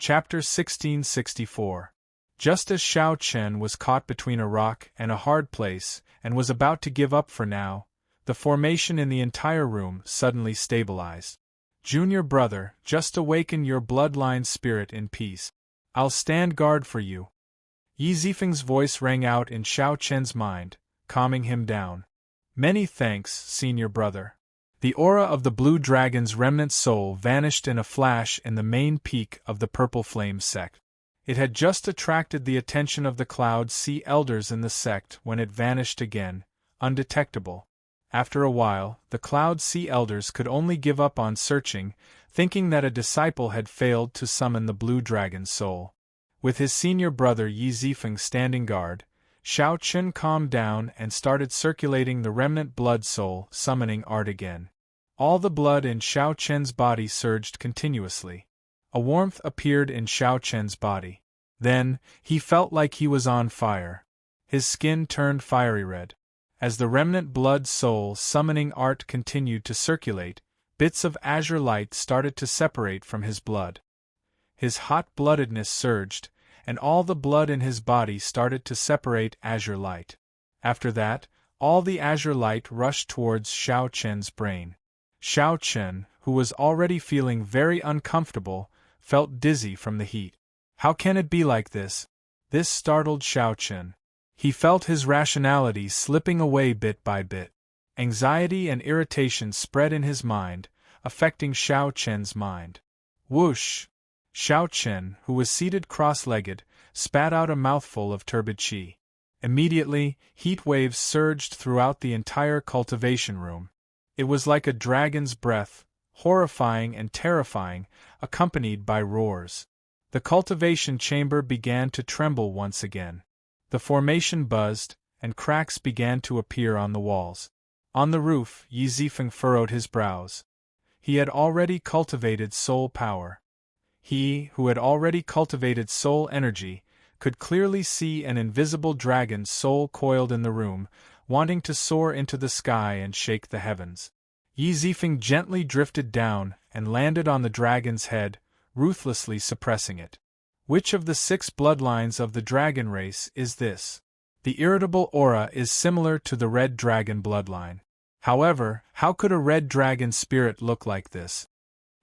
Chapter 1664. Just as Xiao Chen was caught between a rock and a hard place, and was about to give up for now, the formation in the entire room suddenly stabilized. Junior brother, just awaken your bloodline spirit in peace. I'll stand guard for you. Yi Zifeng's voice rang out in Xiao Chen's mind, calming him down. Many thanks, senior brother. The aura of the blue dragon's remnant soul vanished in a flash in the main peak of the purple flame sect. It had just attracted the attention of the Cloud Sea elders in the sect when it vanished again, undetectable. After a while, the Cloud Sea elders could only give up on searching, thinking that a disciple had failed to summon the blue dragon's soul. With his senior brother Yi Zifeng standing guard, Xiao Chen calmed down and started circulating the remnant blood soul summoning art again. All the blood in Xiao Chen's body surged continuously. A warmth appeared in Xiao Chen's body. Then, he felt like he was on fire. His skin turned fiery red. As the remnant blood soul summoning art continued to circulate, bits of azure light started to separate from his blood. His hot-bloodedness surged, and all the blood in his body started to separate azure light. After that, all the azure light rushed towards Xiao Chen's brain. Xiao Chen, who was already feeling very uncomfortable, felt dizzy from the heat. How can it be like this? This startled Xiao Chen. He felt his rationality slipping away bit by bit. Anxiety and irritation spread in his mind, affecting Xiao Chen's mind. Whoosh! Xiao Chen, who was seated cross-legged, spat out a mouthful of turbid qi. Immediately, heat waves surged throughout the entire cultivation room. It was like a dragon's breath, horrifying and terrifying, accompanied by roars. The cultivation chamber began to tremble once again. The formation buzzed, and cracks began to appear on the walls. On the roof, Yi Zifeng furrowed his brows. He had already cultivated soul power. He, who had already cultivated soul energy, could clearly see an invisible dragon's soul coiled in the room, wanting to soar into the sky and shake the heavens. Yi Zifeng gently drifted down and landed on the dragon's head, ruthlessly suppressing it. Which of the 6 bloodlines of the dragon race is this? The irritable aura is similar to the red dragon bloodline. However, how could a red dragon spirit look like this?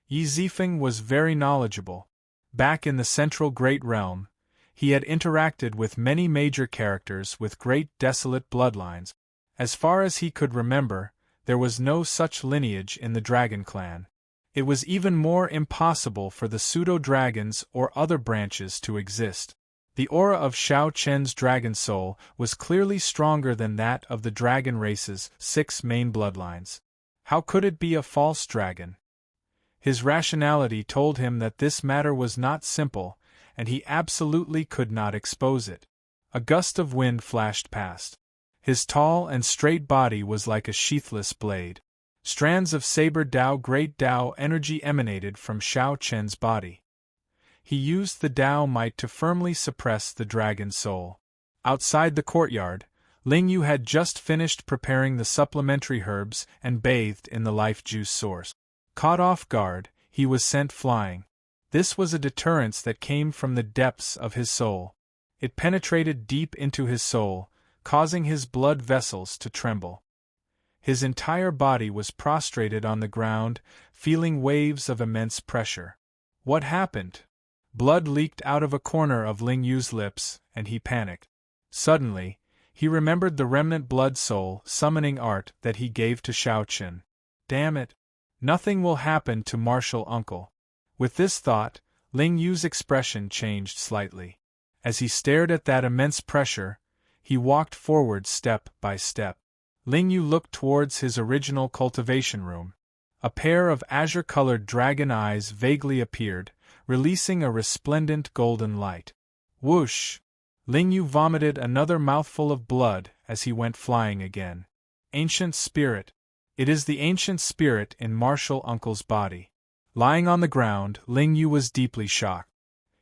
Yi Zifeng was very knowledgeable. Back in the central Great Realm, he had interacted with many major characters with great desolate bloodlines. As far as he could remember, there was no such lineage in the dragon clan. It was even more impossible for the pseudo-dragons or other branches to exist. The aura of Xiao Chen's dragon soul was clearly stronger than that of the dragon race's 6 main bloodlines. How could it be a false dragon? His rationality told him that this matter was not simple, and he absolutely could not expose it. A gust of wind flashed past. His tall and straight body was like a sheathless blade. Strands of saber Dao great Dao energy emanated from Xiao Chen's body. He used the Dao might to firmly suppress the dragon soul. Outside the courtyard, Ling Yu had just finished preparing the supplementary herbs and bathed in the life juice source. Caught off guard, he was sent flying. This was a deterrence that came from the depths of his soul. It penetrated deep into his soul, causing his blood vessels to tremble. His entire body was prostrated on the ground, feeling waves of immense pressure. What happened? Blood leaked out of a corner of Ling Yu's lips, and he panicked. Suddenly, he remembered the remnant blood soul summoning art that he gave to Xiao Chen. Damn it! Nothing will happen to Martial Uncle. With this thought, Ling Yu's expression changed slightly. As he stared at that immense pressure, he walked forward step by step. Ling Yu looked towards his original cultivation room. A pair of azure-colored dragon eyes vaguely appeared, releasing a resplendent golden light. Whoosh! Ling Yu vomited another mouthful of blood as he went flying again. Ancient spirit. It is the ancient spirit in Martial Uncle's body. Lying on the ground, Ling Yu was deeply shocked.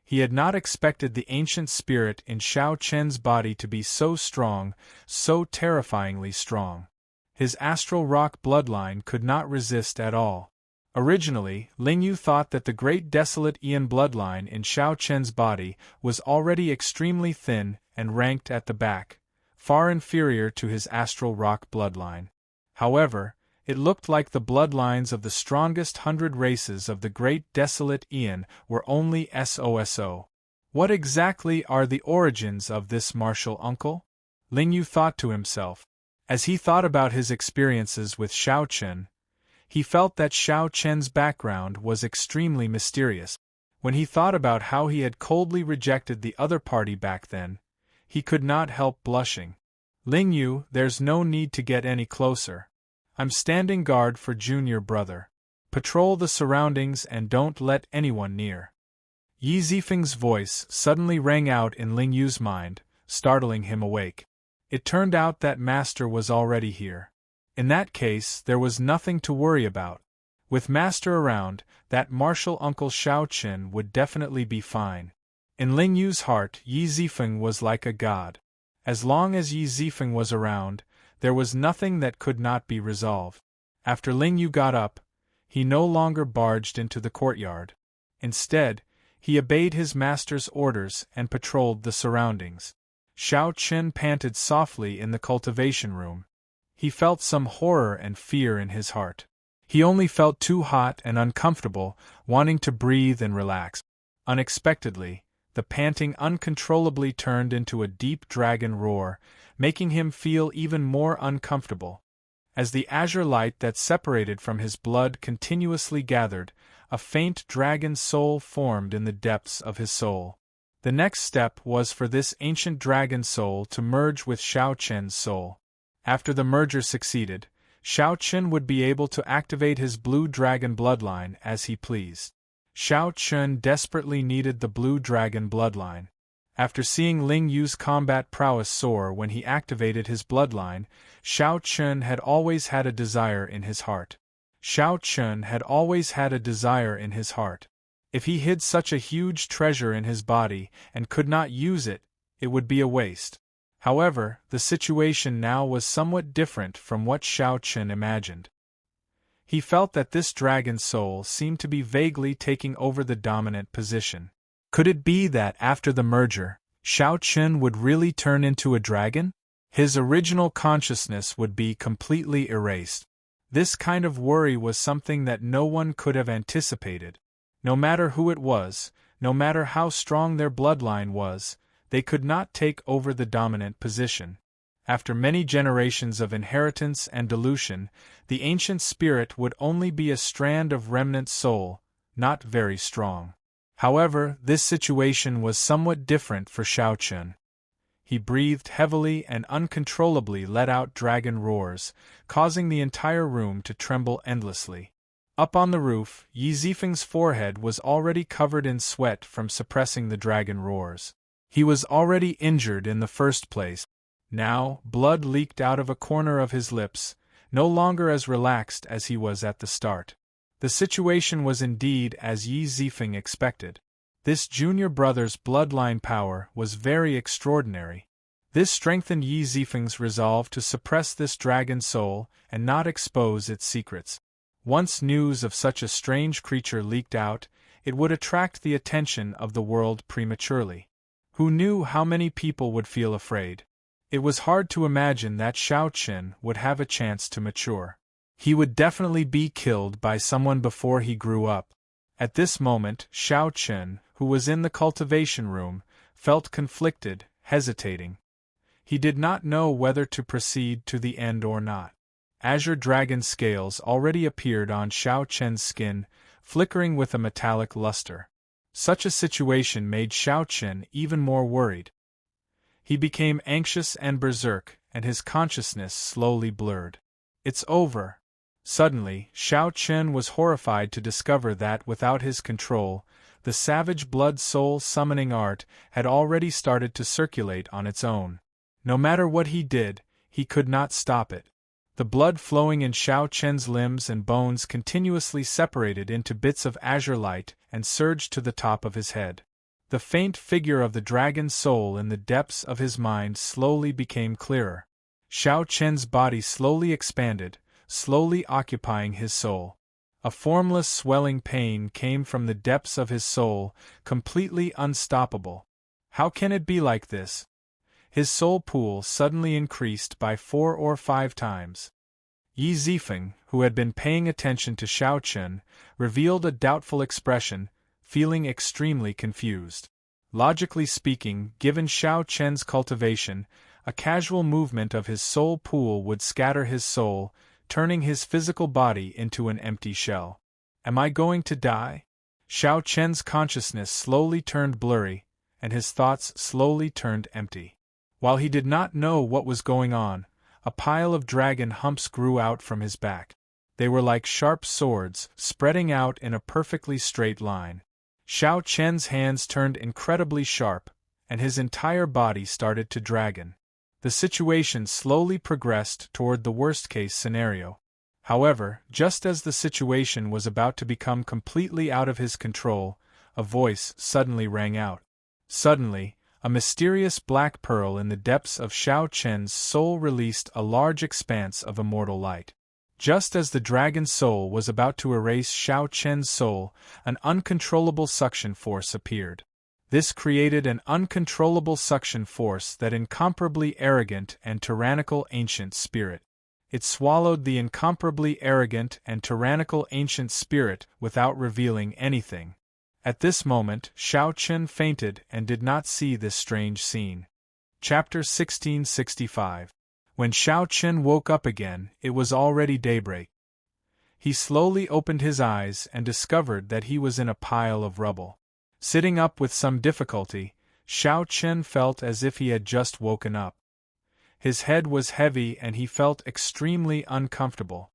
He had not expected the ancient spirit in Xiao Chen's body to be so strong, so terrifyingly strong. His astral rock bloodline could not resist at all. Originally, Ling Yu thought that the great desolate Ian bloodline in Xiao Chen's body was already extremely thin and ranked at the back, far inferior to his astral rock bloodline. However, it looked like the bloodlines of the strongest 100 races of the great desolate Ian were only SOSO. What exactly are the origins of this martial uncle? Ling Yu thought to himself. As he thought about his experiences with Xiao Chen, he felt that Xiao Chen's background was extremely mysterious. When he thought about how he had coldly rejected the other party back then, he could not help blushing. Ling Yu, there's no need to get any closer. I'm standing guard for junior brother. Patrol the surroundings and don't let anyone near. Yi Zifeng's voice suddenly rang out in Ling Yu's mind, startling him awake. It turned out that Master was already here. In that case, there was nothing to worry about. With Master around, that martial uncle Xiao Chen would definitely be fine. In Ling Yu's heart, Yi Zifeng was like a god. As long as Yi Zifeng was around, there was nothing that could not be resolved. After Ling Yu got up, he no longer barged into the courtyard. Instead, he obeyed his master's orders and patrolled the surroundings. Xiao Chen panted softly in the cultivation room. He felt some horror and fear in his heart. He only felt too hot and uncomfortable, wanting to breathe and relax. Unexpectedly, the panting uncontrollably turned into a deep dragon roar, making him feel even more uncomfortable. As the azure light that separated from his blood continuously gathered, a faint dragon soul formed in the depths of his soul. The next step was for this ancient dragon soul to merge with Xiao Chen's soul. After the merger succeeded, Xiao Chen would be able to activate his blue dragon bloodline as he pleased. Xiao Chen desperately needed the blue dragon bloodline. After seeing Ling Yu's combat prowess soar when he activated his bloodline, Xiao Chen had always had a desire in his heart. Xiao Chen had always had a desire in his heart. If he hid such a huge treasure in his body and could not use it, it would be a waste. However, the situation now was somewhat different from what Xiao Chen imagined. He felt that this dragon soul seemed to be vaguely taking over the dominant position. Could it be that after the merger, Xiao Chen would really turn into a dragon? His original consciousness would be completely erased. This kind of worry was something that no one could have anticipated. No matter who it was, no matter how strong their bloodline was, they could not take over the dominant position. After many generations of inheritance and dilution, the ancient spirit would only be a strand of remnant soul, not very strong. However, this situation was somewhat different for Xiao Chen. He breathed heavily and uncontrollably let out dragon roars, causing the entire room to tremble endlessly. Up on the roof, Yi Zifeng's forehead was already covered in sweat from suppressing the dragon roars. He was already injured in the first place. Now, blood leaked out of a corner of his lips, no longer as relaxed as he was at the start. The situation was indeed as Yi Zifeng expected. This junior brother's bloodline power was very extraordinary. This strengthened Yi Zifeng's resolve to suppress this dragon soul and not expose its secrets. Once news of such a strange creature leaked out, it would attract the attention of the world prematurely. Who knew how many people would feel afraid? It was hard to imagine that Xiao Chen would have a chance to mature. He would definitely be killed by someone before he grew up. At this moment, Xiao Chen, who was in the cultivation room, felt conflicted, hesitating. He did not know whether to proceed to the end or not. Azure dragon scales already appeared on Xiao Chen's skin, flickering with a metallic luster. Such a situation made Xiao Chen even more worried. He became anxious and berserk, and his consciousness slowly blurred. It's over. Suddenly, Xiao Chen was horrified to discover that without his control, the savage blood soul summoning art had already started to circulate on its own. No matter what he did, he could not stop it. The blood flowing in Xiao Chen's limbs and bones continuously separated into bits of azure light and surged to the top of his head. The faint figure of the dragon soul in the depths of his mind slowly became clearer. Xiao Chen's body slowly expanded, slowly occupying his soul. A formless swelling pain came from the depths of his soul, completely unstoppable. How can it be like this? His soul pool suddenly increased by 4 or 5 times. Yi Zifeng, who had been paying attention to Xiao Chen, revealed a doubtful expression, feeling extremely confused. Logically speaking, given Xiao Chen's cultivation, a casual movement of his soul pool would scatter his soul, turning his physical body into an empty shell. Am I going to die? Xiao Chen's consciousness slowly turned blurry, and his thoughts slowly turned empty. While he did not know what was going on, a pile of dragon humps grew out from his back. They were like sharp swords, spreading out in a perfectly straight line. Xiao Chen's hands turned incredibly sharp, and his entire body started to dragon. The situation slowly progressed toward the worst-case scenario. However, just as the situation was about to become completely out of his control, a voice suddenly rang out. Suddenly, a mysterious black pearl in the depths of Xiao Chen's soul released a large expanse of immortal light. Just as the dragon's soul was about to erase Xiao Chen's soul, an uncontrollable suction force appeared. This created an uncontrollable suction force that incomparably arrogant and tyrannical ancient spirit. It swallowed the incomparably arrogant and tyrannical ancient spirit without revealing anything. At this moment, Xiao Chen fainted and did not see this strange scene. Chapter 1665. When Xiao Chen woke up again, it was already daybreak. He slowly opened his eyes and discovered that he was in a pile of rubble. Sitting up with some difficulty, Xiao Chen felt as if he had just woken up. His head was heavy and he felt extremely uncomfortable.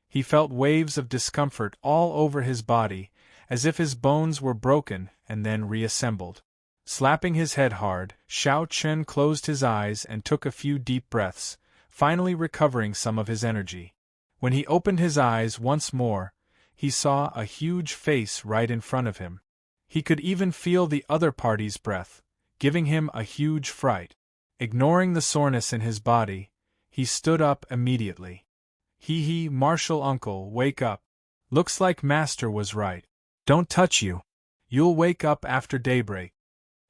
He felt waves of discomfort all over his body, as if his bones were broken and then reassembled. Slapping his head hard, Xiao Chen closed his eyes and took a few deep breaths, finally recovering some of his energy. When he opened his eyes once more, he saw a huge face right in front of him. He could even feel the other party's breath, giving him a huge fright. Ignoring the soreness in his body, he stood up immediately. Hee, martial uncle, wake up. Looks like Master was right. Don't touch you. You'll wake up after daybreak,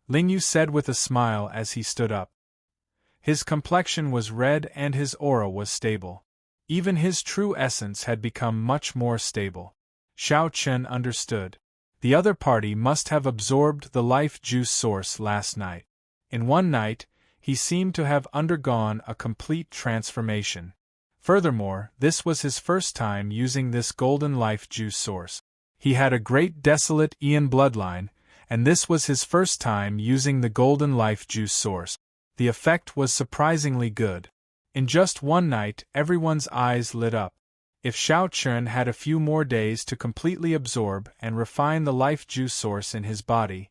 Ling Yu said with a smile as he stood up. His complexion was red and his aura was stable. Even his true essence had become much more stable. Xiao Chen understood. The other party must have absorbed the life juice source last night. In one night, he seemed to have undergone a complete transformation. Furthermore, this was his first time using this golden life juice source. He had a great desolate Ian bloodline, and this was his first time using the golden life juice source. The effect was surprisingly good. In just one night, everyone's eyes lit up. If Xiao Chen had a few more days to completely absorb and refine the life juice source in his body,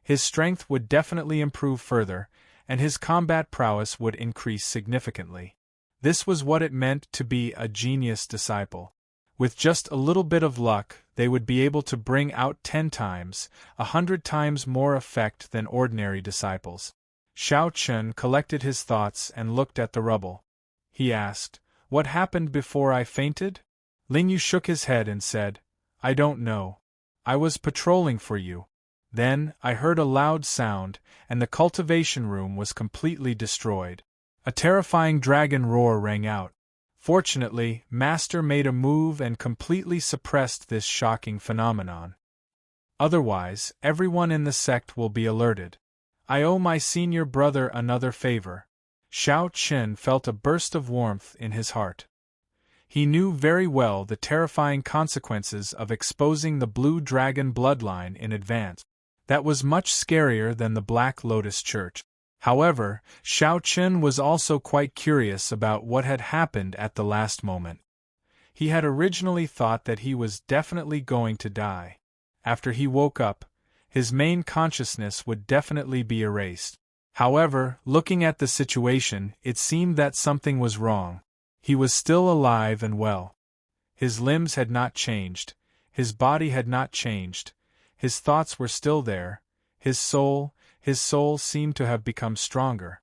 his strength would definitely improve further, and his combat prowess would increase significantly. This was what it meant to be a genius disciple. With just a little bit of luck, they would be able to bring out 10 times, 100 times more effect than ordinary disciples. Xiao Chen collected his thoughts and looked at the rubble. He asked, "What happened before I fainted?" Ling Yu shook his head and said, "I don't know. I was patrolling for you. Then, I heard a loud sound, and the cultivation room was completely destroyed. A terrifying dragon roar rang out. Fortunately, Master made a move and completely suppressed this shocking phenomenon. Otherwise, everyone in the sect will be alerted. I owe my senior brother another favor." Xiao Chen felt a burst of warmth in his heart. He knew very well the terrifying consequences of exposing the Blue Dragon bloodline in advance. That was much scarier than the Black Lotus Church. However, Xiao Chen was also quite curious about what had happened at the last moment. He had originally thought that he was definitely going to die. After he woke up, his main consciousness would definitely be erased. However, looking at the situation, it seemed that something was wrong. He was still alive and well. His limbs had not changed, his body had not changed, his thoughts were still there, his soul seemed to have become stronger.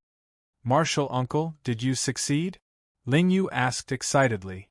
"Martial uncle, did you succeed?" Ling Yu asked excitedly.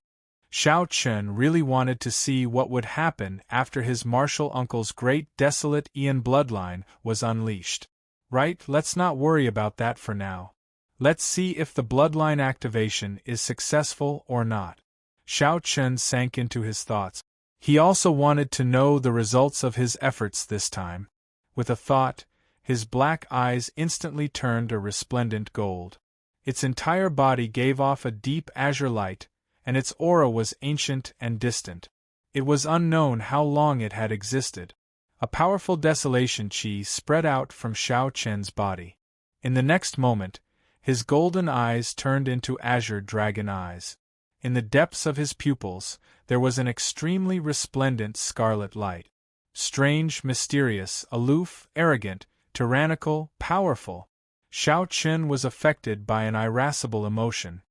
Xiao Chen really wanted to see what would happen after his martial uncle's great desolate Ian bloodline was unleashed. Right, let's not worry about that for now. Let's see if the bloodline activation is successful or not. Xiao Chen sank into his thoughts. He also wanted to know the results of his efforts this time. With a thought, his black eyes instantly turned a resplendent gold. Its entire body gave off a deep azure light, and its aura was ancient and distant. It was unknown how long it had existed. A powerful desolation chi spread out from Xiao Chen's body. In the next moment, his golden eyes turned into azure dragon eyes. In the depths of his pupils, there was an extremely resplendent scarlet light. Strange, mysterious, aloof, arrogant, tyrannical, powerful. Xiao Chen was affected by an irascible emotion.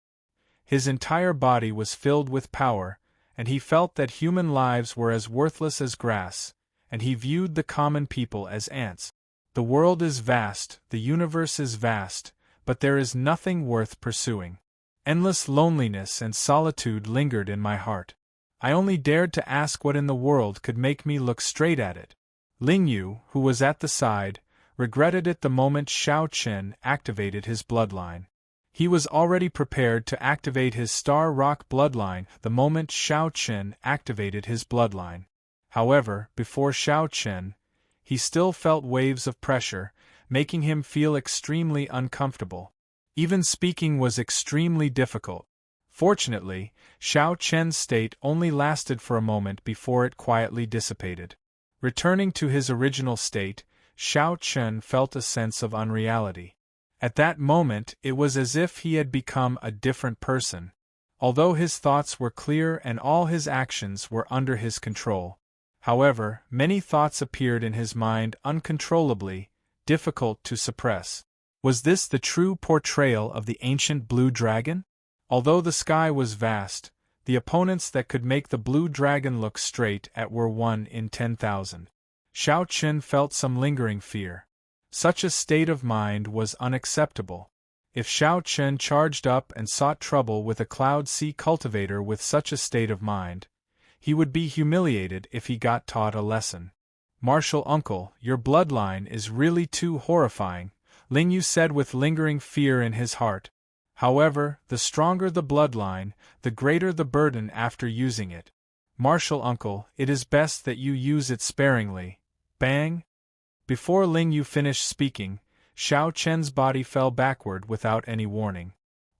His entire body was filled with power, and he felt that human lives were as worthless as grass, and he viewed the common people as ants. The world is vast, the universe is vast, but there is nothing worth pursuing. Endless loneliness and solitude lingered in my heart. I only dared to ask what in the world could make me look straight at it. Ling Yu, who was at the side, regretted it the moment Xiao Chen activated his bloodline. He was already prepared to activate his Star Rock bloodline the moment Xiao Chen activated his bloodline. However, before Xiao Chen, he still felt waves of pressure, making him feel extremely uncomfortable. Even speaking was extremely difficult. Fortunately, Xiao Chen's state only lasted for a moment before it quietly dissipated. Returning to his original state, Xiao Chen felt a sense of unreality. At that moment, it was as if he had become a different person. Although his thoughts were clear and all his actions were under his control. However, many thoughts appeared in his mind uncontrollably, difficult to suppress. Was this the true portrayal of the ancient blue dragon? Although the sky was vast, the opponents that could make the blue dragon look straight at were 1 in 10,000. Xiao Chen felt some lingering fear. Such a state of mind was unacceptable. If Xiao Chen charged up and sought trouble with a Cloud Sea cultivator with such a state of mind, he would be humiliated if he got taught a lesson. Martial uncle, your bloodline is really too horrifying, Ling Yu said with lingering fear in his heart. However, the stronger the bloodline, the greater the burden after using it. Martial uncle, it is best that you use it sparingly. Bang! Before Ling Yu finished speaking, Xiao Chen's body fell backward without any warning.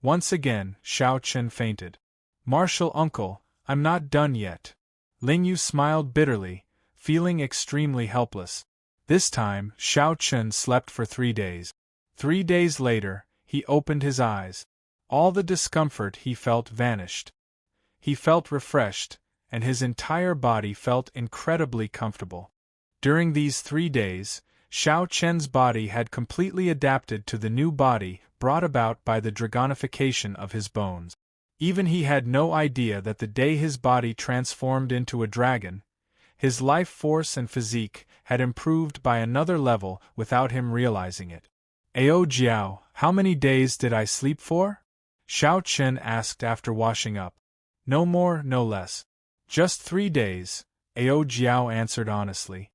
Once again, Xiao Chen fainted. Martial uncle, I'm not done yet. Ling Yu smiled bitterly, feeling extremely helpless. This time, Xiao Chen slept for 3 days. 3 days later, he opened his eyes. All the discomfort he felt vanished. He felt refreshed, and his entire body felt incredibly comfortable. During these 3 days, Xiao Chen's body had completely adapted to the new body brought about by the dragonification of his bones. Even he had no idea that the day his body transformed into a dragon, his life force and physique had improved by another level without him realizing it. Ao Jiao, how many days did I sleep for? Xiao Chen asked after washing up. No more, no less. Just 3 days, Ao Jiao answered honestly.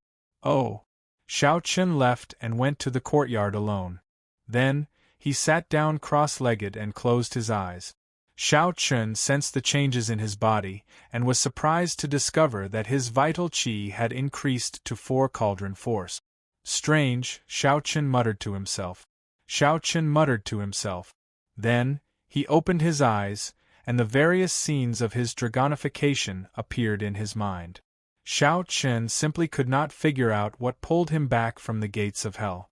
Oh. Xiao Chen left and went to the courtyard alone. Then, he sat down cross-legged and closed his eyes. Xiao Chen sensed the changes in his body, and was surprised to discover that his vital qi had increased to 4 cauldron force. Strange, Xiao Chen muttered to himself. Then, he opened his eyes, and the various scenes of his dragonification appeared in his mind. Xiao Chen simply could not figure out what pulled him back from the gates of hell.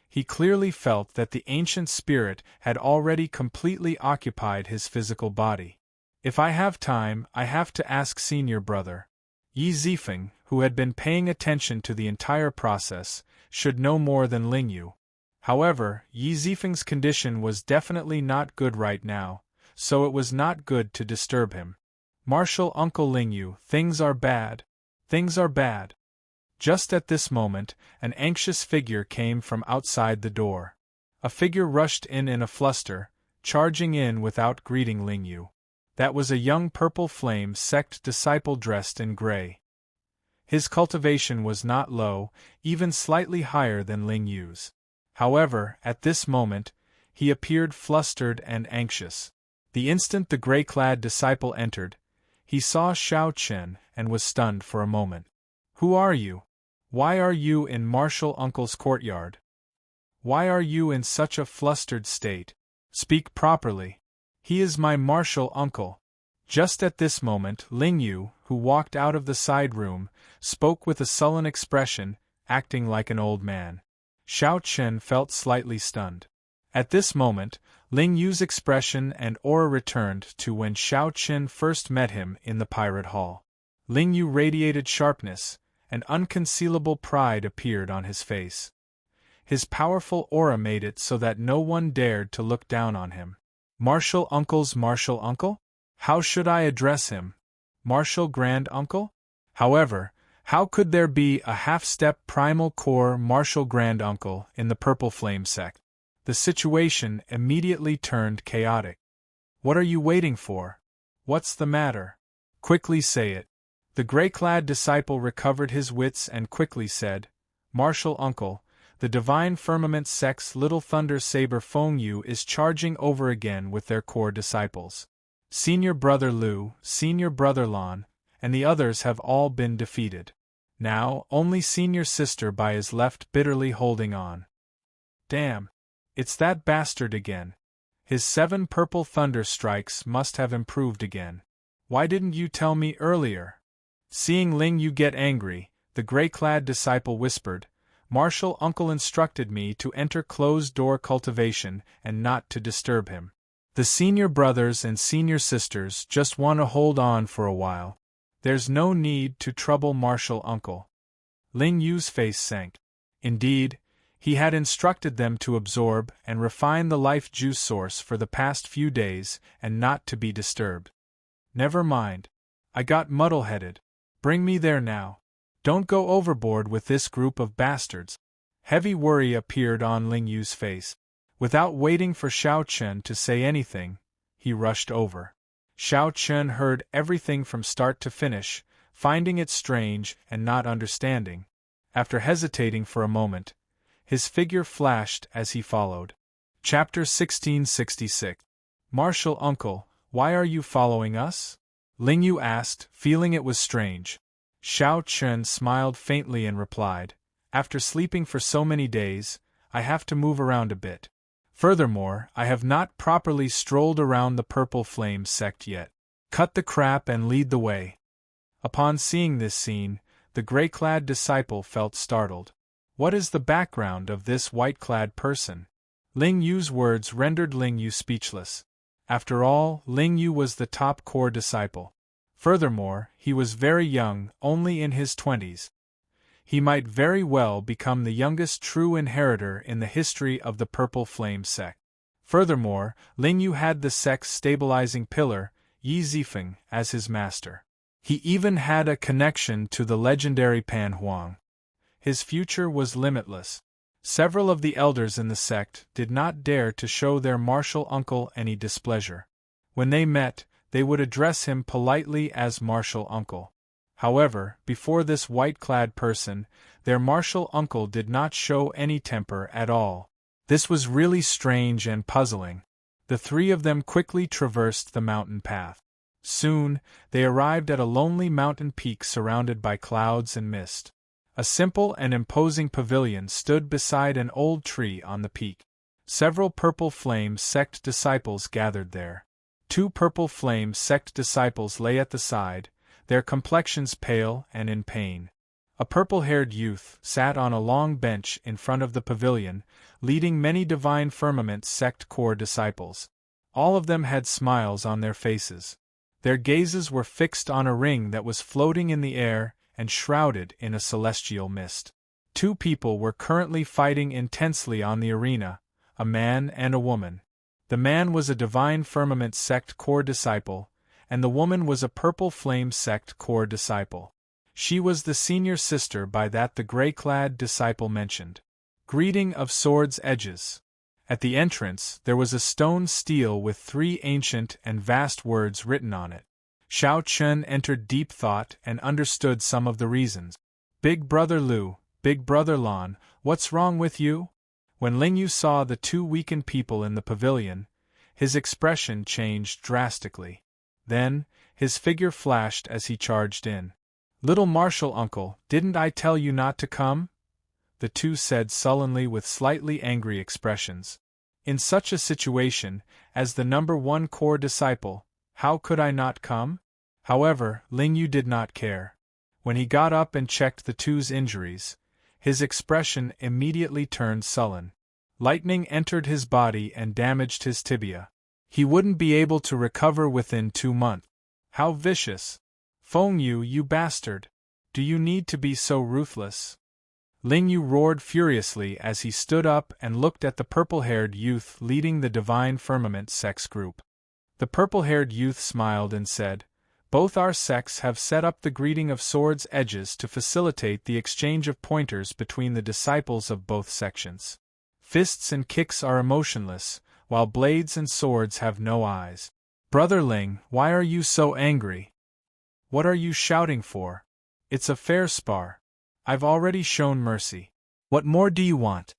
He clearly felt that the ancient spirit had already completely occupied his physical body. If I have time, I have to ask senior brother. Yi Zifeng, who had been paying attention to the entire process, should know more than Ling Yu. However, Yi Zifeng's condition was definitely not good right now, so it was not good to disturb him. Martial Uncle Ling Yu, things are bad. Things are bad. Just at this moment, an anxious figure came from outside the door. A figure rushed in a fluster, charging in without greeting Ling Yu. That was a young purple flame sect disciple dressed in gray. His cultivation was not low, even slightly higher than Ling Yu's. However, at this moment, he appeared flustered and anxious. The instant the gray-clad disciple entered, he saw Xiao Chen and was stunned for a moment. "Who are you? Why are you in Martial Uncle's courtyard? Why are you in such a flustered state? Speak properly. He is my martial uncle." Just at this moment, Ling Yu, who walked out of the side room, spoke with a sullen expression, acting like an old man. Xiao Chen felt slightly stunned. At this moment, Ling Yu's expression and aura returned to when Xiao Chen first met him in the pirate hall. Ling Yu radiated sharpness, and unconcealable pride appeared on his face. His powerful aura made it so that no one dared to look down on him. Martial Uncle's martial uncle? How should I address him? Martial Grand Uncle? However, how could there be a half-step primal core martial Grand Uncle in the Purple Flame sect? The situation immediately turned chaotic. What are you waiting for? What's the matter? Quickly say it. The gray-clad disciple recovered his wits and quickly said, "Martial Uncle, the Divine Firmament sect's Little Thunder Saber Feng Yu is charging over again with their core disciples. Senior Brother Lu, Senior Brother Lan, and the others have all been defeated. Now, only Senior Sister Bai is left bitterly holding on. Damn! It's that bastard again. His 7 purple thunder strikes must have improved again. Why didn't you tell me earlier?" Seeing Ling Yu get angry, the gray-clad disciple whispered, "Martial Uncle instructed me to enter closed-door cultivation and not to disturb him. The senior brothers and senior sisters just want to hold on for a while. There's no need to trouble Martial Uncle." Ling Yu's face sank. Indeed, he had instructed them to absorb and refine the life juice source for the past few days and not to be disturbed. "Never mind. I got muddle-headed. Bring me there now. Don't go overboard with this group of bastards." Heavy worry appeared on Ling Yu's face. Without waiting for Xiao Chen to say anything, he rushed over. Xiao Chen heard everything from start to finish, finding it strange and not understanding. After hesitating for a moment, his figure flashed as he followed. Chapter 1666. "Martial Uncle, why are you following us?" Ling Yu asked, feeling it was strange. Xiao Chen smiled faintly and replied, "After sleeping for so many days, I have to move around a bit. Furthermore, I have not properly strolled around the Purple Flame sect yet. Cut the crap and lead the way." Upon seeing this scene, the gray-clad disciple felt startled. What is the background of this white-clad person? Ling Yu's words rendered Ling Yu speechless. After all, Ling Yu was the top core disciple. Furthermore, he was very young, only in his 20s. He might very well become the youngest true inheritor in the history of the Purple Flame sect. Furthermore, Ling Yu had the sect's stabilizing pillar, Yi Zifeng, as his master. He even had a connection to the legendary Pan Huang. His future was limitless. Several of the elders in the sect did not dare to show their martial uncle any displeasure. When they met, they would address him politely as martial uncle. However, before this white-clad person, their martial uncle did not show any temper at all. This was really strange and puzzling. The 3 of them quickly traversed the mountain path. Soon, they arrived at a lonely mountain peak surrounded by clouds and mist. A simple and imposing pavilion stood beside an old tree on the peak. Several Purple Flame sect disciples gathered there. 2 Purple Flame sect disciples lay at the side, their complexions pale and in pain. A purple-haired youth sat on a long bench in front of the pavilion, leading many Divine Firmament sect core disciples. All of them had smiles on their faces. Their gazes were fixed on a ring that was floating in the air and shrouded in a celestial mist. 2 people were currently fighting intensely on the arena, a man and a woman. The man was a Divine Firmament sect core disciple, and the woman was a Purple Flame sect core disciple. She was the senior sister by that the gray-clad disciple mentioned. Greeting of Swords Edges. At the entrance, there was a stone stele with 3 ancient and vast words written on it. Xiao Chen entered deep thought and understood some of the reasons. Big Brother Lu, Big Brother Lan, what's wrong with you? When Ling Yu saw the 2 weakened people in the pavilion, his expression changed drastically. Then, his figure flashed as he charged in. Little martial uncle, didn't I tell you not to come? The 2 said sullenly with slightly angry expressions. In such a situation, as the number 1 core disciple, how could I not come? However, Ling Yu did not care. When he got up and checked the 2's injuries, his expression immediately turned sullen. Lightning entered his body and damaged his tibia. He wouldn't be able to recover within 2 months. How vicious! Feng Yu, you bastard! Do you need to be so ruthless? Ling Yu roared furiously as he stood up and looked at the purple-haired youth leading the Divine Firmament sex group. The purple-haired youth smiled and said, "Both our sects have set up the greeting of swords' edges to facilitate the exchange of pointers between the disciples of both sections. Fists and kicks are emotionless, while blades and swords have no eyes. Brother Ling, why are you so angry? What are you shouting for? It's a fair spar. I've already shown mercy. What more do you want?"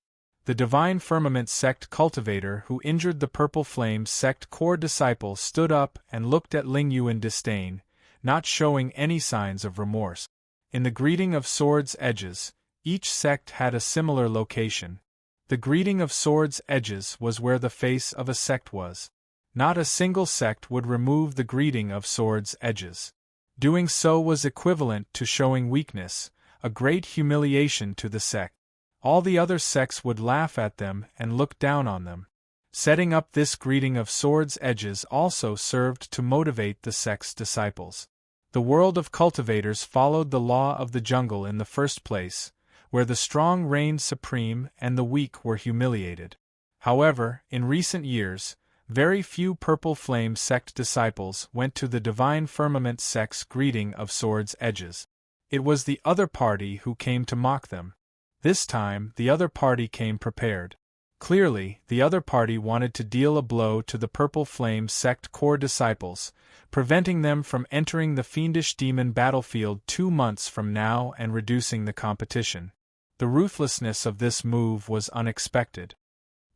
The Divine Firmament sect cultivator who injured the Purple Flame sect core disciple stood up and looked at Ling Yu in disdain, not showing any signs of remorse. In the greeting of swords' edges, each sect had a similar location. The greeting of swords' edges was where the face of a sect was. Not a single sect would remove the greeting of swords' edges. Doing so was equivalent to showing weakness, a great humiliation to the sect. All the other sects would laugh at them and look down on them. Setting up this greeting of swords' edges also served to motivate the sect's disciples. The world of cultivators followed the law of the jungle in the first place, where the strong reigned supreme and the weak were humiliated. However, in recent years, very few Purple Flame sect disciples went to the Divine Firmament sect's greeting of swords' edges. It was the other party who came to mock them. This time, the other party came prepared. Clearly, the other party wanted to deal a blow to the Purple Flame sect core disciples, preventing them from entering the fiendish demon battlefield 2 months from now and reducing the competition. The ruthlessness of this move was unexpected.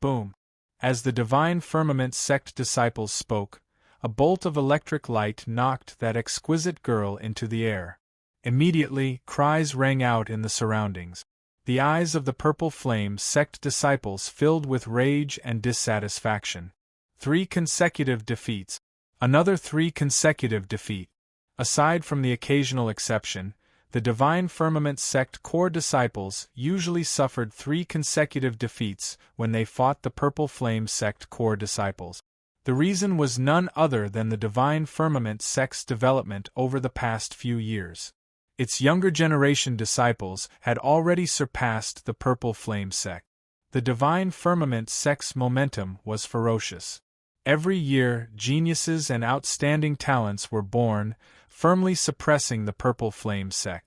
Boom! As the Divine Firmament sect disciples spoke, a bolt of electric light knocked that exquisite girl into the air. Immediately, cries rang out in the surroundings. The eyes of the Purple Flame sect disciples filled with rage and dissatisfaction. 3 consecutive defeats. Another 3 consecutive defeat. Aside from the occasional exception, the Divine Firmament sect core disciples usually suffered 3 consecutive defeats when they fought the Purple Flame sect core disciples. The reason was none other than the Divine Firmament sect's development over the past few years. Its younger generation disciples had already surpassed the Purple Flame sect. The Divine Firmament sect's momentum was ferocious. Every year, geniuses and outstanding talents were born, firmly suppressing the Purple Flame sect.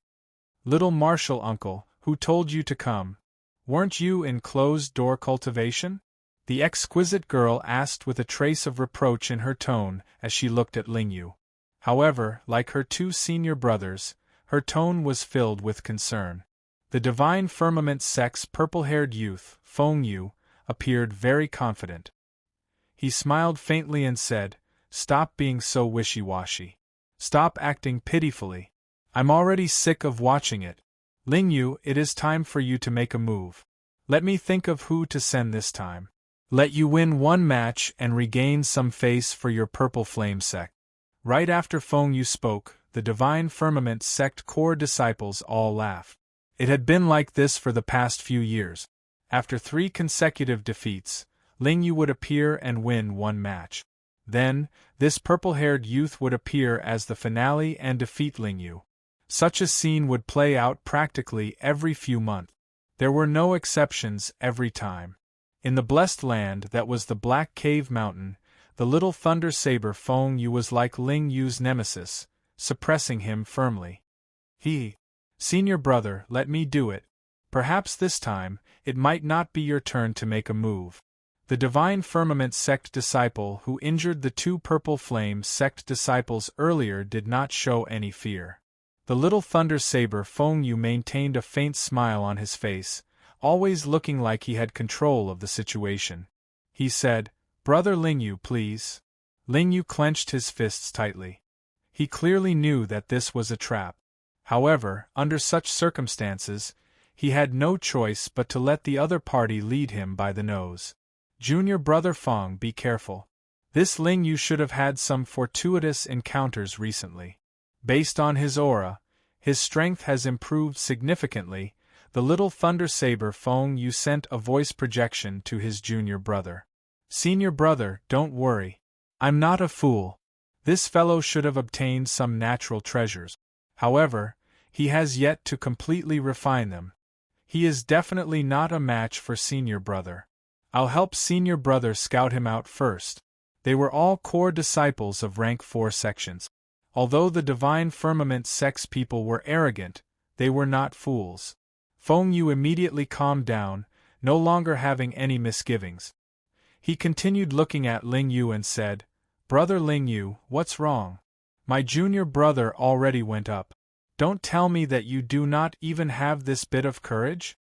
Little martial uncle, who told you to come? Weren't you in closed-door cultivation? The exquisite girl asked with a trace of reproach in her tone as she looked at Ling Yu. However, like her 2 senior brothers, her tone was filled with concern. The Divine Firmament sect's purple-haired youth, Feng Yu, appeared very confident. He smiled faintly and said, "Stop being so wishy-washy. Stop acting pitifully. I'm already sick of watching it. Ling Yu, it is time for you to make a move. Let me think of who to send this time. Let you win 1 match and regain some face for your Purple Flame sect." Right after Feng Yu spoke, the Divine Firmament sect core disciples all laughed. It had been like this for the past few years. After 3 consecutive defeats, Ling Yu would appear and win 1 match. Then, this purple-haired youth would appear as the finale and defeat Ling Yu. Such a scene would play out practically every few months. There were no exceptions every time. In the blessed land that was the Black Cave Mountain, the little Thunder Saber Feng Yu was like Ling Yu's nemesis, suppressing him firmly. Senior brother, let me do it. Perhaps this time, it might not be your turn to make a move. The Divine Firmament sect disciple who injured the two Purple Flame sect disciples earlier did not show any fear. The little Thunder Saber Feng Yu maintained a faint smile on his face, always looking like he had control of the situation. He said, "Brother Lingyu, please." Lingyu clenched his fists tightly. He clearly knew that this was a trap. However, under such circumstances, he had no choice but to let the other party lead him by the nose. "Junior brother Feng, be careful. This Lingyu should have had some fortuitous encounters recently. Based on his aura, his strength has improved significantly." The little Thunder Saber Feng Yu sent a voice projection to his junior brother. "Senior brother, don't worry. I'm not a fool. This fellow should have obtained some natural treasures. However, he has yet to completely refine them. He is definitely not a match for senior brother. I'll help senior brother scout him out first." They were all core disciples of rank 4 sections. Although the Divine Firmament sect's people were arrogant, they were not fools. Feng Yu immediately calmed down, no longer having any misgivings. He continued looking at Ling Yu and said, "Brother Ling Yu, what's wrong? My junior brother already went up. Don't tell me that you do not even have this bit of courage?"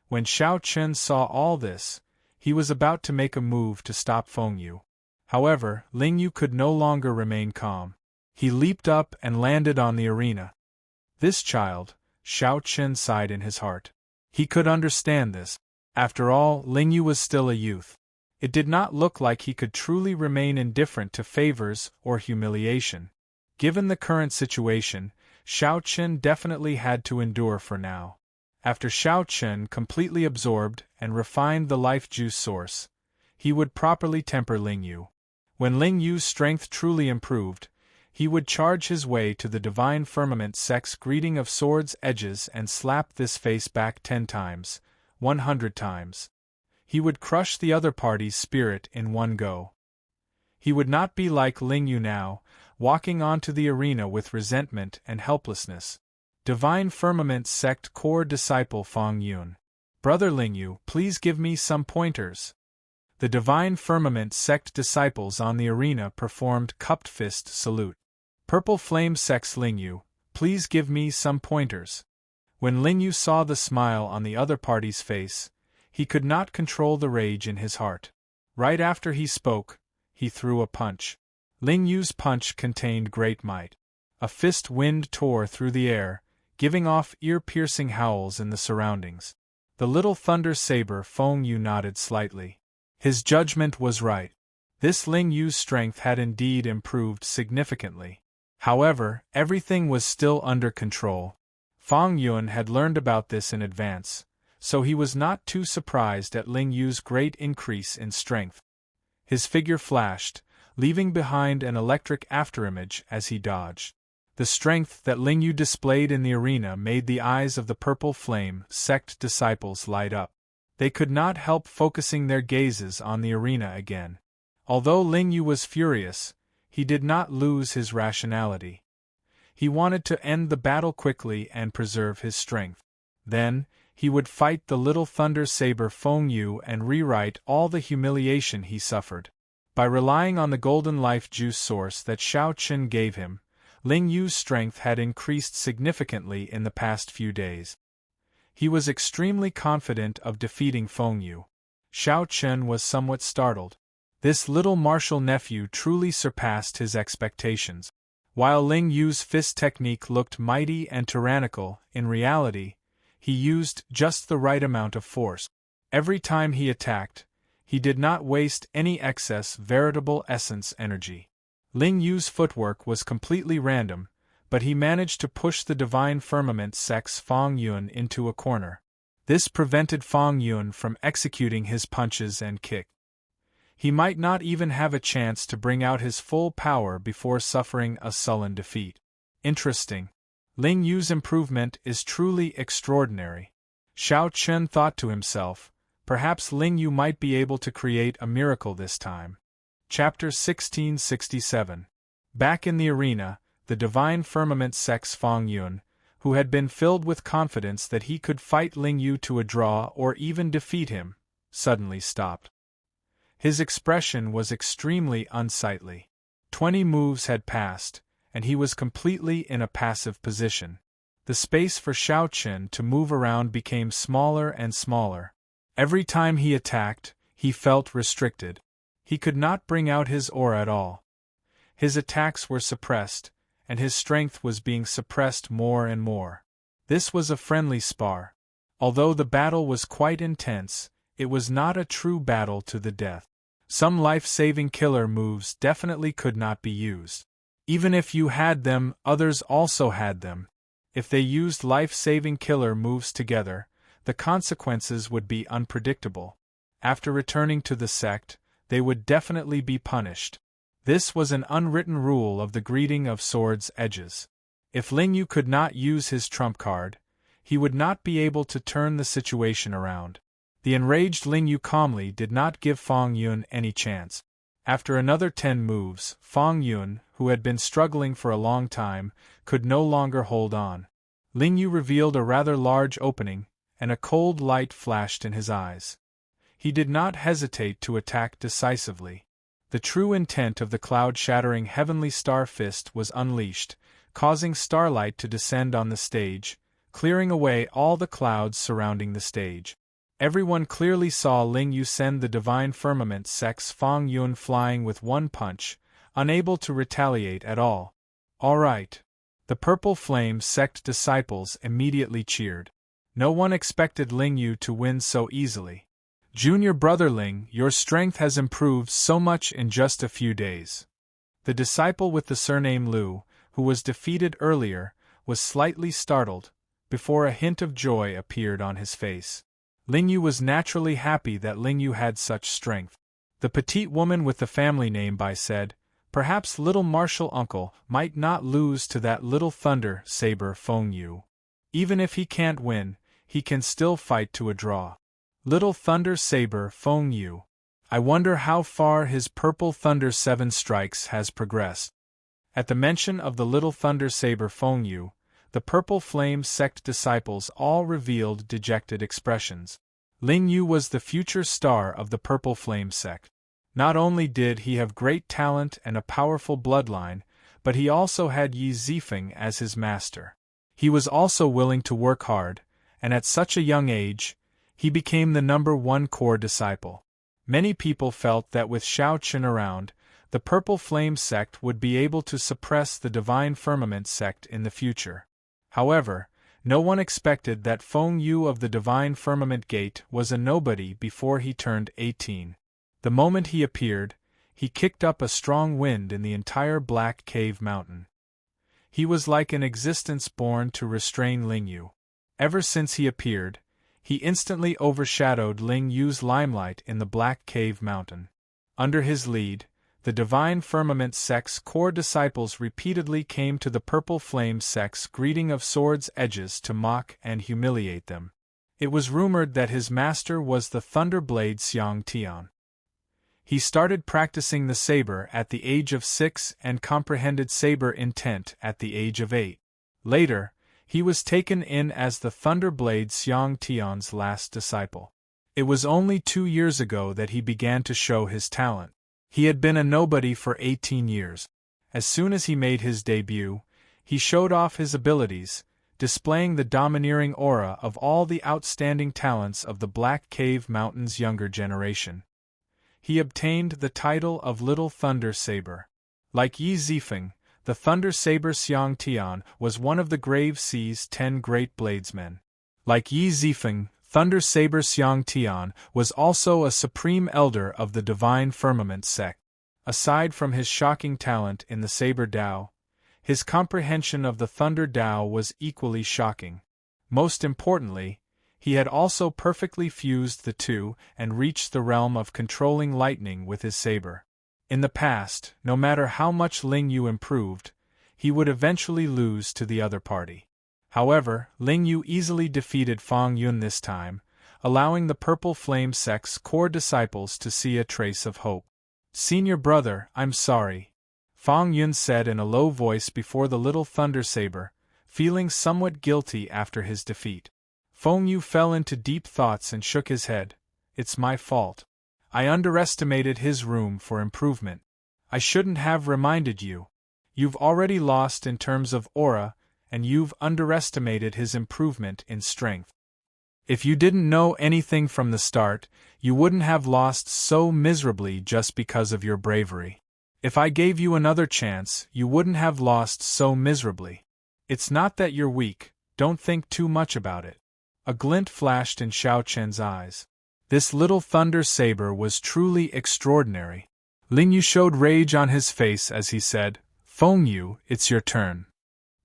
When Xiao Chen saw all this, he was about to make a move to stop Feng Yu. However, Ling Yu could no longer remain calm. He leaped up and landed on the arena. This child, Xiao Chen sighed in his heart. He could understand this. After all, Ling Yu was still a youth. It did not look like he could truly remain indifferent to favors or humiliation. Given the current situation, Xiao Chen definitely had to endure for now. After Xiao Chen completely absorbed and refined the life juice source, he would properly temper Ling Yu. When Ling Yu's strength truly improved, he would charge his way to the Divine Firmament sect's greeting of swords' edges and slap this face back 10 times, 100 times. He would crush the other party's spirit in one go. He would not be like Ling Yu now, walking onto the arena with resentment and helplessness. Divine Firmament sect core disciple Feng Yun. "Brother Ling Yu, please give me some pointers." The Divine Firmament sect disciples on the arena performed cupped fist salute. "Purple Flame sect's Ling Yu, please give me some pointers." When Ling Yu saw the smile on the other party's face, he could not control the rage in his heart. Right after he spoke, he threw a punch. Ling Yu's punch contained great might. A fist wind tore through the air, giving off ear-piercing howls in the surroundings. The little Thunder Saber Feng Yu nodded slightly. His judgment was right. This Ling Yu's strength had indeed improved significantly. However, everything was still under control. Feng Yun had learned about this in advance, so he was not too surprised at Ling Yu's great increase in strength. His figure flashed, leaving behind an electric afterimage as he dodged. The strength that Ling Yu displayed in the arena made the eyes of the Purple Flame sect disciples light up. They could not help focusing their gazes on the arena again. Although Ling Yu was furious, he did not lose his rationality. He wanted to end the battle quickly and preserve his strength. Then, he would fight the little Thunder Saber Feng Yu and rewrite all the humiliation he suffered. By relying on the golden life juice source that Xiao Chen gave him, Ling Yu's strength had increased significantly in the past few days. He was extremely confident of defeating Feng Yu. Xiao Chen was somewhat startled. This little martial nephew truly surpassed his expectations. While Ling Yu's fist technique looked mighty and tyrannical, in reality, he used just the right amount of force. Every time he attacked, he did not waste any excess veritable essence energy. Ling Yu's footwork was completely random, but he managed to push the Divine Firmament sect's Feng Yun into a corner. This prevented Feng Yun from executing his punches and kick. He might not even have a chance to bring out his full power before suffering a sullen defeat. Interesting. Ling Yu's improvement is truly extraordinary. Xiao Chen thought to himself, perhaps Ling Yu might be able to create a miracle this time. Chapter 1667. Back in the arena, the Divine Firmament sect's Feng Yun, who had been filled with confidence that he could fight Ling Yu to a draw or even defeat him, suddenly stopped. His expression was extremely unsightly. 20 moves had passed, and he was completely in a passive position. The space for Xiao Chen to move around became smaller and smaller. Every time he attacked, he felt restricted. He could not bring out his aura at all. His attacks were suppressed, and his strength was being suppressed more and more. This was a friendly spar. Although the battle was quite intense, it was not a true battle to the death. Some life-saving killer moves definitely could not be used. Even if you had them, others also had them. If they used life-saving killer moves together, the consequences would be unpredictable. After returning to the sect, they would definitely be punished. This was an unwritten rule of the greeting of swords' edges. If Ling Yu could not use his trump card, he would not be able to turn the situation around. The enraged Ling Yu calmly did not give Fang Yun any chance. After another 10 moves, Fang Yun, who had been struggling for a long time, could no longer hold on. Ling Yu revealed a rather large opening, and a cold light flashed in his eyes. He did not hesitate to attack decisively. The true intent of the cloud-shattering heavenly star fist was unleashed, causing starlight to descend on the stage, clearing away all the clouds surrounding the stage. Everyone clearly saw Ling Yu send the divine firmament sect's Fang Yun flying with one punch, unable to retaliate at all. All right. The Purple Flame sect disciples immediately cheered. No one expected Ling Yu to win so easily. Junior brother Ling, your strength has improved so much in just a few days. The disciple with the surname Liu, who was defeated earlier, was slightly startled, before a hint of joy appeared on his face. Ling Yu was naturally happy that Ling Yu had such strength. The petite woman with the family name Bai said, "Perhaps little martial uncle might not lose to that little thunder saber Feng Yu. Even if he can't win, he can still fight to a draw. Little thunder saber Feng Yu. I wonder how far his purple thunder 7 strikes has progressed." At the mention of the little thunder saber Feng Yu, the Purple Flame sect disciples all revealed dejected expressions. Ling Yu was the future star of the Purple Flame sect. Not only did he have great talent and a powerful bloodline, but he also had Yi Zifeng as his master. He was also willing to work hard, and at such a young age, he became the #1 core disciple. Many people felt that with Xiao Chen around, the Purple Flame sect would be able to suppress the Divine Firmament sect in the future. However, no one expected that Feng Yu of the Divine Firmament Gate was a nobody before he turned 18. The moment he appeared, he kicked up a strong wind in the entire Black Cave Mountain. He was like an existence born to restrain Ling Yu. Ever since he appeared, he instantly overshadowed Ling Yu's limelight in the Black Cave Mountain. Under his lead, the Divine Firmament sect's core disciples repeatedly came to the Purple Flame sect's greeting of swords' edges to mock and humiliate them. It was rumored that his master was the Thunderblade Xiang Tian. He started practicing the saber at the age of 6 and comprehended saber intent at the age of 8. Later, he was taken in as the Thunderblade Xiang Tian's last disciple. It was only 2 years ago that he began to show his talent. He had been a nobody for 18 years. As soon as he made his debut, he showed off his abilities, displaying the domineering aura of all the outstanding talents of the Black Cave Mountain's younger generation. He obtained the title of Little Thunder Saber. Like Yi Zifeng, the Thunder Saber Xiang Tian was one of the Grave Sea's 10 great bladesmen. Like Yi Zifeng, Thunder Saber Xiang Tian was also a supreme elder of the Divine Firmament sect. Aside from his shocking talent in the Saber Dao, his comprehension of the Thunder Dao was equally shocking. Most importantly, he had also perfectly fused the two and reached the realm of controlling lightning with his saber. In the past, no matter how much Ling Yu improved, he would eventually lose to the other party. However, Ling Yu easily defeated Fang Yun this time, allowing the Purple Flame sect's core disciples to see a trace of hope. "Senior brother, I'm sorry," Fang Yun said in a low voice before the little Thunder Saber, feeling somewhat guilty after his defeat. Feng Yu fell into deep thoughts and shook his head. "It's my fault. I underestimated his room for improvement. I shouldn't have reminded you. You've already lost in terms of aura, and you've underestimated his improvement in strength. If you didn't know anything from the start, you wouldn't have lost so miserably just because of your bravery. If I gave you another chance, you wouldn't have lost so miserably. It's not that you're weak, don't think too much about it. A glint flashed in Xiao Chen's eyes. This little thunder saber was truly extraordinary. Ling Yu showed rage on his face as he said, "Feng Yu, it's your turn.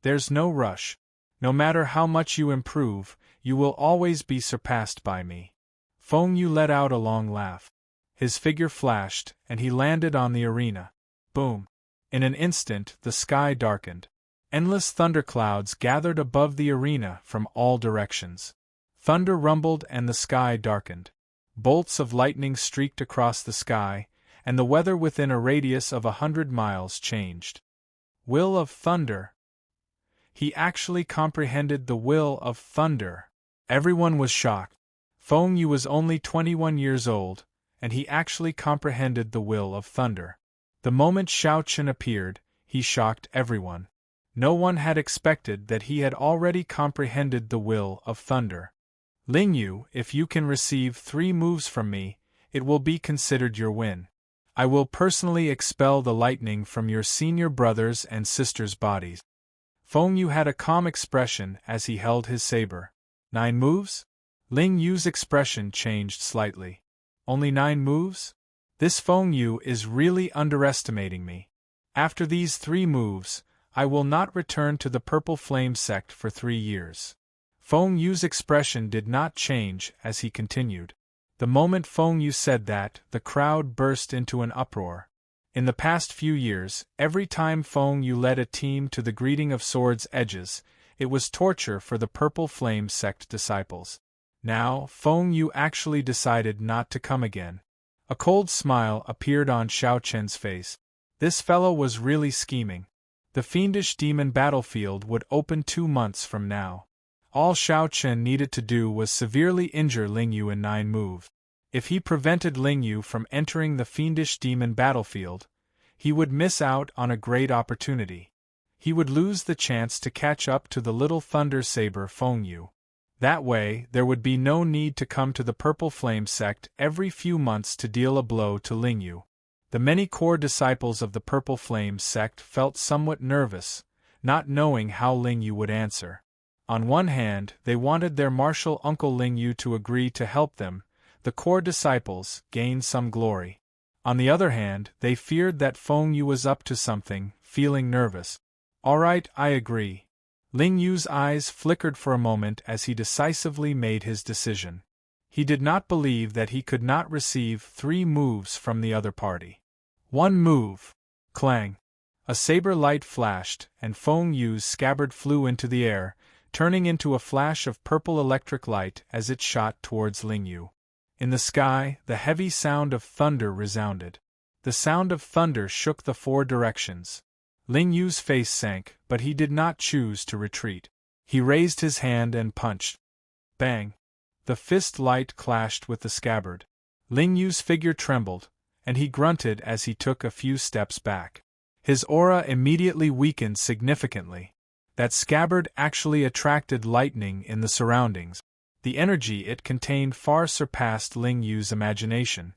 There's no rush. No matter how much you improve, you will always be surpassed by me." Feng Yu let out a long laugh. His figure flashed, and he landed on the arena. Boom! In an instant, the sky darkened. Endless thunderclouds gathered above the arena from all directions. Thunder rumbled and the sky darkened. Bolts of lightning streaked across the sky, and the weather within a radius of 100 miles changed. Will of thunder! He actually comprehended the will of thunder. Everyone was shocked. Feng Yu was only 21 years old, and he actually comprehended the will of thunder. The moment Xiao Chen appeared, he shocked everyone. No one had expected that he had already comprehended the will of thunder. Ling Yu, if you can receive 3 moves from me, it will be considered your win. I will personally expel the lightning from your senior brothers' and sisters' bodies. Feng Yu had a calm expression as he held his saber. 9 moves? Ling Yu's expression changed slightly. Only 9 moves? This Feng Yu is really underestimating me. After these 3 moves, I will not return to the Purple Flame sect for 3 years. Feng Yu's expression did not change as he continued. The moment Feng Yu said that, the crowd burst into an uproar. In the past few years, every time Feng Yu led a team to the greeting of swords' edges, it was torture for the Purple Flame sect disciples. Now, Feng Yu actually decided not to come again. A cold smile appeared on Xiao Chen's face. This fellow was really scheming. The fiendish demon battlefield would open 2 months from now. All Xiao Chen needed to do was severely injure Ling Yu in 9 moves. If he prevented Ling Yu from entering the fiendish demon battlefield, he would miss out on a great opportunity. He would lose the chance to catch up to the little thunder saber Feng Yu. That way, there would be no need to come to the Purple Flame sect every few months to deal a blow to Ling Yu. The many core disciples of the Purple Flame sect felt somewhat nervous, not knowing how Ling Yu would answer. On one hand, they wanted their martial uncle Ling Yu to agree to help them, the core disciples, gain some glory. On the other hand, they feared that Feng Yu was up to something, feeling nervous. "All right, I agree." Ling Yu's eyes flickered for a moment as he decisively made his decision. He did not believe that he could not receive 3 moves from the other party. 1 move. Clang. A saber light flashed, and Feng Yu's scabbard flew into the air, turning into a flash of purple electric light as it shot towards Ling Yu. In the sky, the heavy sound of thunder resounded. The sound of thunder shook the 4 directions. Ling Yu's face sank, but he did not choose to retreat. He raised his hand and punched. Bang! The fist light clashed with the scabbard. Ling Yu's figure trembled, and he grunted as he took a few steps back. His aura immediately weakened significantly. That scabbard actually attracted lightning in the surroundings. The energy it contained far surpassed Ling Yu's imagination.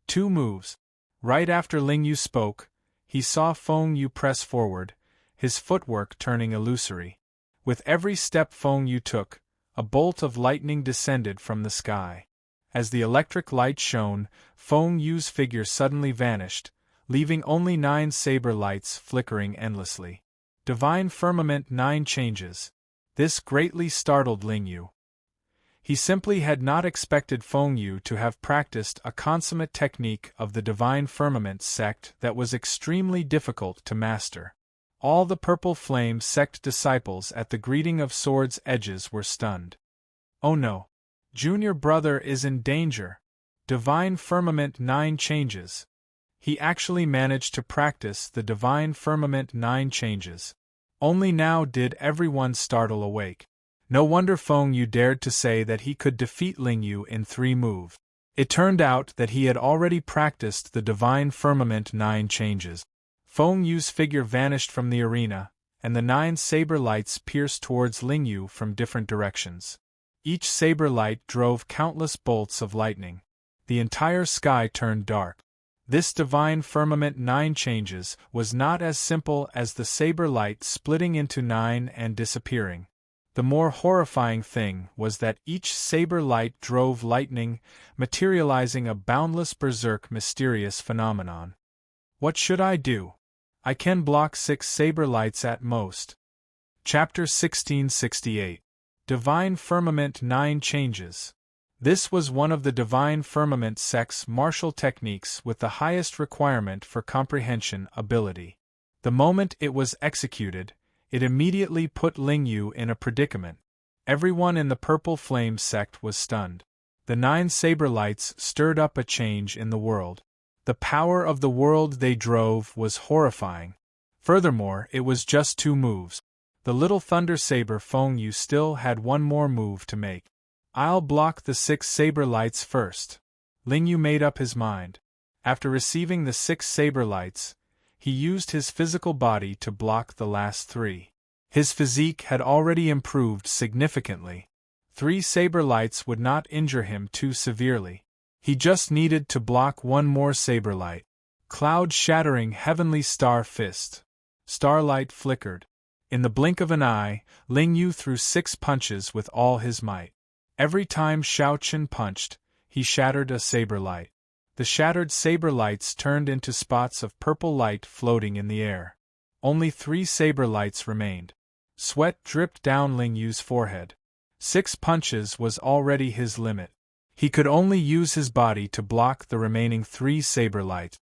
2 moves. Right after Ling Yu spoke, he saw Feng Yu press forward, his footwork turning illusory. With every step Feng Yu took, a bolt of lightning descended from the sky. As the electric light shone, Feng Yu's figure suddenly vanished, leaving only 9 saber lights flickering endlessly. Divine Firmament 9 changes. This greatly startled Ling Yu. He simply had not expected Feng Yu to have practiced a consummate technique of the Divine Firmament sect that was extremely difficult to master. All the Purple Flame sect disciples at the greeting of swords' edges were stunned. Oh no! Junior brother is in danger. Divine Firmament 9 changes. He actually managed to practice the Divine Firmament 9 changes. Only now did everyone startle awake. No wonder Feng Yu dared to say that he could defeat Ling Yu in 3 moves. It turned out that he had already practiced the divine firmament 9 changes. Feng Yu's figure vanished from the arena, and the 9 saber lights pierced towards Ling Yu from different directions. Each saber light drove countless bolts of lightning. The entire sky turned dark. This divine firmament 9 changes was not as simple as the saber light splitting into 9 and disappearing. The more horrifying thing was that each saber light drove lightning, materializing a boundless berserk mysterious phenomenon. What should I do? I can block 6 saber lights at most. Chapter 1668. Divine Firmament 9 Changes. This was one of the Divine Firmament sect's martial techniques with the highest requirement for comprehension ability. The moment it was executed, it immediately put Ling Yu in a predicament. Everyone in the Purple Flame sect was stunned. The 9 saber lights stirred up a change in the world. The power of the world they drove was horrifying. Furthermore, it was just 2 moves. The little thunder saber Feng Yu still had one more move to make. I'll block the 6 saber lights first. Ling Yu made up his mind. After receiving the 6 saber lights, he used his physical body to block the last 3. His physique had already improved significantly. 3 saber lights would not injure him too severely. He just needed to block 1 more saber light. Cloud-shattering heavenly star fist. Starlight flickered. In the blink of an eye, Ling Yu threw 6 punches with all his might. Every time Xiao Chen punched, he shattered a saber light. The shattered saber lights turned into spots of purple light floating in the air. Only 3 saber lights remained. Sweat dripped down Ling Yu's forehead. 6 punches was already his limit. He could only use his body to block the remaining 3 saber lights.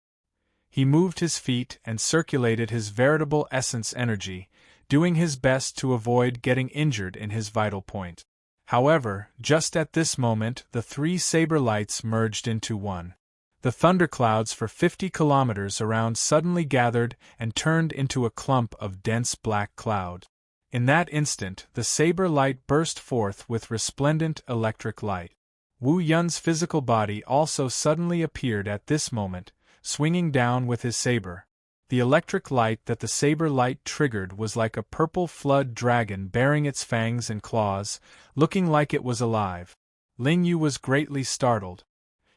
He moved his feet and circulated his veritable essence energy, doing his best to avoid getting injured in his vital point. However, just at this moment the 3 saber lights merged into one. The thunderclouds for 50 kilometers around suddenly gathered and turned into a clump of dense black cloud. In that instant, the saber light burst forth with resplendent electric light. Wu Yun's physical body also suddenly appeared at this moment, swinging down with his saber. The electric light that the saber light triggered was like a purple flood dragon bearing its fangs and claws, looking like it was alive. Ling Yu was greatly startled.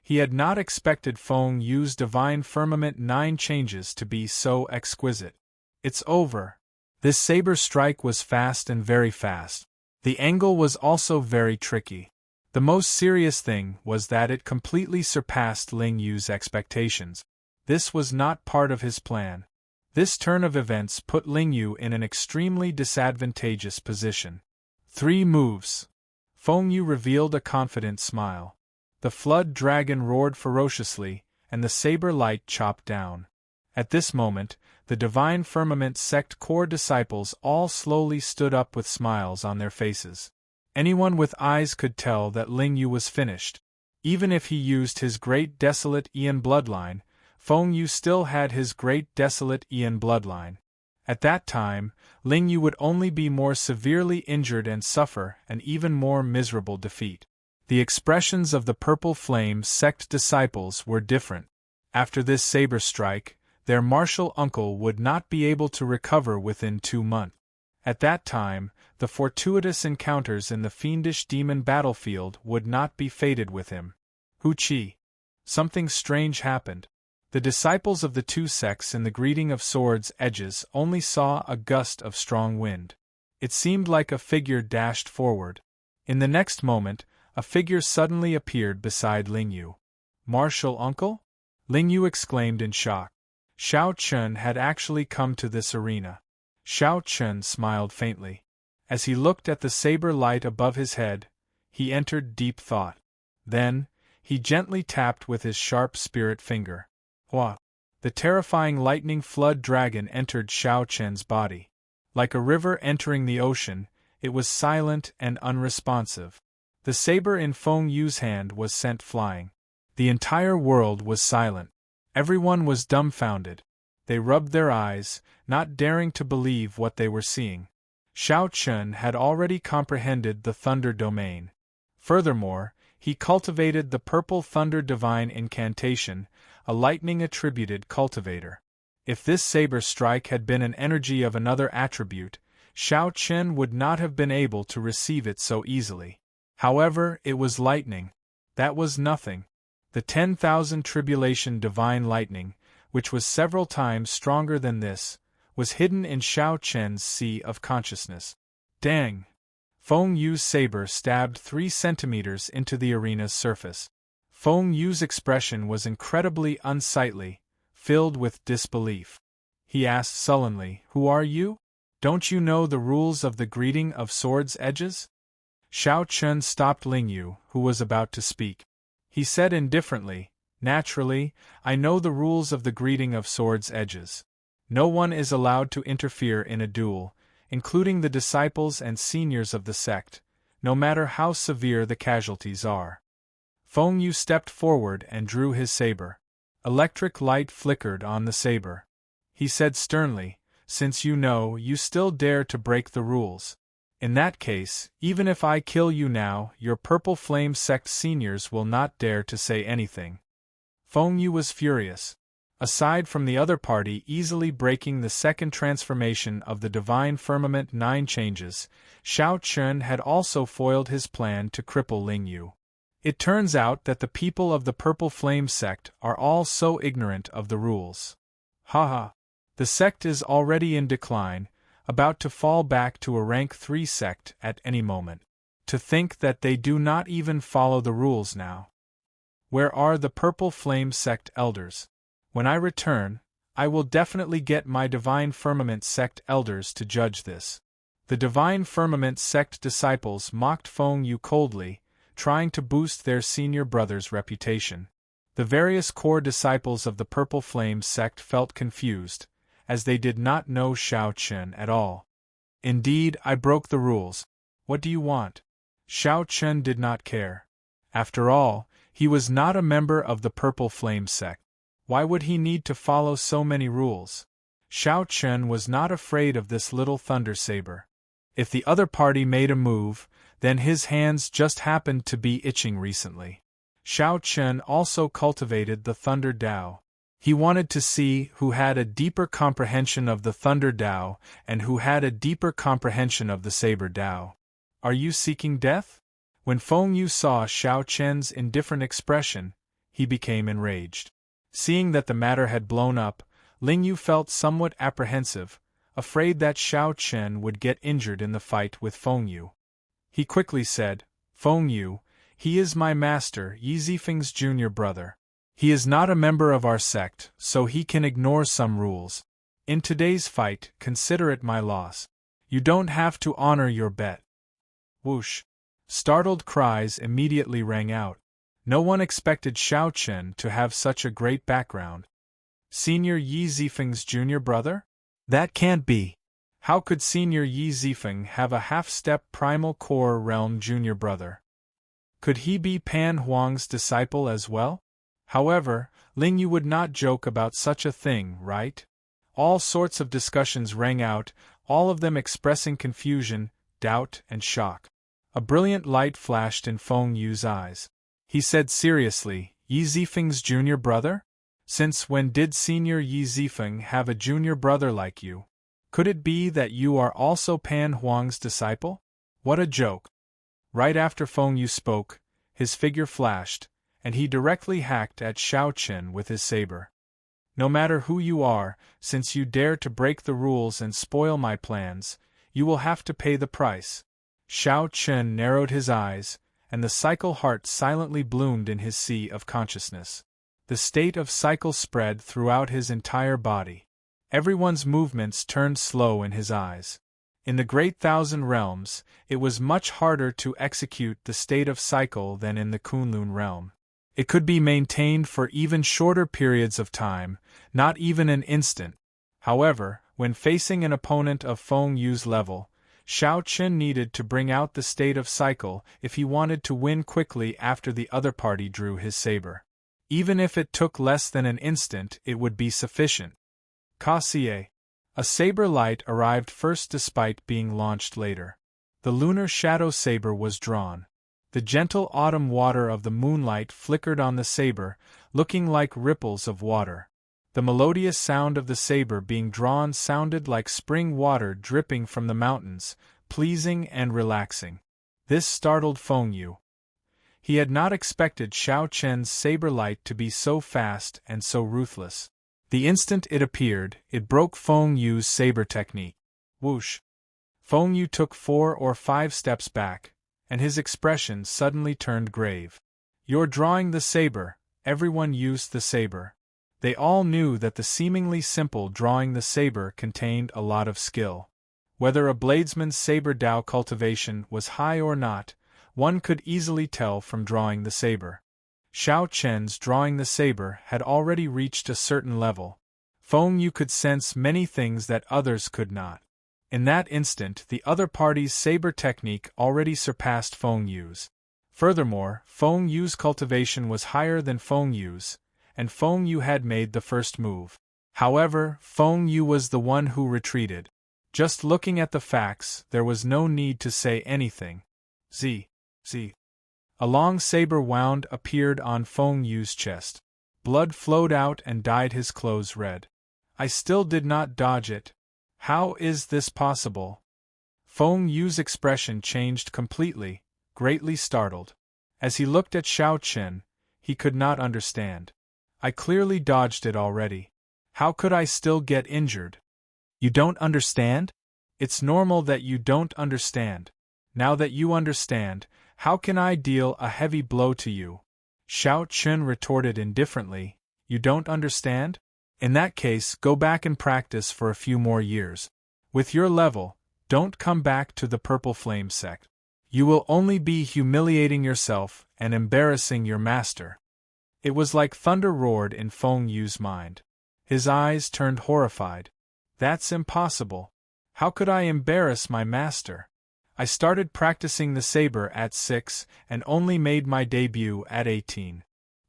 He had not expected Feng Yu's divine firmament 9 changes to be so exquisite. It's over. This saber strike was fast and very fast. The angle was also very tricky. The most serious thing was that it completely surpassed Ling Yu's expectations. This was not part of his plan. This turn of events put Ling Yu in an extremely disadvantageous position. 3 moves. Feng Yu revealed a confident smile. The flood dragon roared ferociously, and the saber light chopped down. At this moment, the Divine Firmament sect core disciples all slowly stood up with smiles on their faces. Anyone with eyes could tell that Ling Yu was finished. Even if he used his great desolate Ian bloodline, Feng Yu still had his great desolate Ian bloodline. At that time, Ling Yu would only be more severely injured and suffer an even more miserable defeat. The expressions of the Purple Flame sect disciples were different. After this saber strike, their martial uncle would not be able to recover within 2 months. At that time, the fortuitous encounters in the fiendish demon battlefield would not be fated with him. Hu Qi. Something strange happened. The disciples of the 2 sects in the greeting of swords' edges only saw a gust of strong wind. It seemed like a figure dashed forward. In the next moment, a figure suddenly appeared beside Ling Yu. Martial uncle? Ling Yu exclaimed in shock. Xiao Chen had actually come to this arena. Xiao Chen smiled faintly. As he looked at the saber light above his head, he entered deep thought. Then, he gently tapped with his sharp spirit finger. Hua! The terrifying lightning flood dragon entered Xiao Chen's body. Like a river entering the ocean, it was silent and unresponsive. The saber in Feng Yu's hand was sent flying. The entire world was silent. Everyone was dumbfounded. They rubbed their eyes, not daring to believe what they were seeing. Xiao Chen had already comprehended the thunder domain. Furthermore, He cultivated the purple thunder divine incantation, a lightning-attributed cultivator. If this saber strike had been an energy of another attribute, Xiao Chen would not have been able to receive it so easily. However, it was lightning. That was nothing. The 10,000 tribulation divine lightning, which was several times stronger than this, was hidden in Xiao Chen's sea of consciousness. Dang! Feng Yu's saber stabbed 3 centimeters into the arena's surface. Feng Yu's expression was incredibly unsightly, filled with disbelief. He asked sullenly, "Who are you? Don't you know the rules of the greeting of swords' edges?" Xiao Chen stopped Ling Yu, who was about to speak. He said indifferently, "Naturally, I know the rules of the greeting of swords' edges. No one is allowed to interfere in a duel, including the disciples and seniors of the sect, no matter how severe the casualties are." Feng Yu stepped forward and drew his saber. Electric light flickered on the saber. He said sternly, "Since you know, you still dare to break the rules. In that case, even if I kill you now, your Purple Flame sect seniors will not dare to say anything." Feng Yu was furious. Aside from the other party easily breaking the second transformation of the Divine Firmament 9 changes, Xiao Chen had also foiled his plan to cripple Ling Yu. It turns out that the people of the Purple Flame sect are all so ignorant of the rules. Haha! The sect is already in decline, about to fall back to a rank 3 sect at any moment. To think that they do not even follow the rules now. Where are the Purple Flame sect elders? When I return, I will definitely get my Divine Firmament sect elders to judge this. The Divine Firmament sect disciples mocked Feng Yu coldly, trying to boost their senior brother's reputation. The various core disciples of the Purple Flame sect felt confused, as they did not know Xiao Chen at all. "Indeed, I broke the rules. What do you want?" Xiao Chen did not care. After all, he was not a member of the Purple Flame sect. Why would he need to follow so many rules? Xiao Chen was not afraid of this little thunder saber. If the other party made a move, then his hands just happened to be itching recently. Xiao Chen also cultivated the Thunder Dao. He wanted to see who had a deeper comprehension of the Thunder Dao and who had a deeper comprehension of the Saber Dao. "Are you seeking death?" When Feng Yu saw Xiao Chen's indifferent expression, he became enraged. Seeing that the matter had blown up, Ling Yu felt somewhat apprehensive, afraid that Xiao Chen would get injured in the fight with Feng Yu. He quickly said, "Feng Yu, he is my master, Yi Zifeng's junior brother. He is not a member of our sect, so he can ignore some rules. In today's fight, consider it my loss. You don't have to honor your bet." Whoosh! Startled cries immediately rang out. No one expected Xiao Chen to have such a great background. Senior Yi Zifeng's junior brother? That can't be. How could Senior Yi Zifeng have a half-step primal core realm junior brother? Could he be Pan Huang's disciple as well? However, Ling Yu would not joke about such a thing, right? All sorts of discussions rang out, all of them expressing confusion, doubt, and shock. A brilliant light flashed in Feng Yu's eyes. He said seriously, "Yi Zifeng's junior brother? Since when did Senior Yi Zifeng have a junior brother like you? Could it be that you are also Pan Huang's disciple? What a joke." Right after Feng Yu spoke, his figure flashed, and he directly hacked at Xiao Chen with his saber. "No matter who you are, since you dare to break the rules and spoil my plans, you will have to pay the price." Xiao Chen narrowed his eyes, and the cycle heart silently bloomed in his sea of consciousness. The state of cycle spread throughout his entire body. Everyone's movements turned slow in his eyes. In the Great Thousand Realms, it was much harder to execute the state of cycle than in the Kunlun realm. It could be maintained for even shorter periods of time, not even an instant. However, when facing an opponent of Feng Yu's level, Xiao Chen needed to bring out the state of cycle if he wanted to win quickly after the other party drew his saber. Even if it took less than an instant, it would be sufficient. Kassier. A saber light arrived first despite being launched later. The lunar shadow saber was drawn. The gentle autumn water of the moonlight flickered on the saber, looking like ripples of water. The melodious sound of the saber being drawn sounded like spring water dripping from the mountains, pleasing and relaxing. This startled Feng Yu. He had not expected Xiao Chen's saber light to be so fast and so ruthless. The instant it appeared, it broke Feng Yu's saber technique. Whoosh! Feng Yu took 4 or 5 steps back, and his expression suddenly turned grave. "You're drawing the saber." Everyone used the saber. They all knew that the seemingly simple drawing the saber contained a lot of skill. Whether a bladesman's saber Dao cultivation was high or not, one could easily tell from drawing the saber. Xiao Chen's drawing the saber had already reached a certain level. Feng Yu could sense many things that others could not. In that instant, the other party's saber technique already surpassed Feng Yu's. Furthermore, Feng Yu's cultivation was higher than Feng Yu's, and Feng Yu had made the first move. However, Feng Yu was the one who retreated. Just looking at the facts, there was no need to say anything. Z. A long saber wound appeared on Feng Yu's chest. Blood flowed out and dyed his clothes red. I still did not dodge it. How is this possible? Feng Yu's expression changed completely, greatly startled. As he looked at Xiao Chen, he could not understand. I clearly dodged it already. How could I still get injured? You don't understand? It's normal that you don't understand. Now that you understand, how can I deal a heavy blow to you? Xiao Chen retorted indifferently. You don't understand? In that case, go back and practice for a few more years. With your level, don't come back to the Purple Flame sect. You will only be humiliating yourself and embarrassing your master. It was like thunder roared in Feng Yu's mind. His eyes turned horrified. That's impossible. How could I embarrass my master? I started practicing the saber at 6 and only made my debut at 18.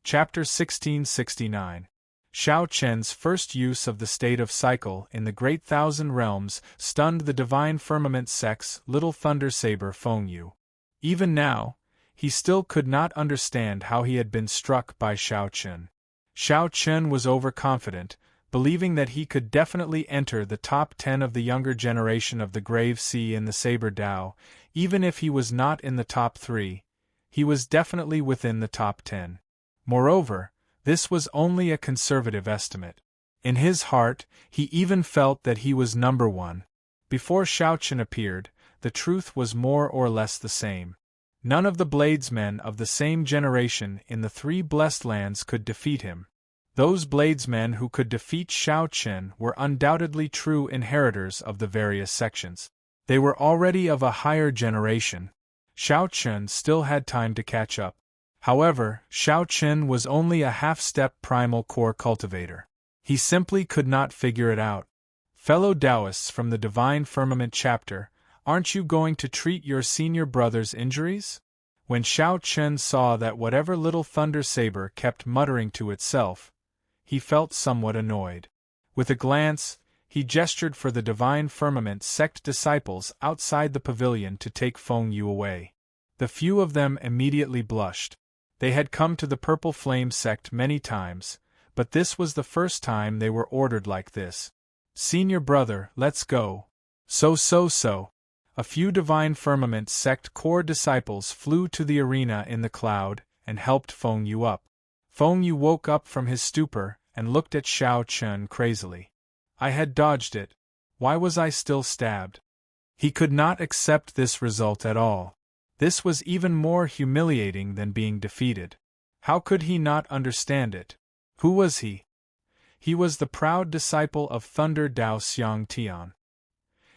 Chapter 1669. Xiao Chen's first use of the state of cycle in the Great Thousand Realms stunned the Divine Firmament sect's little thunder saber Feng Yu. Even now, he still could not understand how he had been struck by Xiao Chen. Xiao Chen was overconfident, believing that he could definitely enter the top 10 of the younger generation of the Grave Sea in the Saber Dao. Even if he was not in the top 3, he was definitely within the top 10. Moreover, this was only a conservative estimate. In his heart, he even felt that he was number 1. Before Xiao Chen appeared, the truth was more or less the same. None of the bladesmen of the same generation in the 3 blessed lands could defeat him. Those bladesmen who could defeat Xiao Chen were undoubtedly true inheritors of the various sections. They were already of a higher generation. Xiao Chen still had time to catch up. However, Xiao Chen was only a half-step primal core cultivator. He simply could not figure it out. Fellow Taoists from the Divine Firmament chapter, aren't you going to treat your senior brother's injuries? When Xiao Chen saw that whatever little thunder saber kept muttering to itself, he felt somewhat annoyed. With a glance, he gestured for the Divine Firmament sect disciples outside the pavilion to take Feng Yu away. The few of them immediately blushed. They had come to the Purple Flame sect many times, but this was the first time they were ordered like this. Senior brother, let's go. So. A few Divine Firmament sect core disciples flew to the arena in the cloud and helped Feng Yu up. Feng Yu woke up from his stupor and looked at Xiao Chen crazily. I had dodged it. Why was I still stabbed? He could not accept this result at all. This was even more humiliating than being defeated. How could he not understand it? Who was he? He was the proud disciple of Thunder Dao Xiang Tian.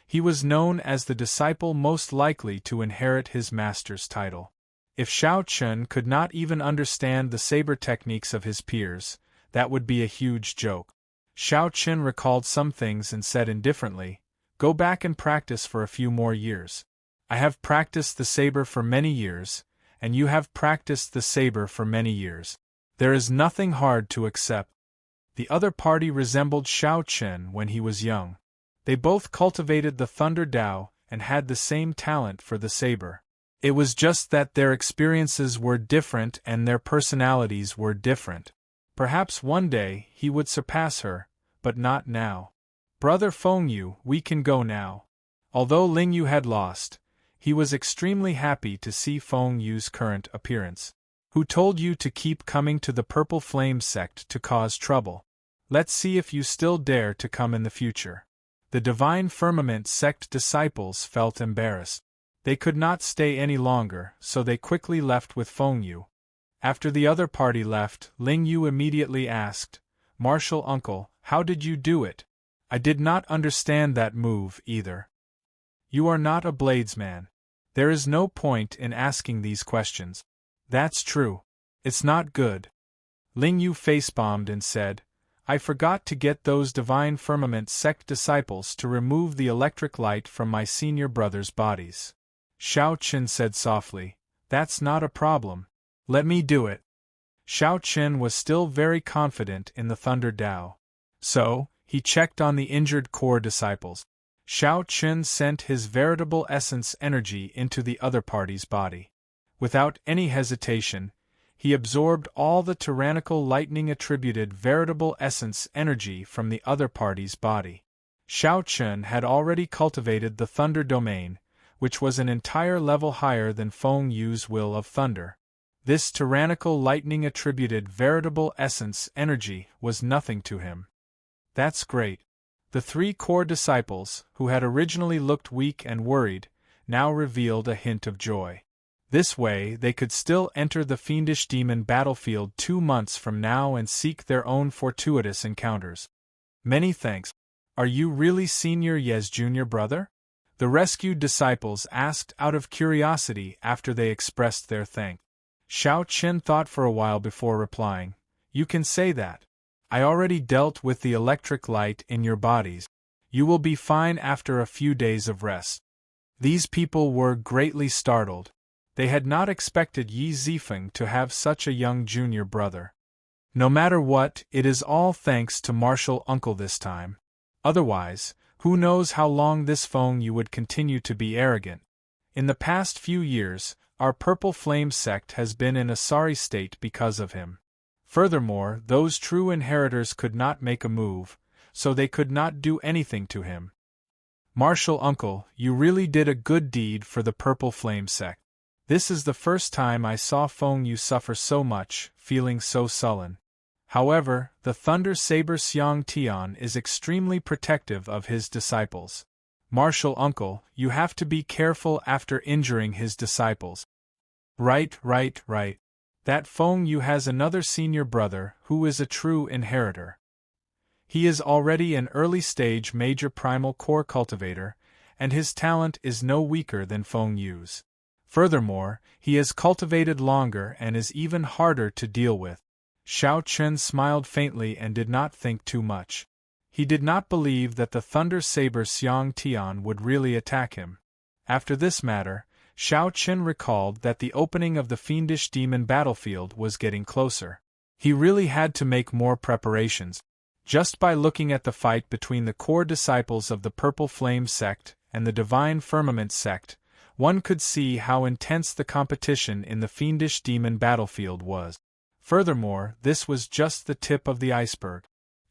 He was known as the disciple most likely to inherit his master's title. If Xiao Chen could not even understand the saber techniques of his peers, that would be a huge joke. Xiao Chen recalled some things and said indifferently, "Go back and practice for a few more years. I have practiced the saber for many years, and you have practiced the saber for many years. There is nothing hard to accept." The other party resembled Xiao Chen when he was young. They both cultivated the Thunder Dao and had the same talent for the saber. It was just that their experiences were different and their personalities were different. Perhaps one day he would surpass her, but not now. Brother Fengyu, we can go now. Although Lingyu had lost, he was extremely happy to see Fengyu's current appearance. Who told you to keep coming to the Purple Flame sect to cause trouble? Let's see if you still dare to come in the future. The Divine Firmament sect disciples felt embarrassed. They could not stay any longer, so they quickly left with Fengyu. After the other party left, Lingyu immediately asked, "Martial uncle, how did you do it? I did not understand that move either." "You are not a bladesman. There is no point in asking these questions." "That's true. It's not good." Lingyu face-bombed and said, "I forgot to get those Divine Firmament sect disciples to remove the electric light from my senior brother's bodies." Xiao Qin said softly, "That's not a problem. Let me do it." Xiao Qin was still very confident in the Thunder Dao. So, he checked on the injured core disciples. Xiao Qin sent his veritable essence energy into the other party's body. Without any hesitation, he absorbed all the tyrannical lightning attributed veritable essence energy from the other party's body. Xiao Qin had already cultivated the Thunder Domain, which was an entire level higher than Fengyu's Will of Thunder. This tyrannical lightning attributed veritable essence energy was nothing to him. That's great. The three core disciples, who had originally looked weak and worried, now revealed a hint of joy. This way they could still enter the fiendish demon battlefield 2 months from now and seek their own fortuitous encounters. "Many thanks. Are you really Senior Ye's junior brother?" the rescued disciples asked out of curiosity after they expressed their thanks. Xiao Qin thought for a while before replying, "You can say that. I already dealt with the electric light in your bodies. You will be fine after a few days of rest." These people were greatly startled. They had not expected Yi Zifeng to have such a young junior brother. No matter what, it is all thanks to Martial Uncle this time. Otherwise, who knows how long this Fengyu would continue to be arrogant. In the past few years, our Purple Flame sect has been in a sorry state because of him. Furthermore, those true inheritors could not make a move, so they could not do anything to him. Martial Uncle, you really did a good deed for the Purple Flame sect. This is the first time I saw Fengyu suffer so much, feeling so sullen. However, the Thunder Saber Xiang Tian is extremely protective of his disciples. Martial Uncle, you have to be careful after injuring his disciples. Right. That Fengyu has another senior brother who is a true inheritor. He is already an early-stage major primal core cultivator, and his talent is no weaker than Fengyu's. Furthermore, he has cultivated longer and is even harder to deal with. Xiao Qin smiled faintly and did not think too much. He did not believe that the Thunder Saber Xiang Tian would really attack him. After this matter, Xiao Qin recalled that the opening of the fiendish demon battlefield was getting closer. He really had to make more preparations. Just by looking at the fight between the core disciples of the Purple Flame sect and the Divine Firmament sect, one could see how intense the competition in the fiendish demon battlefield was. Furthermore, this was just the tip of the iceberg.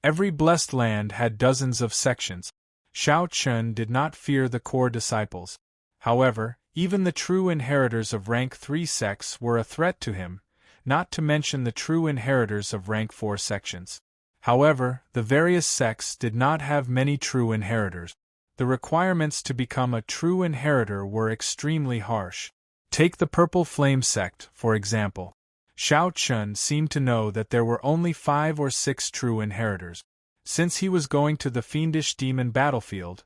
Every blessed land had dozens of sections. Xiao Qin did not fear the core disciples. However, even the true inheritors of rank 3 sects were a threat to him, not to mention the true inheritors of rank 4 sections. However, the various sects did not have many true inheritors. The requirements to become a true inheritor were extremely harsh. Take the Purple Flame sect, for example. Xiao Qin seemed to know that there were only 5 or 6 true inheritors. Since he was going to the fiendish demon battlefield,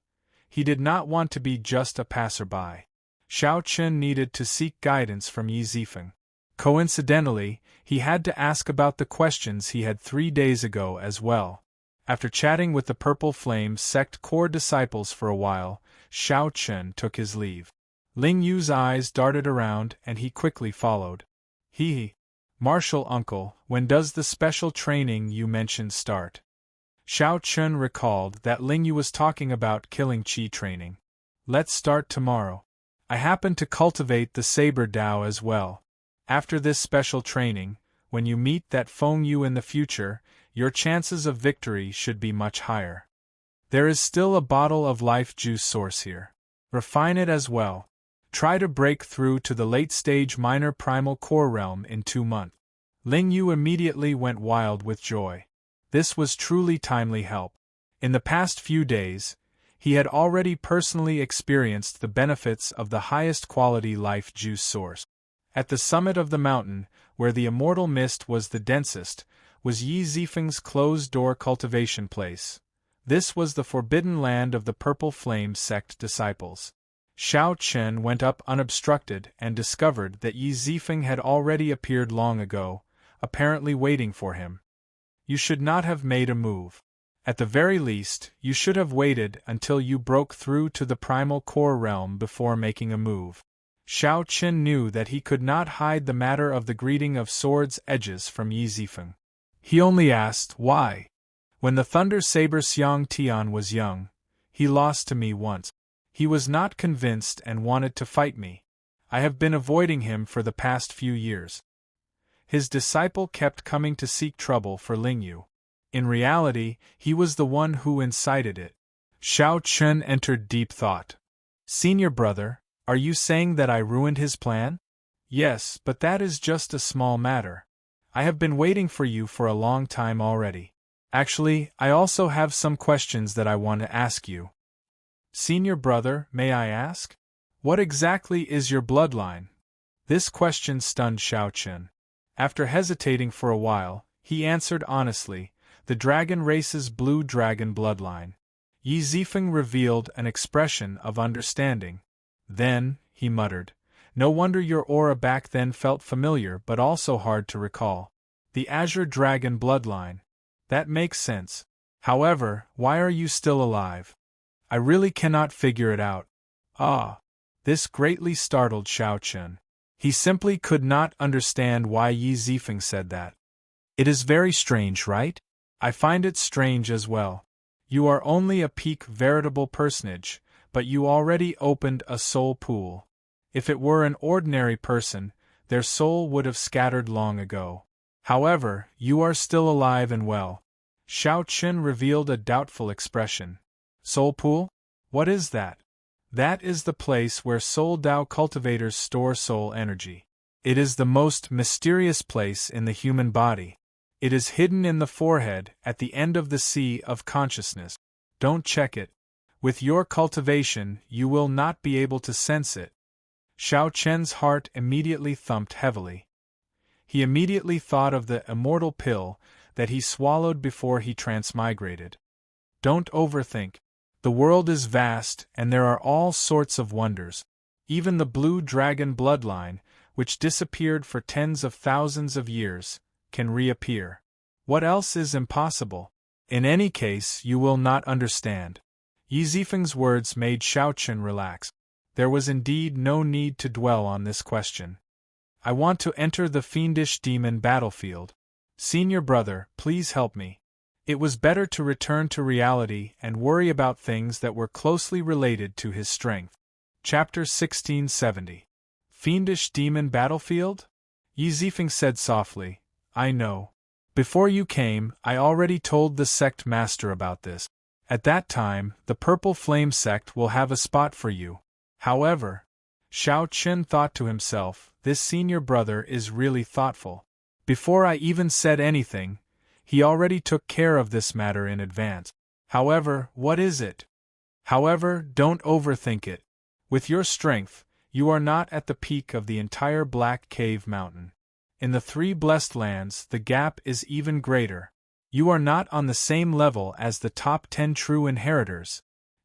he did not want to be just a passerby. Xiao Qin needed to seek guidance from Yi Zifeng. Coincidentally, he had to ask about the questions he had 3 days ago as well. After chatting with the Purple Flame sect core disciples for a while, Xiao Qin took his leave. Ling Yu's eyes darted around and he quickly followed. Martial Uncle, when does the special training you mentioned start? Xiao Qin recalled that Ling Yu was talking about killing Qi training. Let's start tomorrow. I happen to cultivate the Saber Dao as well. After this special training, when you meet that Feng Yu in the future, your chances of victory should be much higher. There is still a bottle of life juice source here. Refine it as well. Try to break through to the late-stage minor primal core realm in 2 months. Ling Yu immediately went wild with joy. This was truly timely help. In the past few days, he had already personally experienced the benefits of the highest quality life juice source. At the summit of the mountain, where the immortal mist was the densest, was Yi Zifeng's closed-door cultivation place. This was the forbidden land of the Purple Flame sect disciples. Xiao Chen went up unobstructed and discovered that Yi Zifeng had already appeared long ago, apparently waiting for him. You should not have made a move. At the very least, you should have waited until you broke through to the primal core realm before making a move. Xiao Chen knew that he could not hide the matter of the greeting of swords' edges from Yi Zifeng. He only asked, why? When the Thunder Saber Xiang Tian was young, he lost to me once. He was not convinced and wanted to fight me. I have been avoiding him for the past few years. His disciple kept coming to seek trouble for Ling Yu. In reality, he was the one who incited it. Xiao Chen entered deep thought. Senior brother, are you saying that I ruined his plan? Yes, but that is just a small matter. I have been waiting for you for a long time already. Actually, I also have some questions that I want to ask you. Senior brother, may I ask? What exactly is your bloodline? This question stunned Xiao Chen. After hesitating for a while, he answered honestly, the dragon race's blue dragon bloodline. Yi Zifeng revealed an expression of understanding. Then, he muttered, no wonder your aura back then felt familiar but also hard to recall. The Azure Dragon bloodline. That makes sense. However, why are you still alive? I really cannot figure it out. Ah. This greatly startled Xiao Chen. He simply could not understand why Yi Zifeng said that. It is very strange, right? I find it strange as well. You are only a peak veritable personage, but you already opened a soul pool. If it were an ordinary person, their soul would have scattered long ago. However, you are still alive and well. Xiao Chen revealed a doubtful expression. Soul pool? What is that? That is the place where Soul Dao cultivators store soul energy. It is the most mysterious place in the human body. It is hidden in the forehead at the end of the sea of consciousness. Don't check it. With your cultivation, you will not be able to sense it. Xiao Chen's heart immediately thumped heavily. He immediately thought of the immortal pill that he swallowed before he transmigrated. Don't overthink. The world is vast and there are all sorts of wonders. Even the blue dragon bloodline, which disappeared for tens of thousands of years, can reappear. What else is impossible? In any case, you will not understand. Yi Zifeng's words made Xiao Chen relax. There was indeed no need to dwell on this question. I want to enter the fiendish demon battlefield. Senior brother, please help me. It was better to return to reality and worry about things that were closely related to his strength. Chapter 1670. Fiendish demon battlefield? Yi Zifeng said softly, I know. Before you came, I already told the sect master about this. At that time, the Purple Flame sect will have a spot for you. However, Xiao Chen thought to himself, this senior brother is really thoughtful. Before I even said anything, he already took care of this matter in advance. However, what is it? However, don't overthink it. With your strength, you are not at the peak of the entire Black Cave Mountain. In the three blessed lands, the gap is even greater. You are not on the same level as the top 10 true inheritors.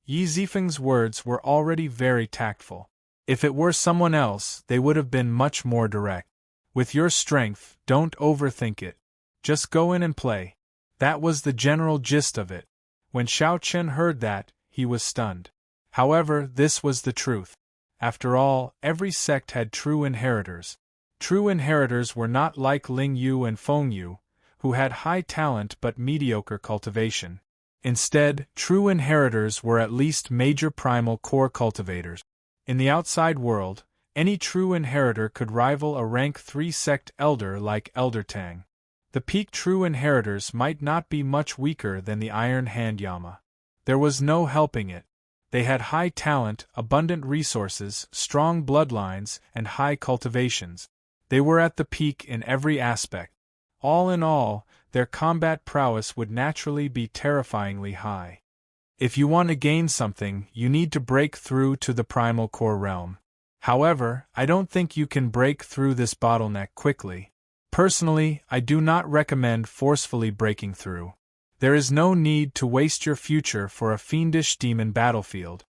Yi Zifeng's words were already very tactful. If it were someone else, they would have been much more direct. With your strength, don't overthink it. Just go in and play. That was the general gist of it. When Xiao Chen heard that, he was stunned. However, this was the truth. After all, every sect had true inheritors. True inheritors were not like Ling Yu and Feng Yu, who had high talent but mediocre cultivation. Instead, true inheritors were at least major primal core cultivators. In the outside world, any true inheritor could rival a rank 3 sect elder like Elder Tang. The peak true inheritors might not be much weaker than the Iron Hand Yama. There was no helping it. They had high talent, abundant resources, strong bloodlines, and high cultivations. They were at the peak in every aspect. All in all, their combat prowess would naturally be terrifyingly high. If you want to gain something, you need to break through to the primal core realm. However, I don't think you can break through this bottleneck quickly. Personally, I do not recommend forcefully breaking through. There is no need to waste your future for a fiendish demon battlefield.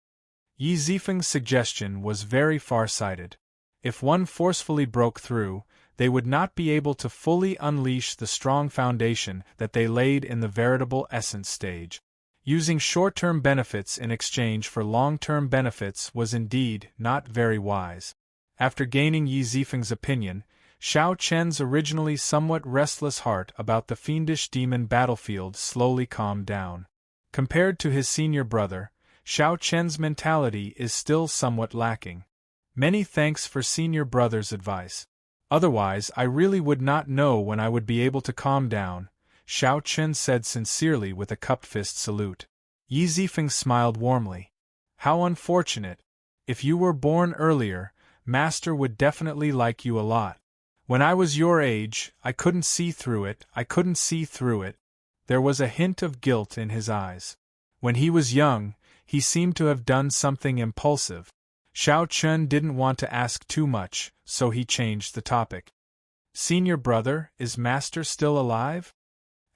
Yi Zifeng's suggestion was very far-sighted. If one forcefully broke through, they would not be able to fully unleash the strong foundation that they laid in the veritable essence stage. Using short-term benefits in exchange for long-term benefits was indeed not very wise. After gaining Yi Zifeng's opinion, Xiao Chen's originally somewhat restless heart about the fiendish demon battlefield slowly calmed down. Compared to his senior brother, Xiao Chen's mentality is still somewhat lacking. Many thanks for senior brother's advice. Otherwise, I really would not know when I would be able to calm down, Xiao Chen said sincerely with a cupped fist salute. Yi Zifeng smiled warmly. How unfortunate. If you were born earlier, Master would definitely like you a lot. When I was your age, I couldn't see through it. There was a hint of guilt in his eyes. When he was young, he seemed to have done something impulsive. Xiao Chen didn't want to ask too much, so he changed the topic. Senior brother, is Master still alive?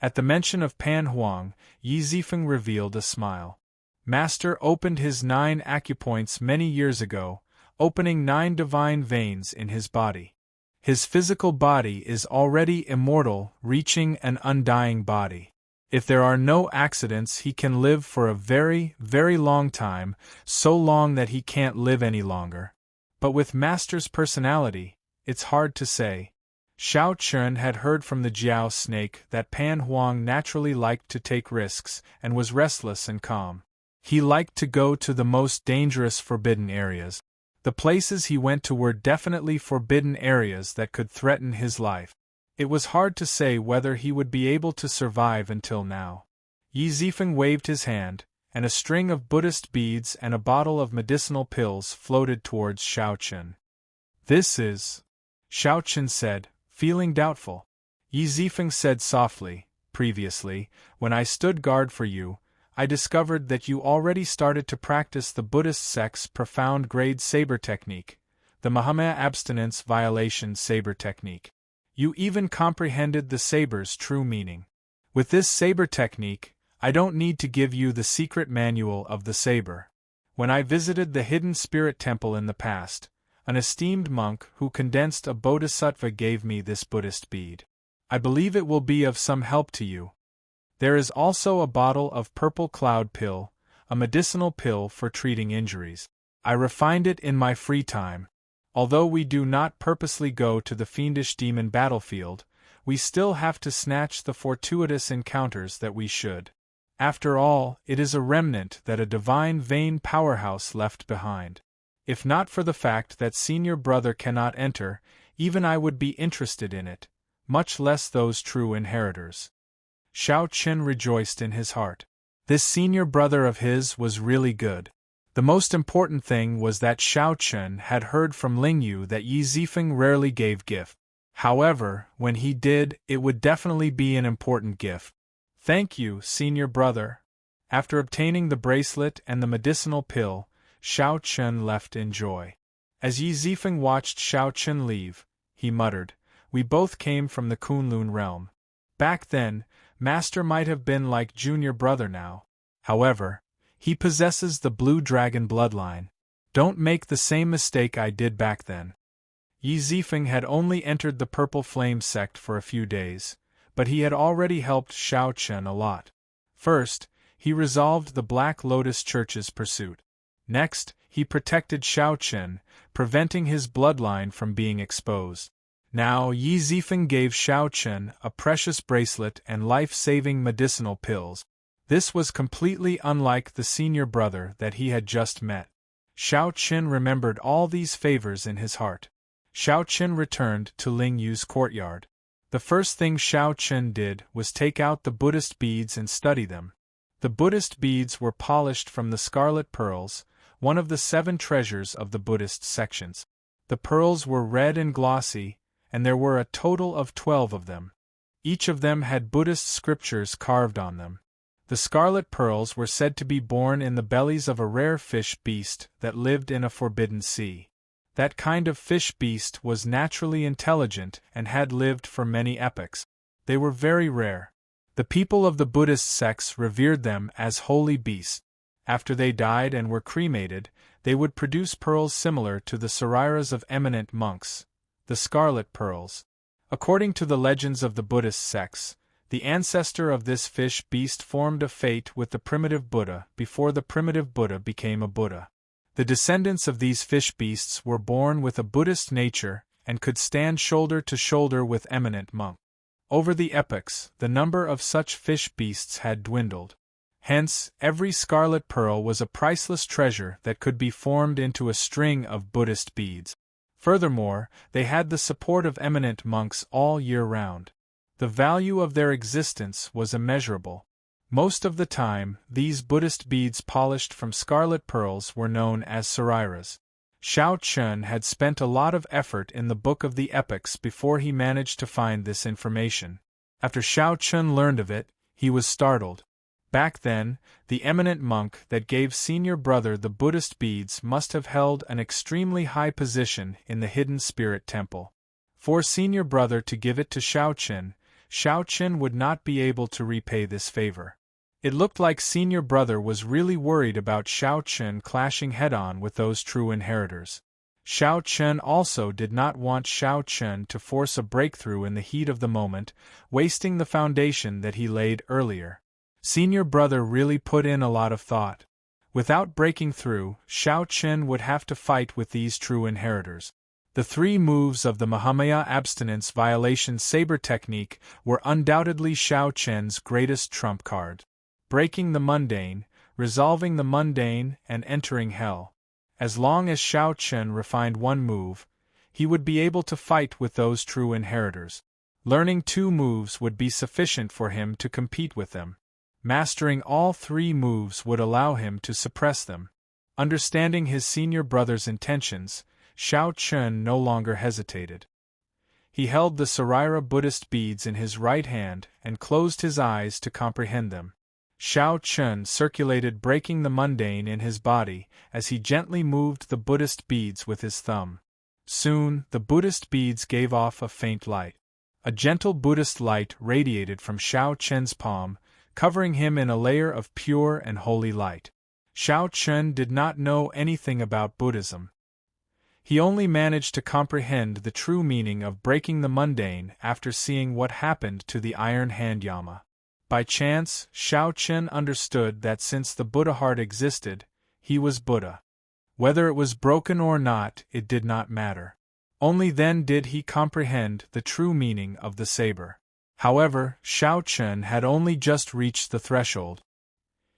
At the mention of Pan Huang, Yi Zifeng revealed a smile. Master opened his 9 acupoints many years ago, opening 9 divine veins in his body. His physical body is already immortal, reaching an undying body. If there are no accidents, he can live for a very, very long time, so long that he can't live any longer. But with Master's personality, it's hard to say. Xiao Chen had heard from the Jiao snake that Pan Huang naturally liked to take risks and was restless and calm. He liked to go to the most dangerous forbidden areas. The places he went to were definitely forbidden areas that could threaten his life. It was hard to say whether he would be able to survive until now. Yi Zifeng waved his hand, and a string of Buddhist beads and a bottle of medicinal pills floated towards Xiao Chen. This is... Xiao Chen said, feeling doubtful. Yi Zifeng said softly, previously, when I stood guard for you, I discovered that you already started to practice the Buddhist sect's profound grade saber technique, the Mahamaya abstinence violation saber technique. You even comprehended the saber's true meaning. With this saber technique, I don't need to give you the secret manual of the saber. When I visited the hidden spirit temple in the past, an esteemed monk who condensed a bodhisattva gave me this Buddhist bead. I believe it will be of some help to you. There is also a bottle of purple cloud pill, a medicinal pill for treating injuries. I refined it in my free time. Although we do not purposely go to the fiendish demon battlefield, we still have to snatch the fortuitous encounters that we should. After all, it is a remnant that a divine vein powerhouse left behind. If not for the fact that senior brother cannot enter, even I would be interested in it, much less those true inheritors. Xiao Chen rejoiced in his heart. This senior brother of his was really good. The most important thing was that Xiao Chen had heard from Lingyu that Yi Zifeng rarely gave gift. However, when he did, it would definitely be an important gift. Thank you, senior brother. After obtaining the bracelet and the medicinal pill, Xiao Chen left in joy. As Yi Zifeng watched Xiao Chen leave, he muttered, "We both came from the Kunlun realm. Back then, Master might have been like junior brother now. However, he possesses the blue dragon bloodline. Don't make the same mistake I did back then." Yi Zifeng had only entered the Purple Flame sect for a few days, but he had already helped Xiao Chen a lot. First, he resolved the Black Lotus Church's pursuit. Next, he protected Xiao Chen, preventing his bloodline from being exposed. Now Yi Zifeng gave Xiao Chen a precious bracelet and life-saving medicinal pills. This was completely unlike the senior brother that he had just met. Xiao Qin remembered all these favors in his heart. Xiao Qin returned to Ling Yu's courtyard. The first thing Xiao Qin did was take out the Buddhist beads and study them. The Buddhist beads were polished from the scarlet pearls, one of the 7 treasures of the Buddhist sections. The pearls were red and glossy, and there were a total of 12 of them. Each of them had Buddhist scriptures carved on them. The scarlet pearls were said to be born in the bellies of a rare fish beast that lived in a forbidden sea. That kind of fish beast was naturally intelligent and had lived for many epochs. They were very rare. The people of the Buddhist sects revered them as holy beasts. After they died and were cremated, they would produce pearls similar to the sariras of eminent monks, the scarlet pearls. According to the legends of the Buddhist sects, the ancestor of this fish beast formed a fate with the primitive Buddha before the primitive Buddha became a Buddha. The descendants of these fish beasts were born with a Buddhist nature and could stand shoulder to shoulder with eminent monks. Over the epochs, the number of such fish beasts had dwindled. Hence, every scarlet pearl was a priceless treasure that could be formed into a string of Buddhist beads. Furthermore, they had the support of eminent monks all year round. The value of their existence was immeasurable. Most of the time, these Buddhist beads polished from scarlet pearls were known as sariras. Xiao Qin had spent a lot of effort in the Book of the Epochs before he managed to find this information. After Xiao Qin learned of it, he was startled. Back then, the eminent monk that gave senior brother the Buddhist beads must have held an extremely high position in the hidden spirit temple. For senior brother to give it to Xiao Qin would not be able to repay this favor. It looked like senior brother was really worried about Xiao Qin clashing head-on with those true inheritors. Xiao Qin also did not want Xiao Qin to force a breakthrough in the heat of the moment, wasting the foundation that he laid earlier. Senior brother really put in a lot of thought. Without breaking through, Xiao Qin would have to fight with these true inheritors. The 3 moves of the Mahamaya abstinence violation saber technique were undoubtedly Xiao Qin's greatest trump card. Breaking the mundane, resolving the mundane, and entering hell. As long as Xiao Qin refined one move, he would be able to fight with those true inheritors. Learning 2 moves would be sufficient for him to compete with them. Mastering all 3 moves would allow him to suppress them. Understanding his senior brother's intentions, Xiao Qin no longer hesitated. He held the Sarira Buddhist beads in his right hand and closed his eyes to comprehend them. Xiao Qin circulated breaking the mundane in his body as he gently moved the Buddhist beads with his thumb. Soon, the Buddhist beads gave off a faint light. A gentle Buddhist light radiated from Xiao Qin's palm, covering him in a layer of pure and holy light. Xiao Qin did not know anything about Buddhism. He only managed to comprehend the true meaning of breaking the mundane after seeing what happened to the Iron Hand Yama. By chance, Xiao Qin understood that since the Buddha heart existed, he was Buddha. Whether it was broken or not, it did not matter. Only then did he comprehend the true meaning of the saber. However, Xiao Qin had only just reached the threshold.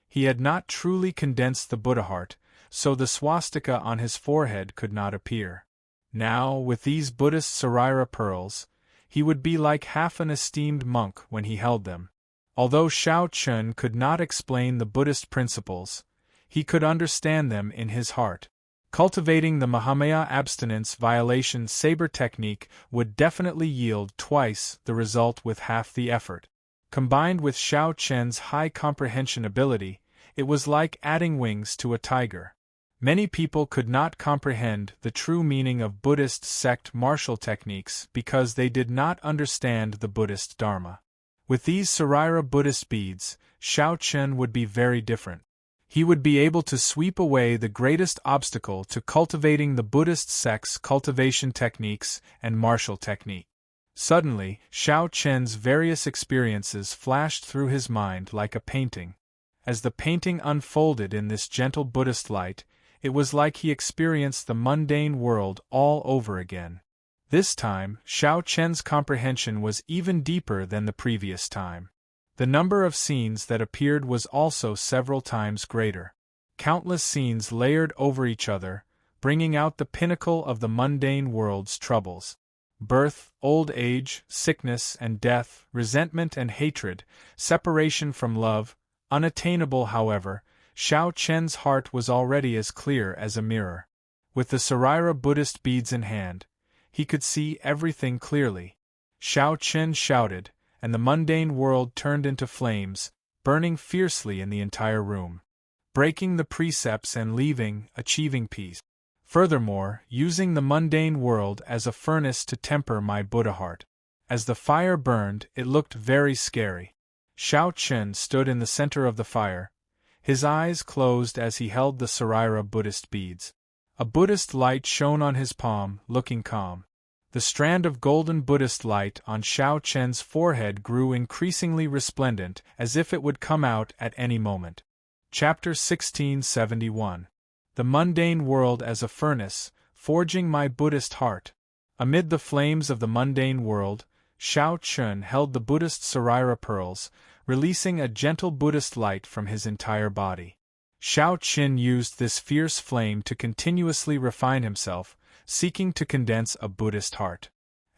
He had not truly condensed the Buddha heart, so the swastika on his forehead could not appear. Now, with these Buddhist Sarira pearls, he would be like half an esteemed monk when he held them. Although Xiao Qin could not explain the Buddhist principles, he could understand them in his heart. Cultivating the Mahamaya abstinence violation saber technique would definitely yield twice the result with half the effort. Combined with Xiao Qin's high comprehension ability, it was like adding wings to a tiger. Many people could not comprehend the true meaning of Buddhist sect martial techniques because they did not understand the Buddhist Dharma. With these Sarira Buddhist beads, Xiao Qin would be very different. He would be able to sweep away the greatest obstacle to cultivating the Buddhist sect's cultivation techniques and martial technique. Suddenly, Xiao Qin's various experiences flashed through his mind like a painting. As the painting unfolded in this gentle Buddhist light, it was like he experienced the mundane world all over again. This time, Xiao Qin's comprehension was even deeper than the previous time. The number of scenes that appeared was also several times greater. Countless scenes layered over each other, bringing out the pinnacle of the mundane world's troubles. Birth, old age, sickness and death, resentment and hatred, separation from love, unattainable however, Xiao Chen's heart was already as clear as a mirror. With the Sarira Buddhist beads in hand, he could see everything clearly. Xiao Chen shouted, and the mundane world turned into flames, burning fiercely in the entire room. Breaking the precepts and achieving peace. Furthermore, using the mundane world as a furnace to temper my Buddha heart. As the fire burned, it looked very scary. Xiao Chen stood in the center of the fire, his eyes closed as he held the Sarira Buddhist beads. A Buddhist light shone on his palm, looking calm. The strand of golden Buddhist light on Xiao Chen's forehead grew increasingly resplendent, as if it would come out at any moment. Chapter 1671. The mundane world as a furnace, forging my Buddhist heart. Amid the flames of the mundane world, Xiao Chen held the Buddhist Sarira pearls, releasing a gentle Buddhist light from his entire body. Xiao Chen used this fierce flame to continuously refine himself, seeking to condense a Buddhist heart.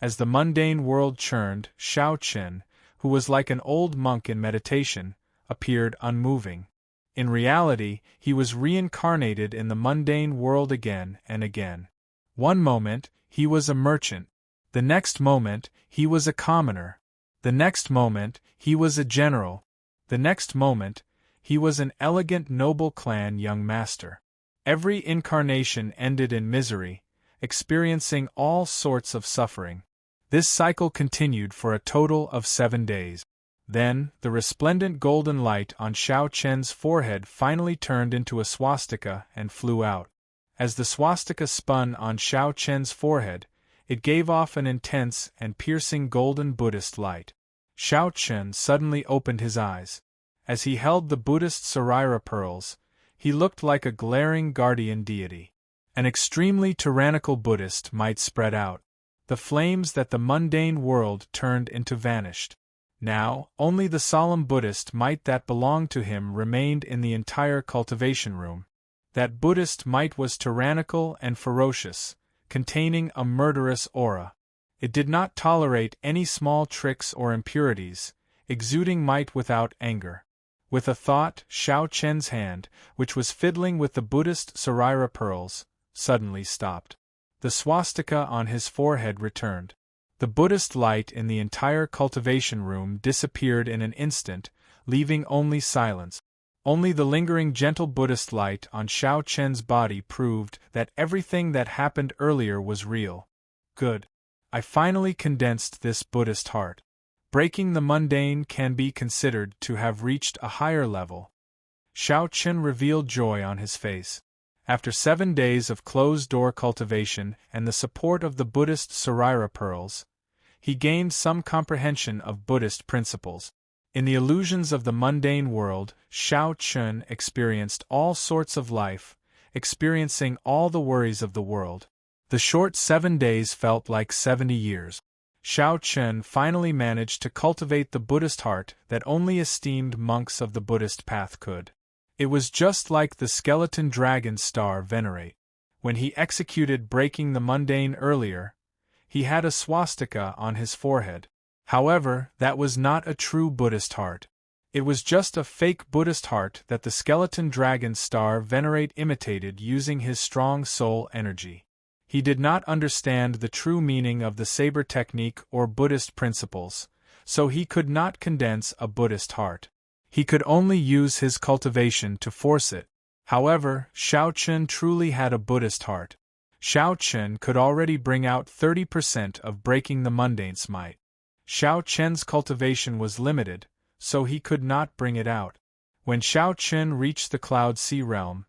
As the mundane world churned, Xiao Chen, who was like an old monk in meditation, appeared unmoving. In reality, he was reincarnated in the mundane world again and again. One moment, he was a merchant. The next moment, he was a commoner. The next moment, he was a general. The next moment, he was an elegant noble clan young master. Every incarnation ended in misery, experiencing all sorts of suffering. This cycle continued for a total of 7 days. Then, the resplendent golden light on Xiao Chen's forehead finally turned into a swastika and flew out. As the swastika spun on Xiao Chen's forehead, it gave off an intense and piercing golden Buddhist light. Xiao Chen suddenly opened his eyes. As he held the Buddhist Sarira pearls, he looked like a glaring guardian deity. An extremely tyrannical Buddhist might spread out. The flames that the mundane world turned into vanished. Now, only the solemn Buddhist might that belonged to him remained in the entire cultivation room. That Buddhist might was tyrannical and ferocious, containing a murderous aura. It did not tolerate any small tricks or impurities, exuding might without anger. With a thought, Xiao Chen's hand, which was fiddling with the Buddhist Sarira pearls, suddenly stopped. The swastika on his forehead returned. The Buddhist light in the entire cultivation room disappeared in an instant, leaving only silence. Only the lingering gentle Buddhist light on Xiao Chen's body proved that everything that happened earlier was real. Good. I finally condensed this Buddhist heart. Breaking the mundane can be considered to have reached a higher level. Xiao Chen revealed joy on his face. After 7 days of closed-door cultivation and the support of the Buddhist Sarira pearls, he gained some comprehension of Buddhist principles. In the illusions of the mundane world, Xiao Chen experienced all sorts of life, experiencing all the worries of the world. The short 7 days felt like 70 years. Xiao Chen finally managed to cultivate the Buddhist heart that only esteemed monks of the Buddhist path could. It was just like the skeleton dragon star venerate. When he executed breaking the mundane earlier, he had a swastika on his forehead. However, that was not a true Buddhist heart. It was just a fake Buddhist heart that the skeleton dragon star venerate imitated using his strong soul energy. He did not understand the true meaning of the saber technique or Buddhist principles, so he could not condense a Buddhist heart. He could only use his cultivation to force it. However, Xiao Chen truly had a Buddhist heart. Xiao Chen could already bring out 30% of breaking the mundane's might. Xiao Chen's cultivation was limited, so he could not bring it out. When Xiao Chen reached the Cloud Sea realm,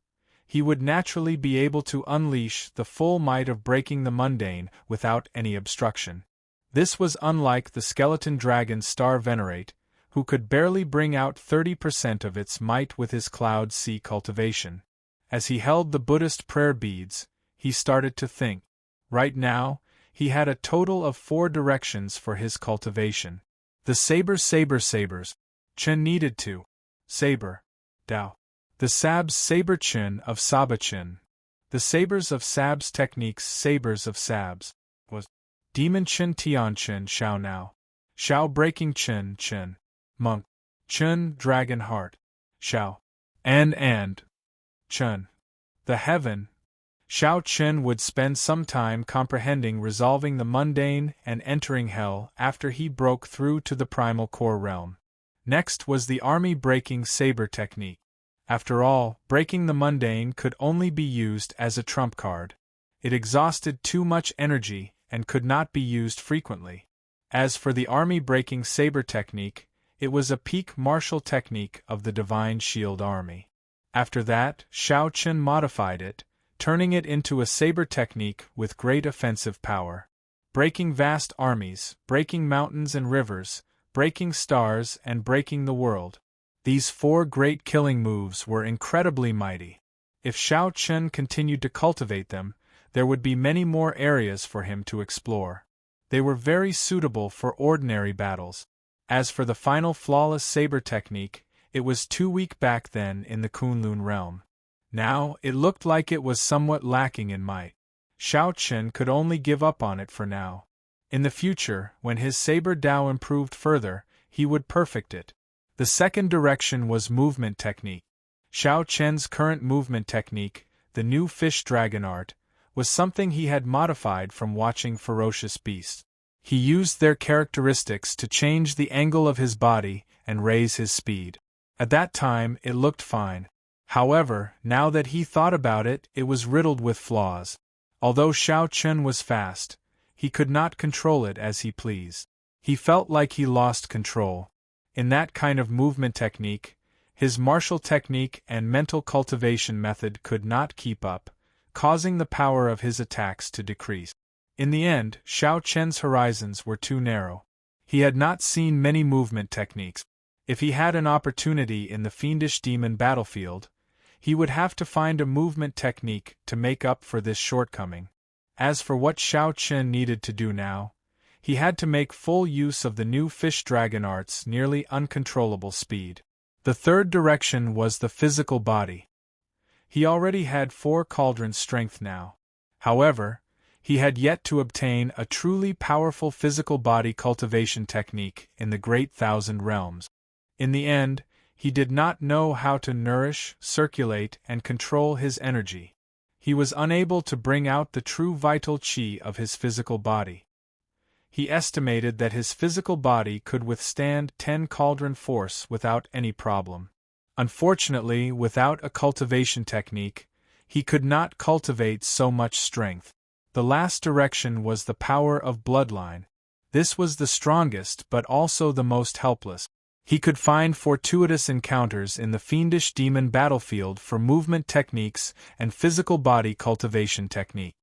he would naturally be able to unleash the full might of breaking the mundane without any obstruction. This was unlike the skeleton dragon star venerate, who could barely bring out 30% of its might with his Cloud Sea cultivation. As he held the Buddhist prayer beads, he started to think. Right now, he had a total of 4 directions for his cultivation. The sabers. Chen needed to saber. Dao. The Sab's Saber Chin of Saba Chin. The sabers of Sab's techniques. Sabers of Sab's was Demon Chin Tian Chin Shao Now. Shao Breaking Chin Chin. Monk. Chun Dragon Heart. Shao. And. Chun. The Heaven. Shao Chen would spend some time comprehending resolving the mundane and entering hell after he broke through to the primal core realm. Next was the army-breaking saber technique. After all, breaking the mundane could only be used as a trump card. It exhausted too much energy and could not be used frequently. As for the army-breaking saber technique, it was a peak martial technique of the Divine Shield Army. After that, Shao Chen modified it, turning it into a saber technique with great offensive power. Breaking vast armies, breaking mountains and rivers, breaking stars and breaking the world. These 4 great killing moves were incredibly mighty. If Shao Chen continued to cultivate them, there would be many more areas for him to explore. They were very suitable for ordinary battles. As for the final flawless saber technique, it was too weak back then in the Kunlun realm. Now, it looked like it was somewhat lacking in might. Shao Chen could only give up on it for now. In the future, when his saber Dao improved further, he would perfect it. The second direction was movement technique. Shao Chen's current movement technique, the new fish dragon art, was something he had modified from watching ferocious beasts. He used their characteristics to change the angle of his body and raise his speed. At that time, it looked fine. However, now that he thought about it, it was riddled with flaws. Although Shao Chen was fast, he could not control it as he pleased. He felt like he lost control. In that kind of movement technique, his martial technique and mental cultivation method could not keep up, causing the power of his attacks to decrease. In the end, Shao Chen's horizons were too narrow. He had not seen many movement techniques. If he had an opportunity in the fiendish demon battlefield, he would have to find a movement technique to make up for this shortcoming. As for what Shao Chen needed to do now, he had to make full use of the new fish dragon art's nearly uncontrollable speed. The third direction was the physical body. He already had 4 cauldron strength now. However, he had yet to obtain a truly powerful physical body cultivation technique in the Great Thousand Realms. In the end, he did not know how to nourish, circulate, and control his energy. He was unable to bring out the true vital qi of his physical body. He estimated that his physical body could withstand 10 cauldron force without any problem. Unfortunately, without a cultivation technique, he could not cultivate so much strength. The last direction was the power of bloodline. This was the strongest but also the most helpless. He could find fortuitous encounters in the fiendish demon battlefield for movement techniques and physical body cultivation technique.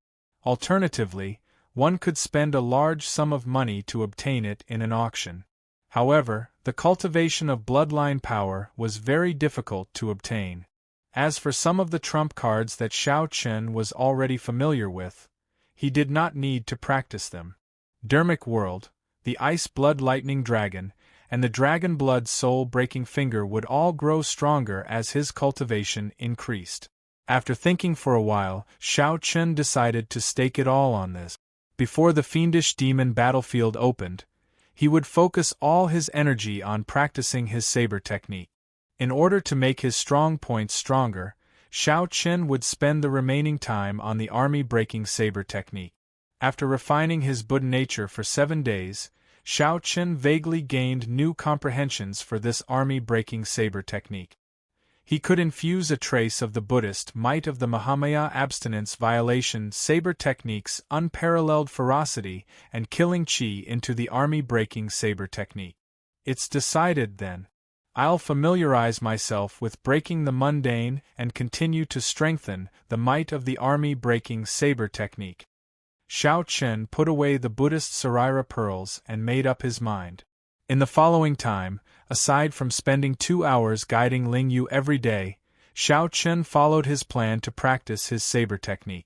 Alternatively, one could spend a large sum of money to obtain it in an auction. However, the cultivation of bloodline power was very difficult to obtain. As for some of the trump cards that Shao Chen was already familiar with, he did not need to practice them. Dermic World, the Ice Blood Lightning Dragon, and the Dragon Blood Soul Breaking Finger would all grow stronger as his cultivation increased. After thinking for a while, Shao Chen decided to stake it all on this. Before the fiendish demon battlefield opened, he would focus all his energy on practicing his saber technique. In order to make his strong points stronger, Shao Chen would spend the remaining time on the army-breaking saber technique. After refining his Buddha nature for 7 days, Shao Chen vaguely gained new comprehensions for this army-breaking saber technique. He could infuse a trace of the Buddhist might of the Mahamaya abstinence violation saber technique's unparalleled ferocity and killing chi into the army-breaking saber technique. It's decided then. I'll familiarize myself with breaking the mundane and continue to strengthen the might of the army-breaking saber technique. Shao Chen put away the Buddhist Sarira pearls and made up his mind. In the following time, aside from spending 2 hours guiding Ling Yu every day, Shao Chen followed his plan to practice his saber technique.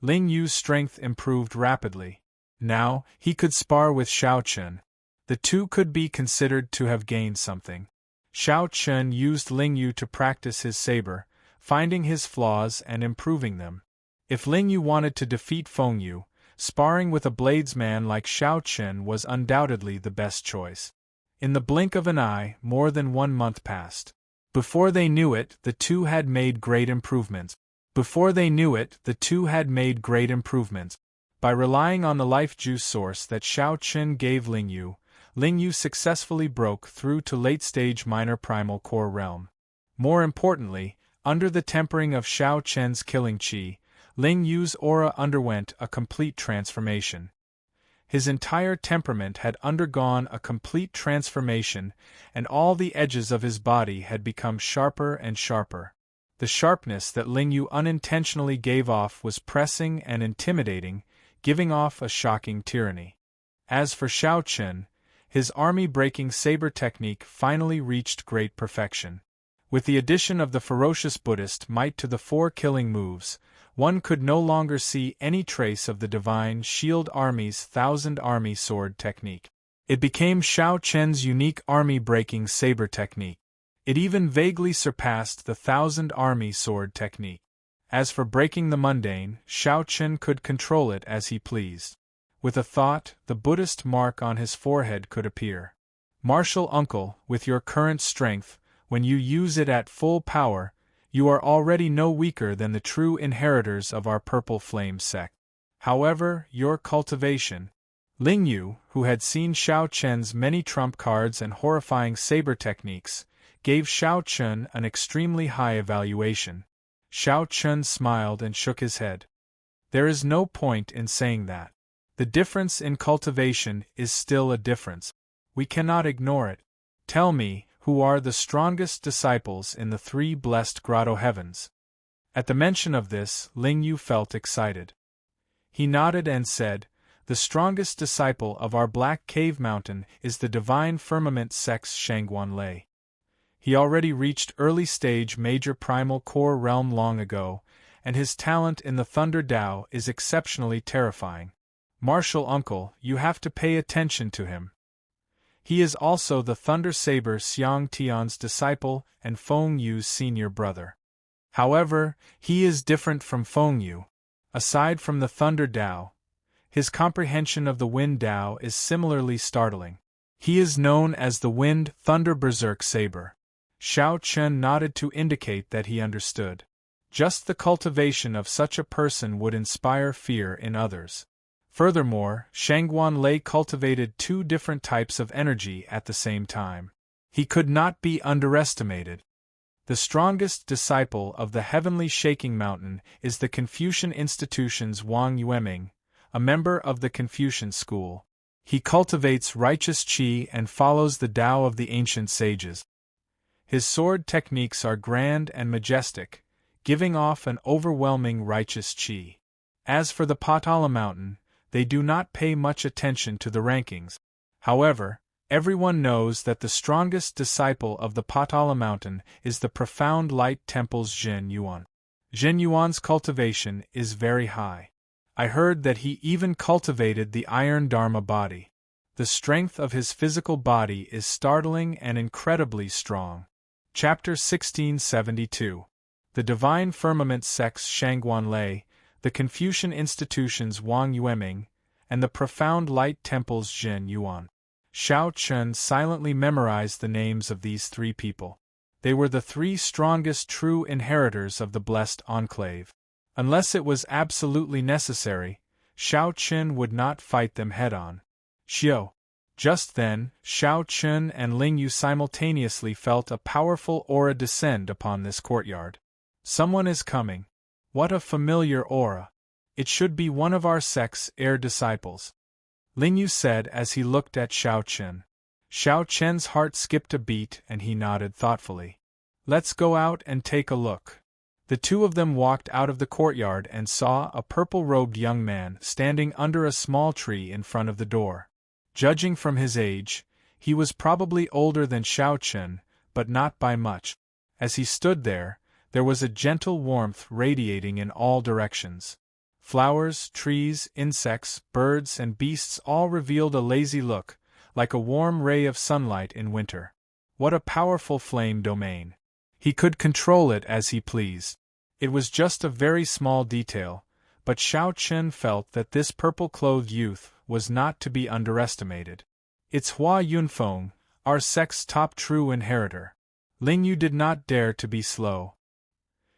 Ling Yu's strength improved rapidly. Now, he could spar with Shao Chen. The two could be considered to have gained something. Shao Chen used Ling Yu to practice his saber, finding his flaws and improving them. If Ling Yu wanted to defeat Feng Yu, sparring with a bladesman like Xiao Chen was undoubtedly the best choice. In the blink of an eye, more than 1 month passed. Before they knew it, the two had made great improvements. By relying on the life juice source that Xiao Chen gave Ling Yu successfully broke through to late-stage minor primal core realm. More importantly, under the tempering of Xiao Chen's killing qi, Ling Yu's aura underwent a complete transformation. His entire temperament had undergone a complete transformation, and all the edges of his body had become sharper and sharper. The sharpness that Ling Yu unintentionally gave off was pressing and intimidating, giving off a shocking tyranny. As for Xiao Chen, his army-breaking saber technique finally reached great perfection. With the addition of the ferocious Buddhist might to the 4 killing moves, one could no longer see any trace of the divine Shield Army's Thousand Army Sword technique. It became Xiao Chen's unique army-breaking saber technique. It even vaguely surpassed the Thousand Army Sword technique. As for breaking the mundane, Xiao Chen could control it as he pleased. With a thought, the Buddhist mark on his forehead could appear. Martial uncle, with your current strength, when you use it at full power, you are already no weaker than the true inheritors of our Purple Flame sect. However, your cultivation. Ling Yu, who had seen Xiao Chen's many trump cards and horrifying saber techniques, gave Xiao Chen an extremely high evaluation. Xiao Chen smiled and shook his head. There is no point in saying that. The difference in cultivation is still a difference. We cannot ignore it. Tell me, who are the strongest disciples in the 3 blessed grotto heavens? At the mention of this, Ling Yu felt excited. He nodded and said, the strongest disciple of our Black Cave Mountain is the Divine Firmament Sect's Shangguan Lei. He already reached early-stage major primal core realm long ago, and his talent in the Thunder Dao is exceptionally terrifying. Martial uncle, you have to pay attention to him. He is also the Thunder Saber Xiang Tian's disciple and Feng Yu's senior brother. However, he is different from Feng Yu. Aside from the Thunder Dao, his comprehension of the Wind Dao is similarly startling. He is known as the Wind Thunder Berserk Saber. Xiao Chen nodded to indicate that he understood. Just the cultivation of such a person would inspire fear in others. Furthermore, Shangguan Lei cultivated 2 different types of energy at the same time. He could not be underestimated. The strongest disciple of the Heavenly Shaking Mountain is the Confucian Institution's Wang Yueming, a member of the Confucian school. He cultivates righteous qi and follows the Tao of the ancient sages. His sword techniques are grand and majestic, giving off an overwhelming righteous qi. As for the Patala Mountain, they do not pay much attention to the rankings. However, everyone knows that the strongest disciple of the Patala Mountain is the Profound Light Temple's Zhen Yuan. Zhen Yuan's cultivation is very high. I heard that he even cultivated the Iron Dharma body. The strength of his physical body is startling and incredibly strong. Chapter 1672. The Divine Firmament Sect's Shangguan Lei, the Confucian Institution's Wang Yueming, and the Profound Light Temple's Zhen Yuan. Xiao Chen silently memorized the names of these 3 people. They were the 3 strongest true inheritors of the Blessed Enclave. Unless it was absolutely necessary, Xiao Chen would not fight them head-on. Xiao. Just then, Xiao Chen and Ling Yu simultaneously felt a powerful aura descend upon this courtyard. Someone is coming. What a familiar aura. It should be one of our sect's heir disciples. Ling Yu said as he looked at Xiao Chen. Xiao Chen's heart skipped a beat and he nodded thoughtfully. Let's go out and take a look. The 2 of them walked out of the courtyard and saw a purple-robed young man standing under a small tree in front of the door. Judging from his age, he was probably older than Xiao Chen, but not by much. As he stood there was a gentle warmth radiating in all directions. Flowers, trees, insects, birds, and beasts all revealed a lazy look, like a warm ray of sunlight in winter. What a powerful flame domain! He could control it as he pleased. It was just a very small detail, but Xiao Chen felt that this purple-clothed youth was not to be underestimated. It's Hua Yunfeng, our sect's top true inheritor. Ling Yu did not dare to be slow.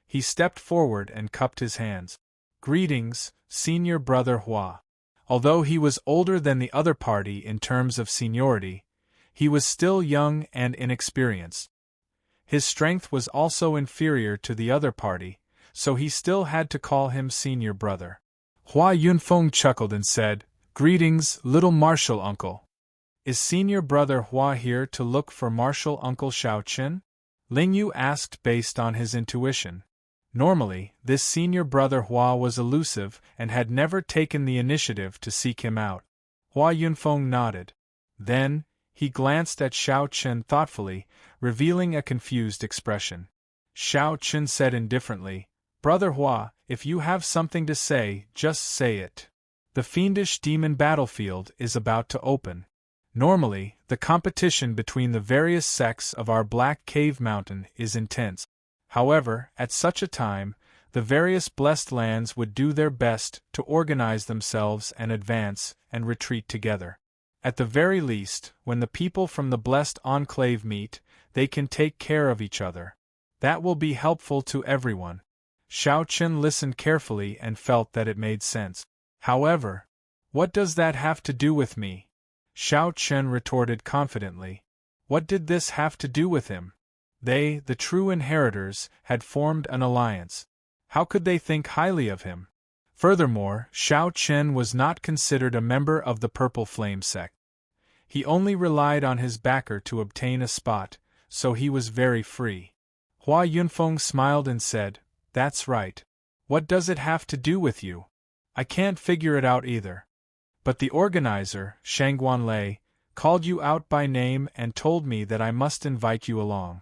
He stepped forward and cupped his hands. Greetings, senior brother Hua. Although he was older than the other party in terms of seniority, he was still young and inexperienced. His strength was also inferior to the other party, so he still had to call him senior brother. Hua Yunfeng chuckled and said, "Greetings, little martial uncle. Is senior brother Hua here to look for martial uncle Xiao Chen?" Ling Yu asked based on his intuition. Normally, this senior brother Hua was elusive and had never taken the initiative to seek him out. Hua Yunfeng nodded. Then, he glanced at Xiao Chen thoughtfully, revealing a confused expression. Xiao Chen said indifferently, "Brother Hua, if you have something to say, just say it. The fiendish demon battlefield is about to open. Normally, the competition between the various sects of our Black Cave Mountain is intense. However, at such a time, the various blessed lands would do their best to organize themselves and advance and retreat together. At the very least, when the people from the blessed enclave meet, they can take care of each other. That will be helpful to everyone." Xiao Chen listened carefully and felt that it made sense. "However, what does that have to do with me?" Xiao Chen retorted confidently. What did this have to do with him? They, the true inheritors, had formed an alliance. How could they think highly of him? Furthermore, Xiao Chen was not considered a member of the Purple Flame sect. He only relied on his backer to obtain a spot, so he was very free. Hua Yunfeng smiled and said, "That's right. What does it have to do with you? I can't figure it out either. But the organizer, Shangguan Lei, called you out by name and told me that I must invite you along."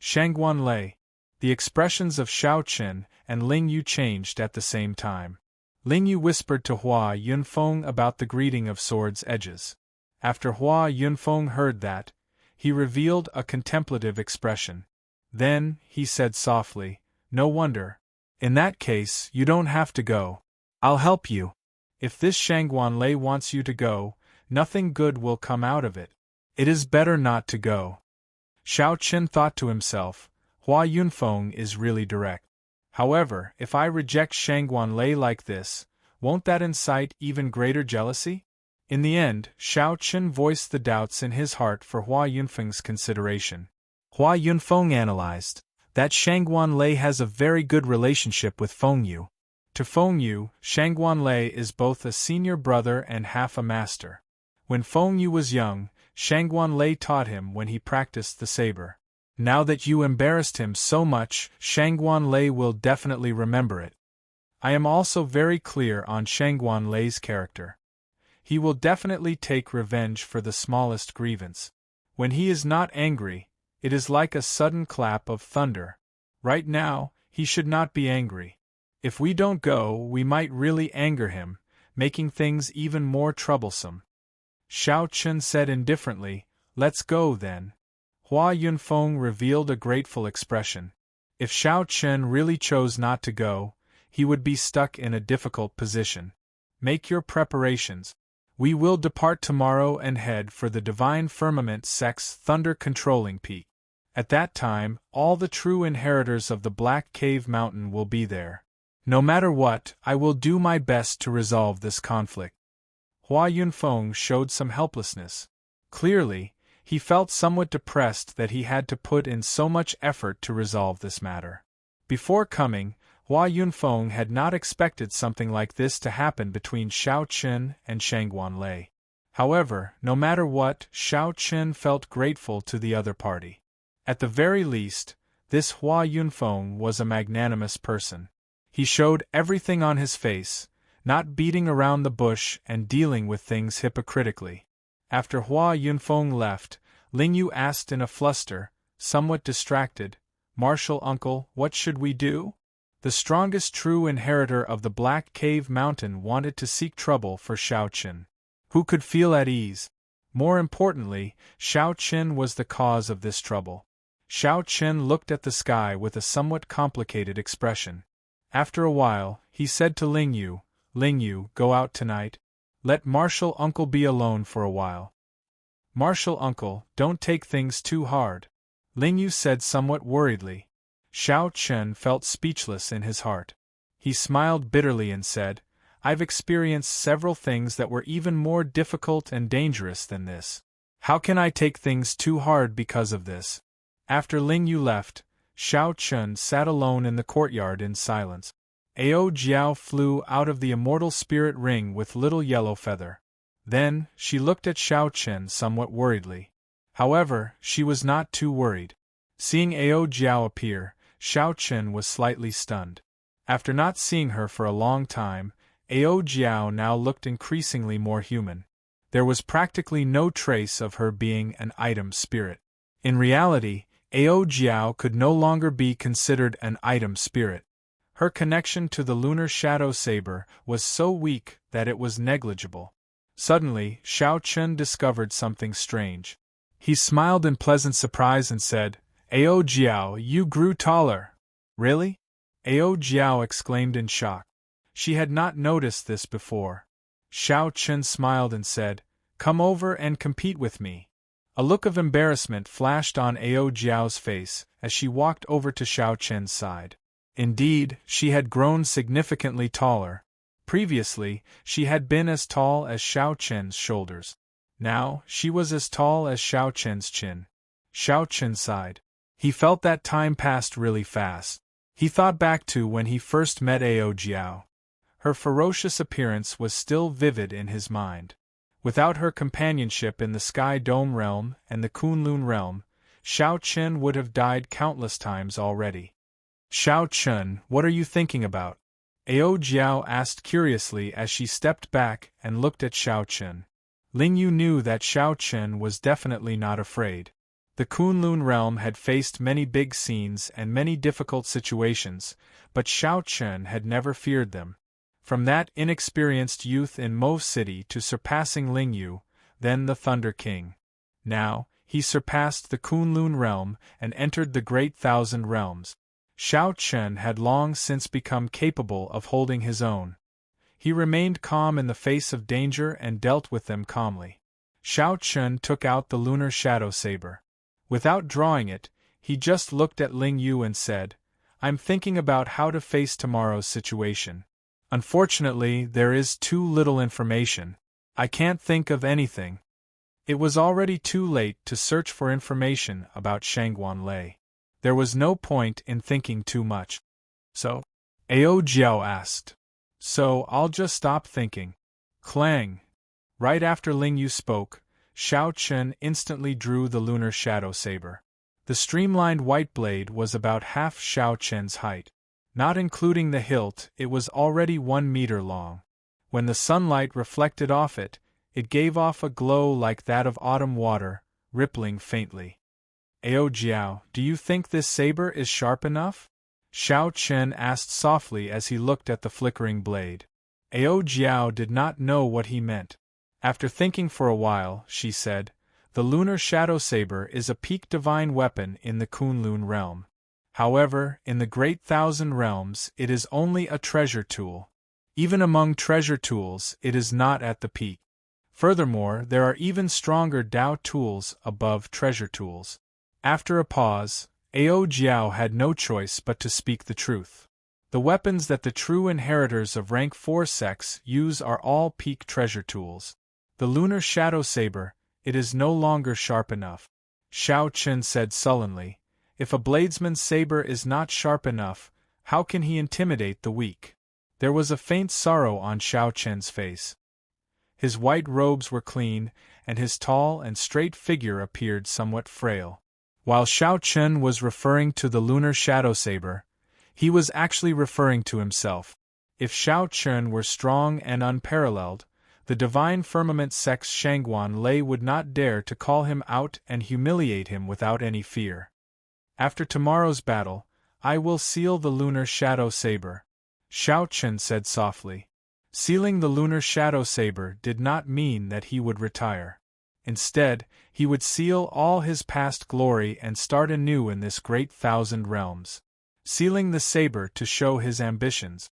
Shangguan Lei. The expressions of Xiao Chen and Ling Yu changed at the same time. Ling Yu whispered to Hua Yunfeng about the greeting of swords' edges. After Hua Yunfeng heard that, he revealed a contemplative expression. Then, he said softly, "No wonder. In that case, you don't have to go. I'll help you. If this Shangguan Lei wants you to go, nothing good will come out of it. It is better not to go." Xiao Chen thought to himself, Hua Yunfeng is really direct. However, if I reject Shangguan Lei like this, won't that incite even greater jealousy? In the end, Xiao Chen voiced the doubts in his heart for Hua Yunfeng's consideration. Hua Yunfeng analyzed that Shangguan Lei has a very good relationship with Feng Yu. To Feng Yu, Shangguan Lei is both a senior brother and half a master. When Feng Yu was young, Shangguan Lei taught him when he practiced the saber. Now that you embarrassed him so much, Shangguan Lei will definitely remember it. I am also very clear on Shangguan Lei's character. He will definitely take revenge for the smallest grievance. When he is not angry, it is like a sudden clap of thunder. Right now, he should not be angry. If we don't go, we might really anger him, making things even more troublesome. Xiao Chen said indifferently, "Let's go then." Hua Yunfeng revealed a grateful expression. If Xiao Chen really chose not to go, he would be stuck in a difficult position. "Make your preparations. We will depart tomorrow and head for the Divine Firmament sect's thunder-controlling peak. At that time, all the true inheritors of the Black Cave Mountain will be there. No matter what, I will do my best to resolve this conflict." Hua Yunfeng showed some helplessness. Clearly, he felt somewhat depressed that he had to put in so much effort to resolve this matter. Before coming, Hua Yunfeng had not expected something like this to happen between Xiao Chen and Shangguan Lei. However, no matter what, Xiao Chen felt grateful to the other party. At the very least, this Hua Yunfeng was a magnanimous person. He showed everything on his face, not beating around the bush and dealing with things hypocritically. After Hua Yunfeng left, Ling Yu asked in a fluster, somewhat distracted, "Martial uncle, what should we do?" The strongest true inheritor of the Black Cave Mountain wanted to seek trouble for Xiao Chen. Who could feel at ease? More importantly, Xiao Chen was the cause of this trouble. Xiao Chen looked at the sky with a somewhat complicated expression. After a while, he said to Ling Yu, go out tonight. Let Martial Uncle be alone for a while. Martial Uncle, don't take things too hard, Ling Yu said somewhat worriedly. Xiao Chen felt speechless in his heart. He smiled bitterly and said, I've experienced several things that were even more difficult and dangerous than this. How can I take things too hard because of this? After Ling Yu left, Xiao Chen sat alone in the courtyard in silence. Ao Jiao flew out of the immortal spirit ring with little yellow feather. Then, she looked at Xiao Chen somewhat worriedly. However, she was not too worried. Seeing Ao Jiao appear, Xiao Chen was slightly stunned. After not seeing her for a long time, Ao Jiao now looked increasingly more human. There was practically no trace of her being an item spirit. In reality, Ao Jiao could no longer be considered an item spirit. Her connection to the lunar shadow saber was so weak that it was negligible. Suddenly, Xiao Chen discovered something strange. He smiled in pleasant surprise and said, Ao Jiao, you grew taller. Really? Ao Jiao exclaimed in shock. She had not noticed this before. Xiao Chen smiled and said, Come over and compete with me. A look of embarrassment flashed on Ao Jiao's face as she walked over to Xiao Chen's side. Indeed, she had grown significantly taller. Previously, she had been as tall as Xiao Chen's shoulders. Now, she was as tall as Xiao Chen's chin. Xiao Chen sighed. He felt that time passed really fast. He thought back to when he first met Ao Jiao. Her ferocious appearance was still vivid in his mind. Without her companionship in the Sky Dome realm and the Kunlun realm, Xiao Chen would have died countless times already. Xiao Chen, what are you thinking about? Ao Jiao asked curiously as she stepped back and looked at Xiao Chen. Ling Yu knew that Xiao Chen was definitely not afraid. The Kunlun realm had faced many big scenes and many difficult situations, but Xiao Chen had never feared them. From that inexperienced youth in Mo City to surpassing Ling Yu, then the Thunder King. Now, he surpassed the Kunlun realm and entered the Great Thousand Realms. Xiao Chen had long since become capable of holding his own. He remained calm in the face of danger and dealt with them calmly. Xiao Chen took out the lunar shadow saber. Without drawing it, he just looked at Ling Yu and said, I'm thinking about how to face tomorrow's situation. Unfortunately, there is too little information. I can't think of anything. It was already too late to search for information about Shangguan Lei. There was no point in thinking too much. So? Ao Jiao asked. So, I'll just stop thinking. Clang! Right after Ling Yu spoke, Xiao Chen instantly drew the lunar shadow saber. The streamlined white blade was about half Xiao Chen's height. Not including the hilt, it was already 1 meter long. When the sunlight reflected off it, it gave off a glow like that of autumn water, rippling faintly. Ao Jiao, do you think this saber is sharp enough? Xiao Chen asked softly as he looked at the flickering blade. Ao Jiao did not know what he meant. After thinking for a while, she said, The lunar shadow saber is a peak divine weapon in the Kunlun realm. However, in the Great Thousand Realms it is only a treasure tool. Even among treasure tools, it is not at the peak. Furthermore, there are even stronger Dao tools above treasure tools. After a pause, Ao Jiao had no choice but to speak the truth. The weapons that the true inheritors of rank 4 sects use are all peak treasure tools. The lunar shadow saber, it is no longer sharp enough. Xiao Chen said sullenly, If a bladesman's saber is not sharp enough, how can he intimidate the weak? There was a faint sorrow on Xiao Chen's face. His white robes were clean, and his tall and straight figure appeared somewhat frail. While Xiao Chen was referring to the lunar shadow saber, he was actually referring to himself. If Xiao Chen were strong and unparalleled, the divine firmament sect's Shangguan Lei would not dare to call him out and humiliate him without any fear. After tomorrow's battle, I will seal the lunar shadow saber, Xiao Chen said softly. Sealing the lunar shadow saber did not mean that he would retire. Instead, he would seal all his past glory and start anew in this great 1,000 realms. Sealing the saber to show his ambitions.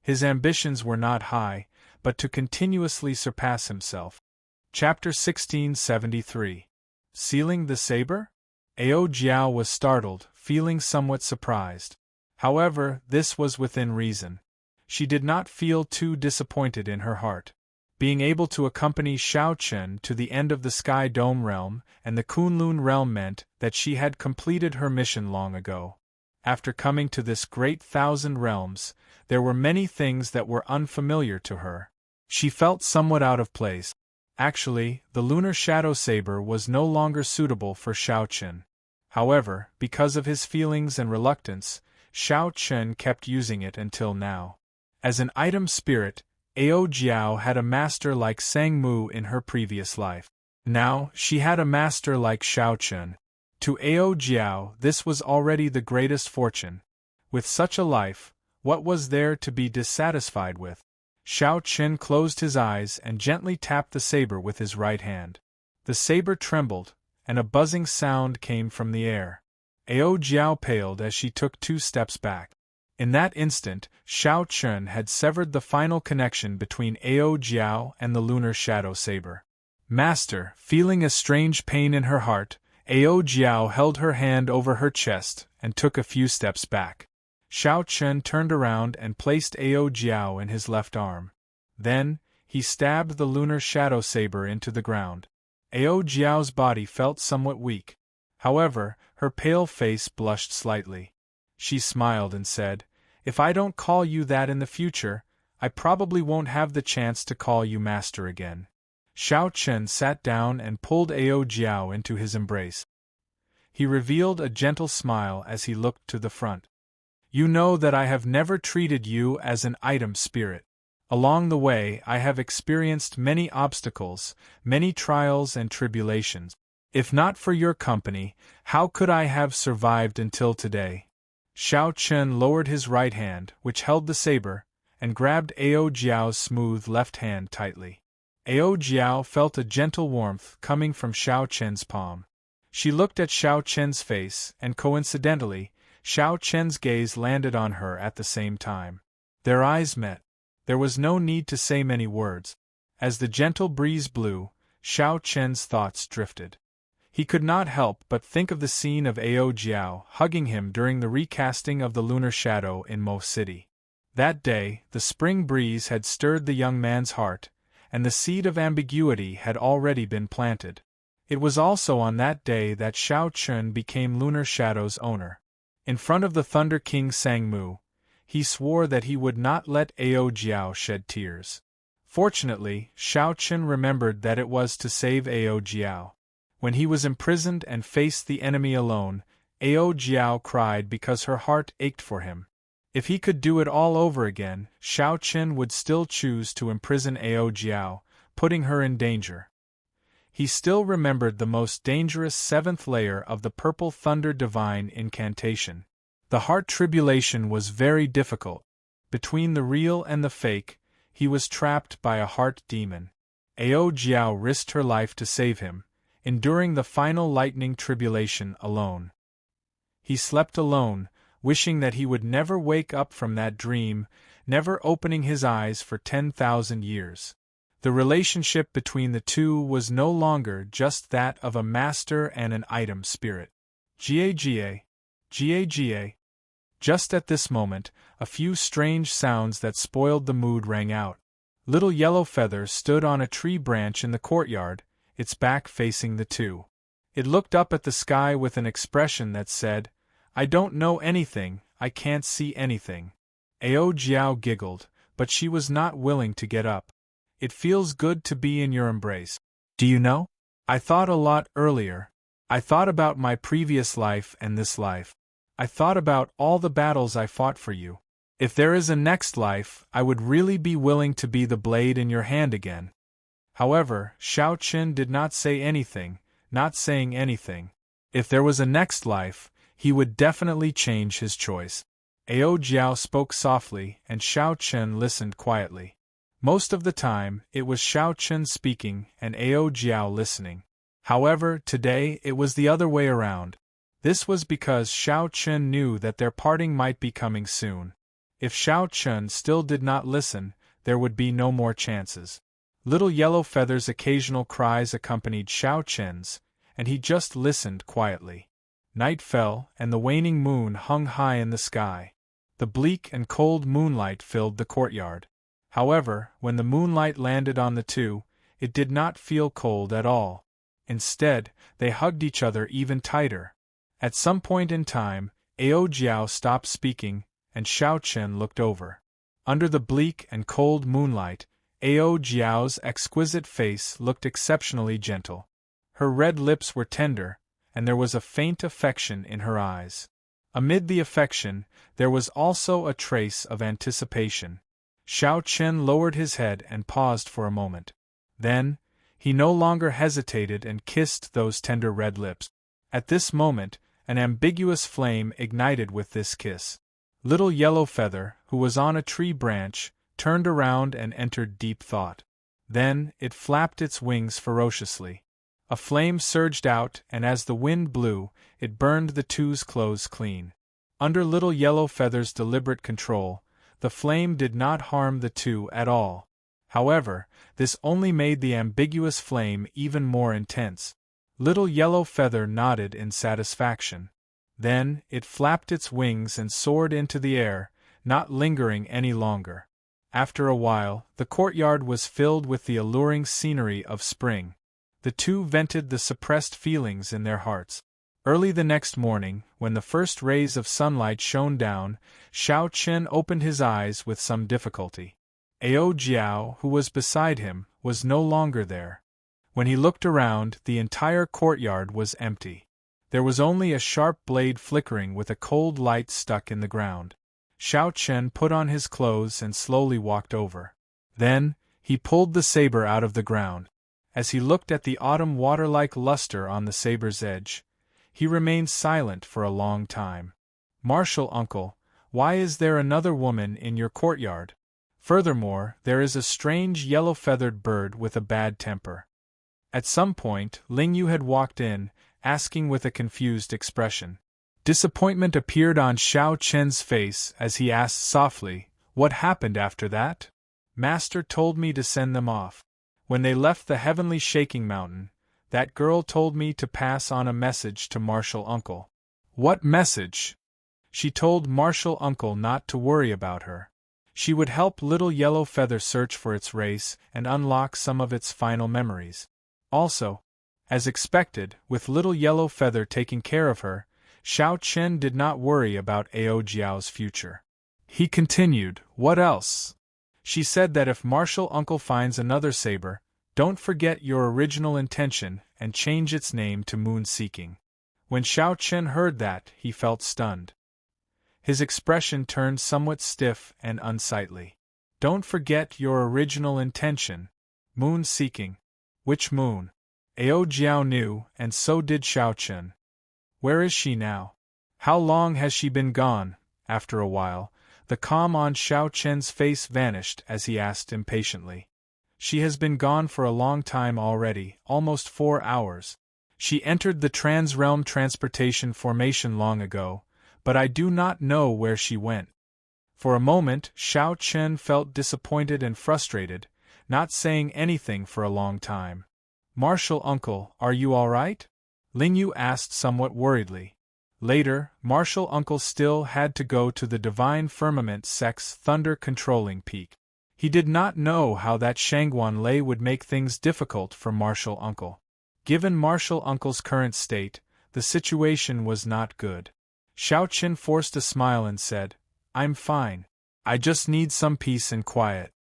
His ambitions were not high, but to continuously surpass himself. Chapter 1673. Sealing the saber? Ao Jiao was startled, feeling somewhat surprised. However, this was within reason. She did not feel too disappointed in her heart. Being able to accompany Xiao Chen to the end of the Sky Dome realm and the Kunlun realm meant that she had completed her mission long ago. After coming to this great 1,000 realms, there were many things that were unfamiliar to her. She felt somewhat out of place. Actually, the lunar shadow saber was no longer suitable for Xiao Chen. However, because of his feelings and reluctance, Xiao Chen kept using it until now. As an item spirit, Ao Jiao had a master like Sang Mu in her previous life. Now, she had a master like Xiao Chen. To Ao Jiao, this was already the greatest fortune. With such a life, what was there to be dissatisfied with? Xiao Chen closed his eyes and gently tapped the saber with his right hand. The saber trembled, and a buzzing sound came from the air. Ao Jiao paled as she took 2 steps back. In that instant, Xiao Chen had severed the final connection between Ao Jiao and the lunar shadow saber. Master, feeling a strange pain in her heart, Ao Jiao held her hand over her chest and took a few steps back. Xiao Chen turned around and placed Ao Jiao in his left arm. Then, he stabbed the lunar shadow saber into the ground. Ao Jiao's body felt somewhat weak. However, her pale face blushed slightly. She smiled and said, "If I don't call you that in the future, I probably won't have the chance to call you master again." Xiao Chen sat down and pulled Ao Jiao into his embrace. He revealed a gentle smile as he looked to the front. "You know that I have never treated you as an item spirit. Along the way, I have experienced many obstacles, many trials and tribulations. If not for your company, how could I have survived until today?" Xiao Chen lowered his right hand, which held the saber, and grabbed Ao Jiao's smooth left hand tightly. Ao Jiao felt a gentle warmth coming from Xiao Chen's palm. She looked at Xiao Chen's face, and coincidentally, Xiao Chen's gaze landed on her at the same time. Their eyes met. There was no need to say many words. As the gentle breeze blew, Xiao Chen's thoughts drifted. He could not help but think of the scene of Ao Jiao hugging him during the recasting of the lunar shadow in Mo City. That day, the spring breeze had stirred the young man's heart, and the seed of ambiguity had already been planted. It was also on that day that Xiao Chen became Lunar Shadow's owner. In front of the Thunder King Sang Mu, he swore that he would not let Ao Jiao shed tears. Fortunately, Xiao Chen remembered that it was to save Ao Jiao. When he was imprisoned and faced the enemy alone, Ao Jiao cried because her heart ached for him. If he could do it all over again, Xiao Chen would still choose to imprison Ao Jiao, putting her in danger. He still remembered the most dangerous 7th layer of the Purple Thunder Divine incantation. The heart tribulation was very difficult. Between the real and the fake, he was trapped by a heart demon. Ao Jiao risked her life to save him, enduring the final lightning tribulation alone. He slept alone, wishing that he would never wake up from that dream, never opening his eyes for 10,000 years. The relationship between the two was no longer just that of a master and an item spirit. Ga. Just at this moment, a few strange sounds that spoiled the mood rang out. Little Yellow Feather stood on a tree branch in the courtyard, its back facing the two. It looked up at the sky with an expression that said, "I don't know anything, I can't see anything." Ao Jiao giggled, but she was not willing to get up. "It feels good to be in your embrace. Do you know? I thought a lot earlier. I thought about my previous life and this life. I thought about all the battles I fought for you. If there is a next life, I would really be willing to be the blade in your hand again." However, Xiao Chen did not say anything, not saying anything. If there was a next life, he would definitely change his choice. Ao Jiao spoke softly, and Xiao Chen listened quietly. Most of the time, it was Xiao Chen speaking and Ao Jiao listening. However, today it was the other way around. This was because Xiao Chen knew that their parting might be coming soon. If Xiao Chen still did not listen, there would be no more chances. Little Yellow Feather's occasional cries accompanied Xiao Chen's, and he just listened quietly. Night fell, and the waning moon hung high in the sky. The bleak and cold moonlight filled the courtyard. However, when the moonlight landed on the two, it did not feel cold at all. Instead, they hugged each other even tighter. At some point in time, Ao Jiao stopped speaking, and Xiao Chen looked over. Under the bleak and cold moonlight, Ao Jiao's exquisite face looked exceptionally gentle. Her red lips were tender, and there was a faint affection in her eyes. Amid the affection, there was also a trace of anticipation. Xiao Chen lowered his head and paused for a moment. Then, he no longer hesitated and kissed those tender red lips. At this moment, an ambiguous flame ignited with this kiss. Little Yellow Feather, who was on a tree branch, turned around and entered deep thought. Then, it flapped its wings ferociously. A flame surged out, and as the wind blew, it burned the two's clothes clean. Under Little Yellow Feather's deliberate control, the flame did not harm the two at all. However, this only made the ambiguous flame even more intense. Little Yellow Feather nodded in satisfaction. Then, it flapped its wings and soared into the air, not lingering any longer. After a while, the courtyard was filled with the alluring scenery of spring. The two vented the suppressed feelings in their hearts. Early the next morning, when the first rays of sunlight shone down, Xiao Chen opened his eyes with some difficulty. Ao Jiao, who was beside him, was no longer there. When he looked around, the entire courtyard was empty. There was only a sharp blade flickering with a cold light stuck in the ground. Xiao Chen put on his clothes and slowly walked over. Then, he pulled the saber out of the ground. As he looked at the autumn water-like luster on the saber's edge, he remained silent for a long time. "Martial uncle, why is there another woman in your courtyard? Furthermore, there is a strange yellow-feathered bird with a bad temper." At some point, Ling Yu had walked in, asking with a confused expression. Disappointment appeared on Xiao Chen's face as he asked softly, "What happened after that?" "Master told me to send them off. When they left the heavenly shaking mountain, that girl told me to pass on a message to Martial Uncle." "What message?" "She told Martial Uncle not to worry about her. She would help Little Yellow Feather search for its race and unlock some of its final memories. Also, as expected, with Little Yellow Feather taking care of her, Xiao Chen did not worry about Ao Jiao's future." He continued, "What else?" "She said that if Martial Uncle finds another saber, don't forget your original intention and change its name to Moon Seeking." When Xiao Chen heard that, he felt stunned. His expression turned somewhat stiff and unsightly. "Don't forget your original intention. Moon Seeking. Which moon?" Ao Jiao knew, and so did Xiao Chen. "Where is she now? How long has she been gone?" After a while, the calm on Xiao Chen's face vanished as he asked impatiently. "She has been gone for a long time already, almost 4 hours. She entered the trans-realm transportation formation long ago, but I do not know where she went." For a moment, Xiao Chen felt disappointed and frustrated, not saying anything for a long time. "Martial Uncle, are you all right?" Ling Yu asked somewhat worriedly. Later, Martial Uncle still had to go to the Divine Firmament Sect's thunder-controlling peak. He did not know how that Shangguan Lei would make things difficult for Martial Uncle. Given Martial Uncle's current state, the situation was not good. Xiao Chen forced a smile and said, "I'm fine. I just need some peace and quiet."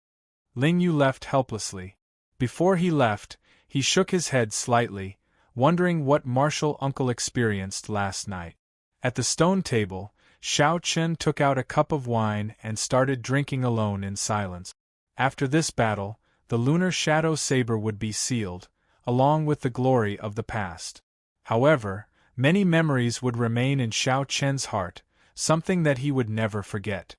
Ling Yu left helplessly. Before he left, he shook his head slightly, wondering what Martial Uncle experienced last night. At the stone table, Xiao Chen took out a cup of wine and started drinking alone in silence. After this battle, the lunar shadow saber would be sealed, along with the glory of the past. However, many memories would remain in Xiao Chen's heart, something that he would never forget.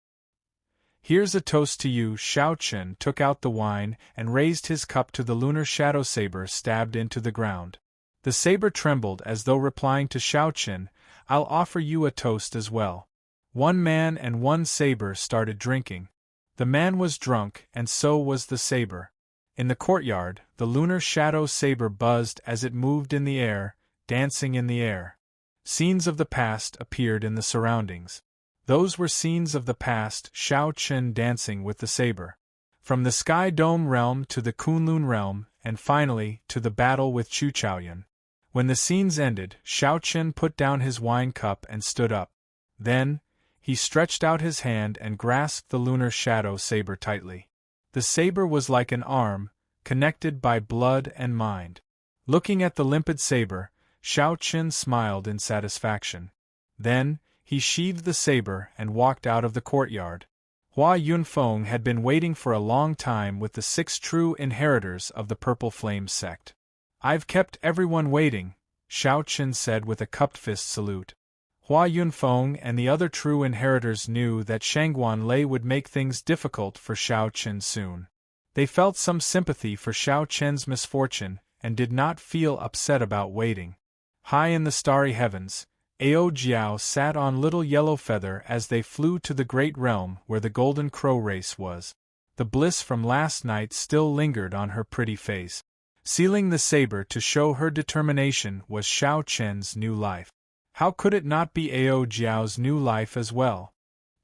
"Here's a toast to you." Shao Chen took out the wine and raised his cup to the lunar shadow saber stabbed into the ground. The saber trembled as though replying to Shao Chen, "I'll offer you a toast as well." One man and one saber started drinking. The man was drunk, and so was the saber. In the courtyard, the lunar shadow saber buzzed as it moved in the air, dancing in the air. Scenes of the past appeared in the surroundings. Those were scenes of the past, Shao Chen dancing with the saber. From the Sky Dome realm to the Kunlun realm, and finally, to the battle with Chu Chaoyun. When the scenes ended, Shao Chen put down his wine cup and stood up. Then, he stretched out his hand and grasped the lunar shadow saber tightly. The saber was like an arm, connected by blood and mind. Looking at the limpid saber, Shao Chen smiled in satisfaction. Then, he sheathed the saber and walked out of the courtyard. Hua Yunfeng had been waiting for a long time with the 6 true inheritors of the Purple Flame sect. "I've kept everyone waiting," Shao Chen said with a cupped fist salute. Hua Yunfeng and the other true inheritors knew that Shangguan Lei would make things difficult for Shao Chen soon. They felt some sympathy for Shao Chen's misfortune and did not feel upset about waiting. High in the starry heavens, Ao Jiao sat on Little Yellow Feather as they flew to the great realm where the Golden Crow race was. The bliss from last night still lingered on her pretty face. Sealing the saber to show her determination was Shao Chen's new life. How could it not be Ao Jiao's new life as well?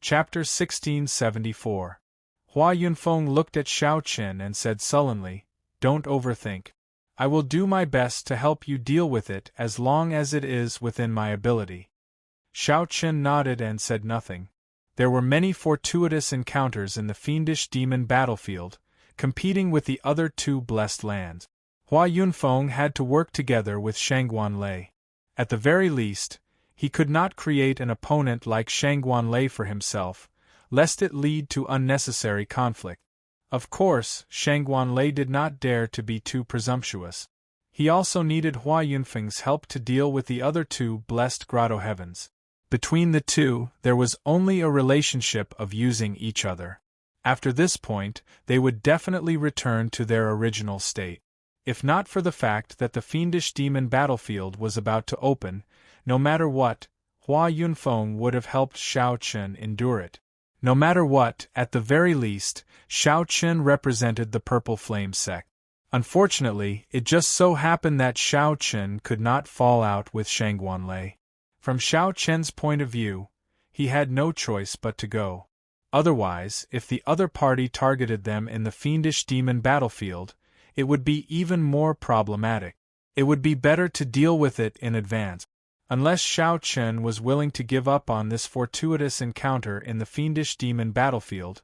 Chapter 1674. Hua Yunfeng looked at Shao Chen and said sullenly, "Don't overthink. I will do my best to help you deal with it as long as it is within my ability." Shao Chen nodded and said nothing. There were many fortuitous encounters in the fiendish demon battlefield, competing with the other 2 blessed lands. Hua Yunfeng had to work together with Shangguan Lei. At the very least, he could not create an opponent like Shangguan Lei for himself, lest it lead to unnecessary conflict. Of course, Shangguan Lei did not dare to be too presumptuous. He also needed Hua Yunfeng's help to deal with the other 2 blessed grotto heavens. Between the 2, there was only a relationship of using each other. After this point, they would definitely return to their original state. If not for the fact that the fiendish demon battlefield was about to open, no matter what, Hua Yunfeng would have helped Shao Chen endure it. No matter what, at the very least, Shao Chen represented the Purple Flame sect. Unfortunately, it just so happened that Shao Chen could not fall out with Shangguan Lei. From Shao Chen's point of view, he had no choice but to go. Otherwise, if the other party targeted them in the fiendish demon battlefield, it would be even more problematic. It would be better to deal with it in advance. Unless Shao Chen was willing to give up on this fortuitous encounter in the fiendish demon battlefield,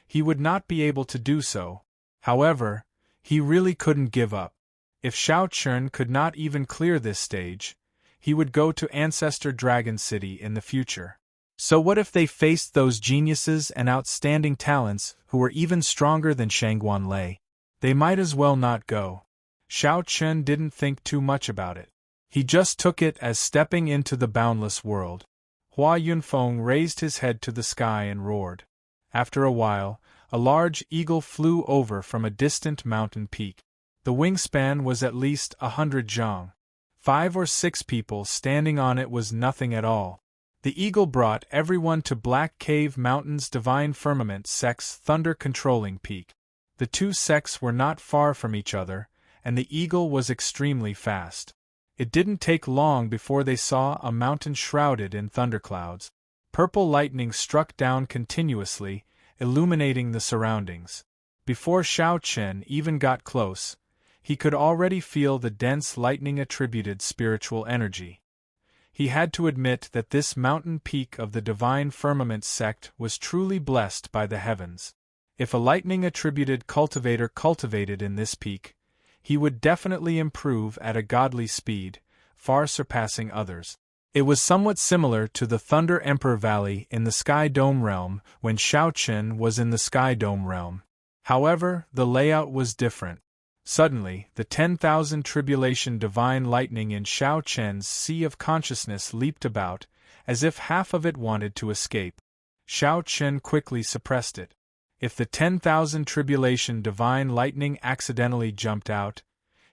he would not be able to do so. However, he really couldn't give up. If Shao Chen could not even clear this stage, he would go to Ancestor Dragon City in the future. So what if they faced those geniuses and outstanding talents who were even stronger than Shangguan Lei? They might as well not go. Shao Chen didn't think too much about it. He just took it as stepping into the boundless world. Hua Yunfeng raised his head to the sky and roared. After a while, a large eagle flew over from a distant mountain peak. The wingspan was at least 100 zhang. 5 or 6 people standing on it was nothing at all. The eagle brought everyone to Black Cave Mountain's Divine Firmament sect's thunder-controlling peak. The 2 sects were not far from each other, and the eagle was extremely fast. It didn't take long before they saw a mountain shrouded in thunderclouds. Purple lightning struck down continuously, illuminating the surroundings. Before Shao Chen even got close, he could already feel the dense lightning-attributed spiritual energy. He had to admit that this mountain peak of the Divine Firmament sect was truly blessed by the heavens. If a lightning-attributed cultivator cultivated in this peak, he would definitely improve at a godly speed, far surpassing others. It was somewhat similar to the Thunder Emperor Valley in the Sky Dome realm when Shao Chen was in the Sky Dome realm. However, the layout was different. Suddenly, the 10,000 tribulation divine lightning in Shao Chen's sea of consciousness leaped about, as if half of it wanted to escape. Shao Chen quickly suppressed it. If the 10,000 tribulation divine lightning accidentally jumped out,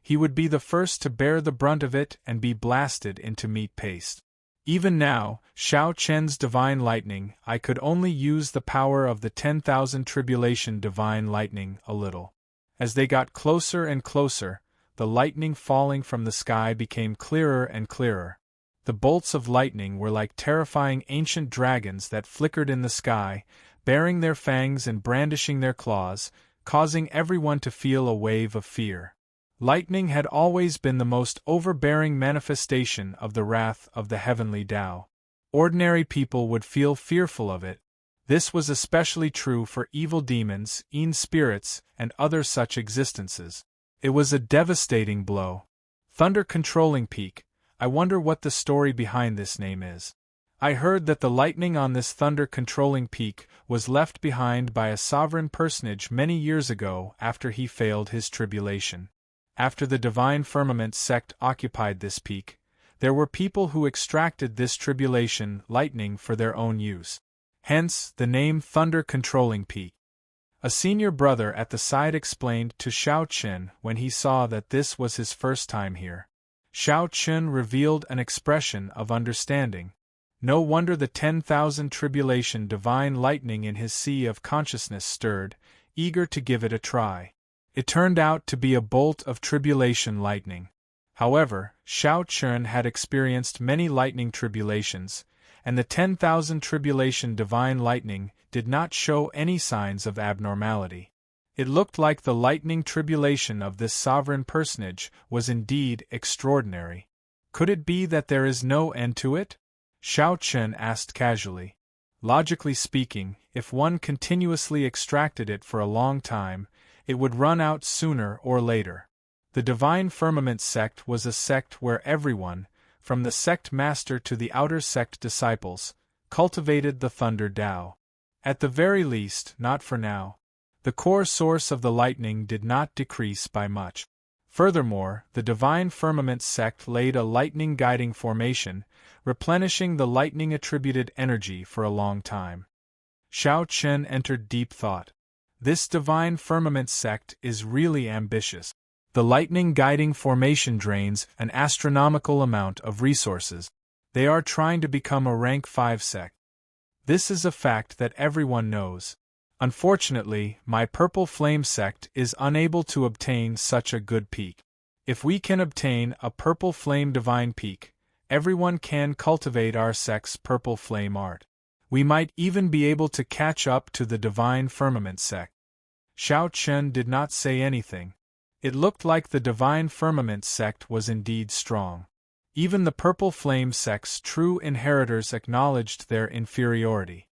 he would be the first to bear the brunt of it and be blasted into meat paste. Even now, Xiao Chen's divine lightning, I could only use the power of the 10,000 tribulation divine lightning a little. As they got closer and closer, the lightning falling from the sky became clearer and clearer. The bolts of lightning were like terrifying ancient dragons that flickered in the sky, baring their fangs and brandishing their claws, causing everyone to feel a wave of fear. Lightning had always been the most overbearing manifestation of the wrath of the heavenly Tao. Ordinary people would feel fearful of it. This was especially true for evil demons, spirits, and other such existences. It was a devastating blow. Thunder Controlling Peak. I wonder what the story behind this name is. I heard that the lightning on this Thunder Controlling Peak was left behind by a sovereign personage many years ago after he failed his tribulation. After the Divine Firmament sect occupied this peak, there were people who extracted this tribulation lightning for their own use. Hence, the name Thunder Controlling Peak. A senior brother at the side explained to Xiao Chen when he saw that this was his first time here. Xiao Chen revealed an expression of understanding. No wonder the 10,000 tribulation divine lightning in his sea of consciousness stirred, eager to give it a try. It turned out to be a bolt of tribulation lightning. However, Xiao Chen had experienced many lightning tribulations, and the 10,000 tribulation divine lightning did not show any signs of abnormality. It looked like the lightning tribulation of this sovereign personage was indeed extraordinary. Could it be that there is no end to it? Xiao Chen asked casually. Logically speaking, if one continuously extracted it for a long time, it would run out sooner or later. The Divine Firmament sect was a sect where everyone, from the sect master to the outer sect disciples, cultivated the Thunder Tao. At the very least, not for now. The core source of the lightning did not decrease by much. Furthermore, the Divine Firmament sect laid a lightning guiding formation, replenishing the lightning attributed energy for a long time. Xiao Chen entered deep thought. This Divine Firmament sect is really ambitious. The lightning guiding formation drains an astronomical amount of resources. They are trying to become a rank 5 sect. This is a fact that everyone knows. Unfortunately, my Purple Flame sect is unable to obtain such a good peak. If we can obtain a Purple Flame divine peak, everyone can cultivate our sect's Purple Flame art. We might even be able to catch up to the Divine Firmament sect. Xiao Chen did not say anything. It looked like the Divine Firmament sect was indeed strong. Even the Purple Flame sect's true inheritors acknowledged their inferiority.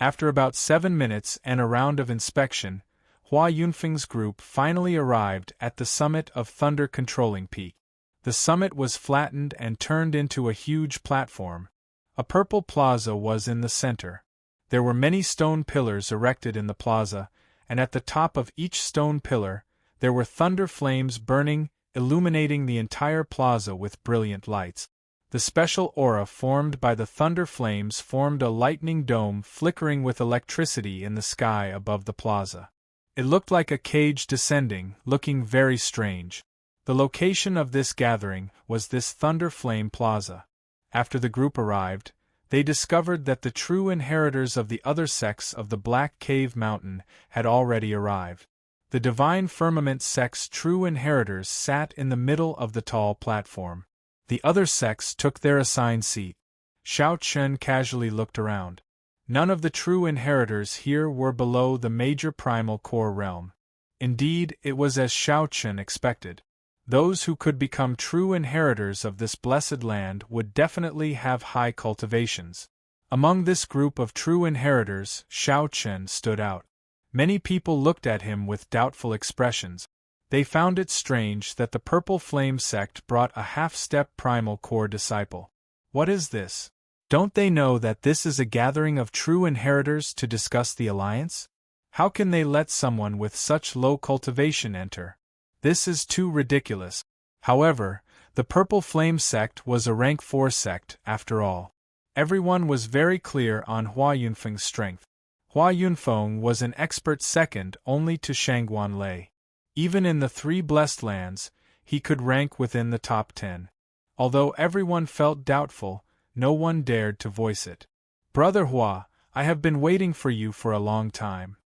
After about 7 minutes and a round of inspection, Hua Yunfeng's group finally arrived at the summit of Thunder Controlling Peak. The summit was flattened and turned into a huge platform. A purple plaza was in the center. There were many stone pillars erected in the plaza, and at the top of each stone pillar, there were thunder flames burning, illuminating the entire plaza with brilliant lights. The special aura formed by the thunder flames formed a lightning dome flickering with electricity in the sky above the plaza. It looked like a cage descending, looking very strange. The location of this gathering was this Thunder Flame Plaza. After the group arrived, they discovered that the true inheritors of the other sects of the Black Cave Mountain had already arrived. The Divine Firmament sect's true inheritors sat in the middle of the tall platform. The other sects took their assigned seat. Xiao Chen casually looked around. None of the true inheritors here were below the major primal core realm. Indeed, it was as Xiao Chen expected. Those who could become true inheritors of this blessed land would definitely have high cultivations. Among this group of true inheritors, Xiao Chen stood out. Many people looked at him with doubtful expressions. They found it strange that the Purple Flame sect brought a half-step primal core disciple. What is this? Don't they know that this is a gathering of true inheritors to discuss the alliance? How can they let someone with such low cultivation enter? This is too ridiculous. However, the Purple Flame sect was a rank 4 sect, after all. Everyone was very clear on Hua Yunfeng's strength. Hua Yunfeng was an expert second only to Shangguan Lei. Even in the three blessed lands, he could rank within the top 10. Although everyone felt doubtful, no one dared to voice it. Brother Hua, I have been waiting for you for a long time.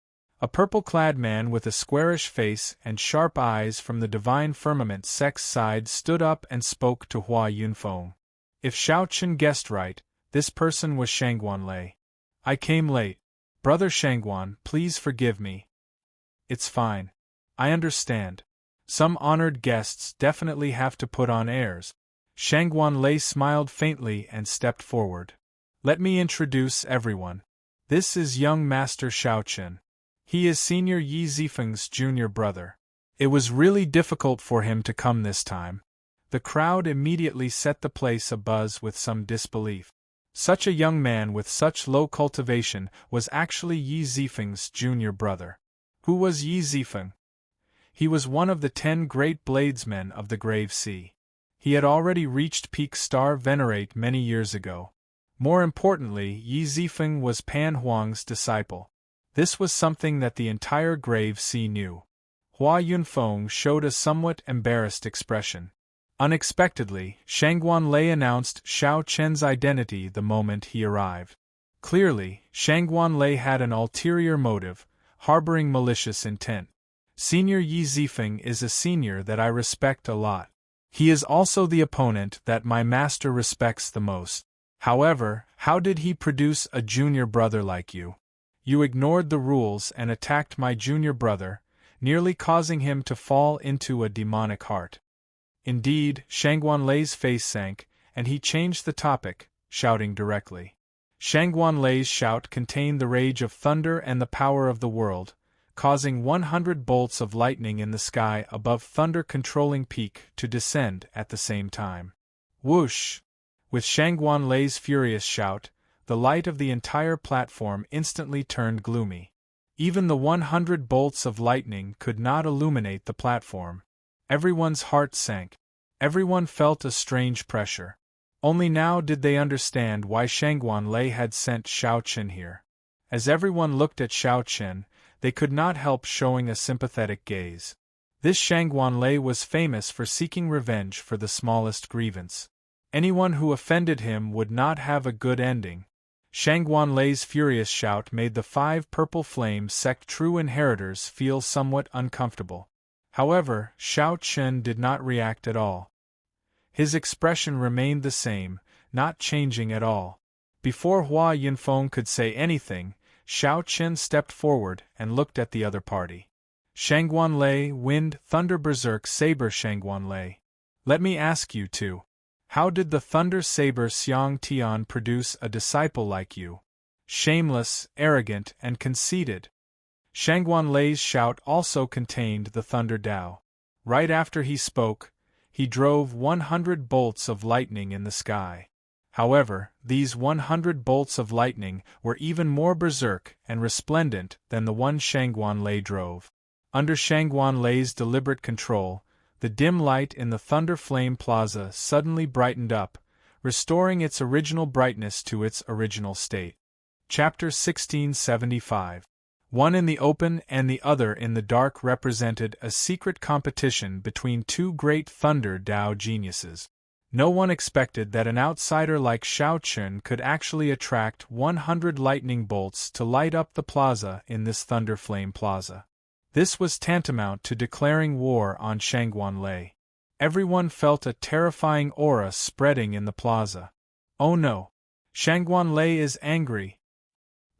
A purple-clad man with a squarish face and sharp eyes from the divine firmament sect's side stood up and spoke to Hua Yunfeng. If Shao Chen guessed right, this person was Shangguan Lei. I came late. Brother Shangguan, please forgive me. It's fine. I understand. Some honored guests definitely have to put on airs. Shangguan Lei smiled faintly and stepped forward. Let me introduce everyone. This is young Master Shao Chen. He is Senior Yi Zifeng's junior brother. It was really difficult for him to come this time. The crowd immediately set the place abuzz with some disbelief. Such a young man with such low cultivation was actually Yi Zifeng's junior brother. Who was Yi Zifeng? He was one of the 10 great bladesmen of the Grave Sea. He had already reached peak star venerate many years ago. More importantly, Yi Zifeng was Pan Huang's disciple. This was something that the entire Grave Sea knew. Hua Yunfeng showed a somewhat embarrassed expression. Unexpectedly, Shangguan Lei announced Shao Chen's identity the moment he arrived. Clearly, Shangguan Lei had an ulterior motive, harboring malicious intent. Senior Yi Zifeng is a senior that I respect a lot. He is also the opponent that my master respects the most. However, how did he produce a junior brother like you? You ignored the rules and attacked my junior brother, nearly causing him to fall into a demonic heart. Indeed, Shangguan Lei's face sank, and he changed the topic, shouting directly. Shangguan Lei's shout contained the rage of thunder and the power of the world, causing 100 bolts of lightning in the sky above thunder-controlling peak to descend at the same time. Whoosh! With Shangguan Lei's furious shout, the light of the entire platform instantly turned gloomy. Even the 100 bolts of lightning could not illuminate the platform. Everyone's heart sank. Everyone felt a strange pressure. Only now did they understand why Shangguan Lei had sent Shao Chen here. As everyone looked at Shao Chen, they could not help showing a sympathetic gaze. This Shangguan Lei was famous for seeking revenge for the smallest grievance. Anyone who offended him would not have a good ending. Shangguan Lei's furious shout made the 5 Purple Flame sect true inheritors feel somewhat uncomfortable. However, Shao Chen did not react at all. His expression remained the same, not changing at all. Before Hua Yunfeng could say anything, Shao Chen stepped forward and looked at the other party. Shangguan Lei, Wind, Thunder Berserk Saber Shangguan Lei. Let me ask you too. How did the Thunder Saber Xiang Tian produce a disciple like you? Shameless, arrogant, and conceited. Shangguan Lei's shout also contained the Thunder Dao. Right after he spoke, he drove 100 bolts of lightning in the sky. However, these 100 bolts of lightning were even more berserk and resplendent than the one Shangguan Lei drove. Under Shangguan Lei's deliberate control, the dim light in the Thunder Flame Plaza suddenly brightened up, restoring its original brightness to its original state. Chapter 1675. One in the open and the other in the dark represented a secret competition between 2 great Thunder Dao geniuses. No one expected that an outsider like Shao Chen could actually attract 100 lightning bolts to light up the plaza in this Thunder Flame Plaza. This was tantamount to declaring war on Shangguan Lei. Everyone felt a terrifying aura spreading in the plaza. Oh no! Shangguan Lei is angry.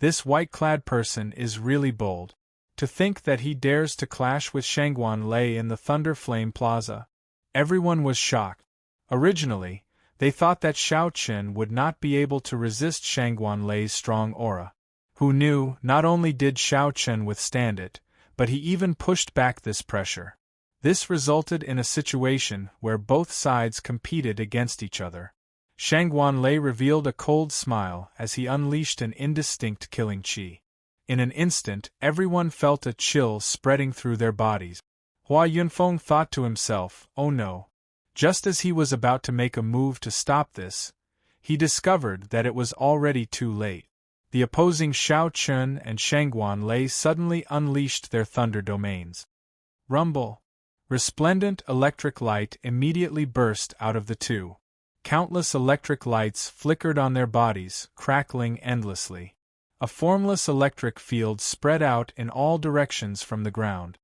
This white-clad person is really bold. To think that he dares to clash with Shangguan Lei in the Thunder Flame Plaza. Everyone was shocked. Originally, they thought that Shao Chen would not be able to resist Shangguan Lei's strong aura. Who knew, not only did Shao Chen withstand it, but he even pushed back this pressure. This resulted in a situation where both sides competed against each other. Shangguan Lei revealed a cold smile as he unleashed an indistinct killing chi. In an instant, everyone felt a chill spreading through their bodies. Hua Yunfeng thought to himself, oh no. Just as he was about to make a move to stop this, he discovered that it was already too late. the opposing Xiao Chen and Shangguan Lei suddenly unleashed their thunder domains. Rumble! Resplendent electric light immediately burst out of the two. Countless electric lights flickered on their bodies, crackling endlessly. A formless electric field spread out in all directions from the ground.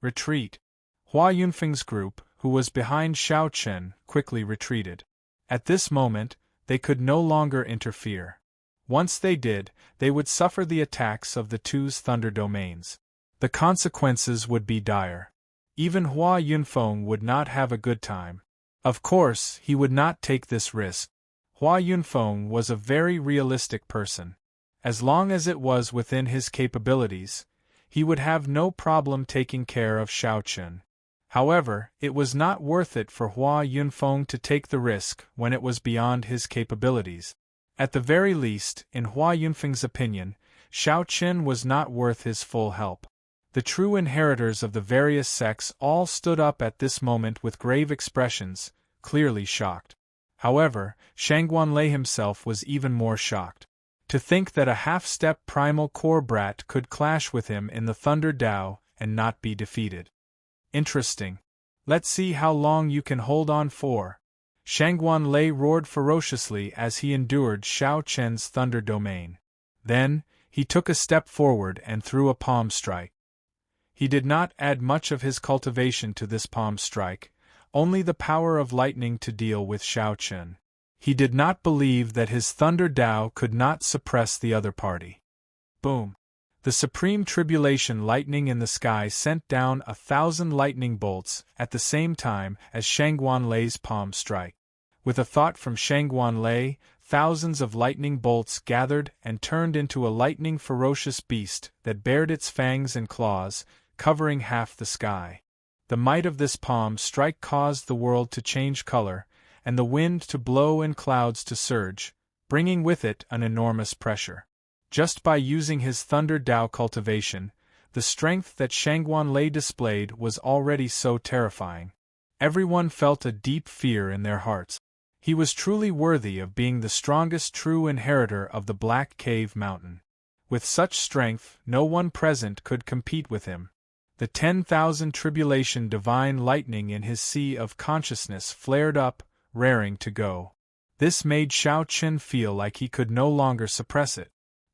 Retreat! Hua Yunfeng's group, who was behind Xiao Chen, quickly retreated. At this moment, they could no longer interfere. Once they did, they would suffer the attacks of the two's thunder domains. The consequences would be dire. Even Hua Yunfeng would not have a good time. Of course, he would not take this risk. Hua Yunfeng was a very realistic person. As long as it was within his capabilities, he would have no problem taking care of Xiao Chen. However, it was not worth it for Hua Yunfeng to take the risk when it was beyond his capabilities. At the very least, in Hua Yunfeng's opinion, Xiao Chen was not worth his full help. The true inheritors of the various sects all stood up at this moment with grave expressions, clearly shocked. However, Shangguan Lei himself was even more shocked. To think that a half-step primal core brat could clash with him in the Thunder Dao and not be defeated. Interesting. Let's see how long you can hold on for. Shangguan Lei roared ferociously as he endured Xiao Chen's thunder domain. Then, he took a step forward and threw a palm strike. He did not add much of his cultivation to this palm strike, only the power of lightning to deal with Xiao Chen. He did not believe that his Thunder Dao could not suppress the other party. Boom! The supreme tribulation lightning in the sky sent down 1,000 lightning bolts at the same time as Shangguan Lei's palm strike. With a thought from Shangguan Lei, thousands of lightning bolts gathered and turned into a lightning ferocious beast that bared its fangs and claws, covering half the sky. The might of this palm strike caused the world to change color, and the wind to blow and clouds to surge, bringing with it an enormous pressure. Just by using his Thunder Dao cultivation, the strength that Shangguan Lei displayed was already so terrifying. Everyone felt a deep fear in their hearts. He was truly worthy of being the strongest true inheritor of the Black Cave Mountain. With such strength, no one present could compete with him. The 10,000 tribulation divine lightning in his sea of consciousness flared up, raring to go. This made Xiao Chen feel like he could no longer suppress it.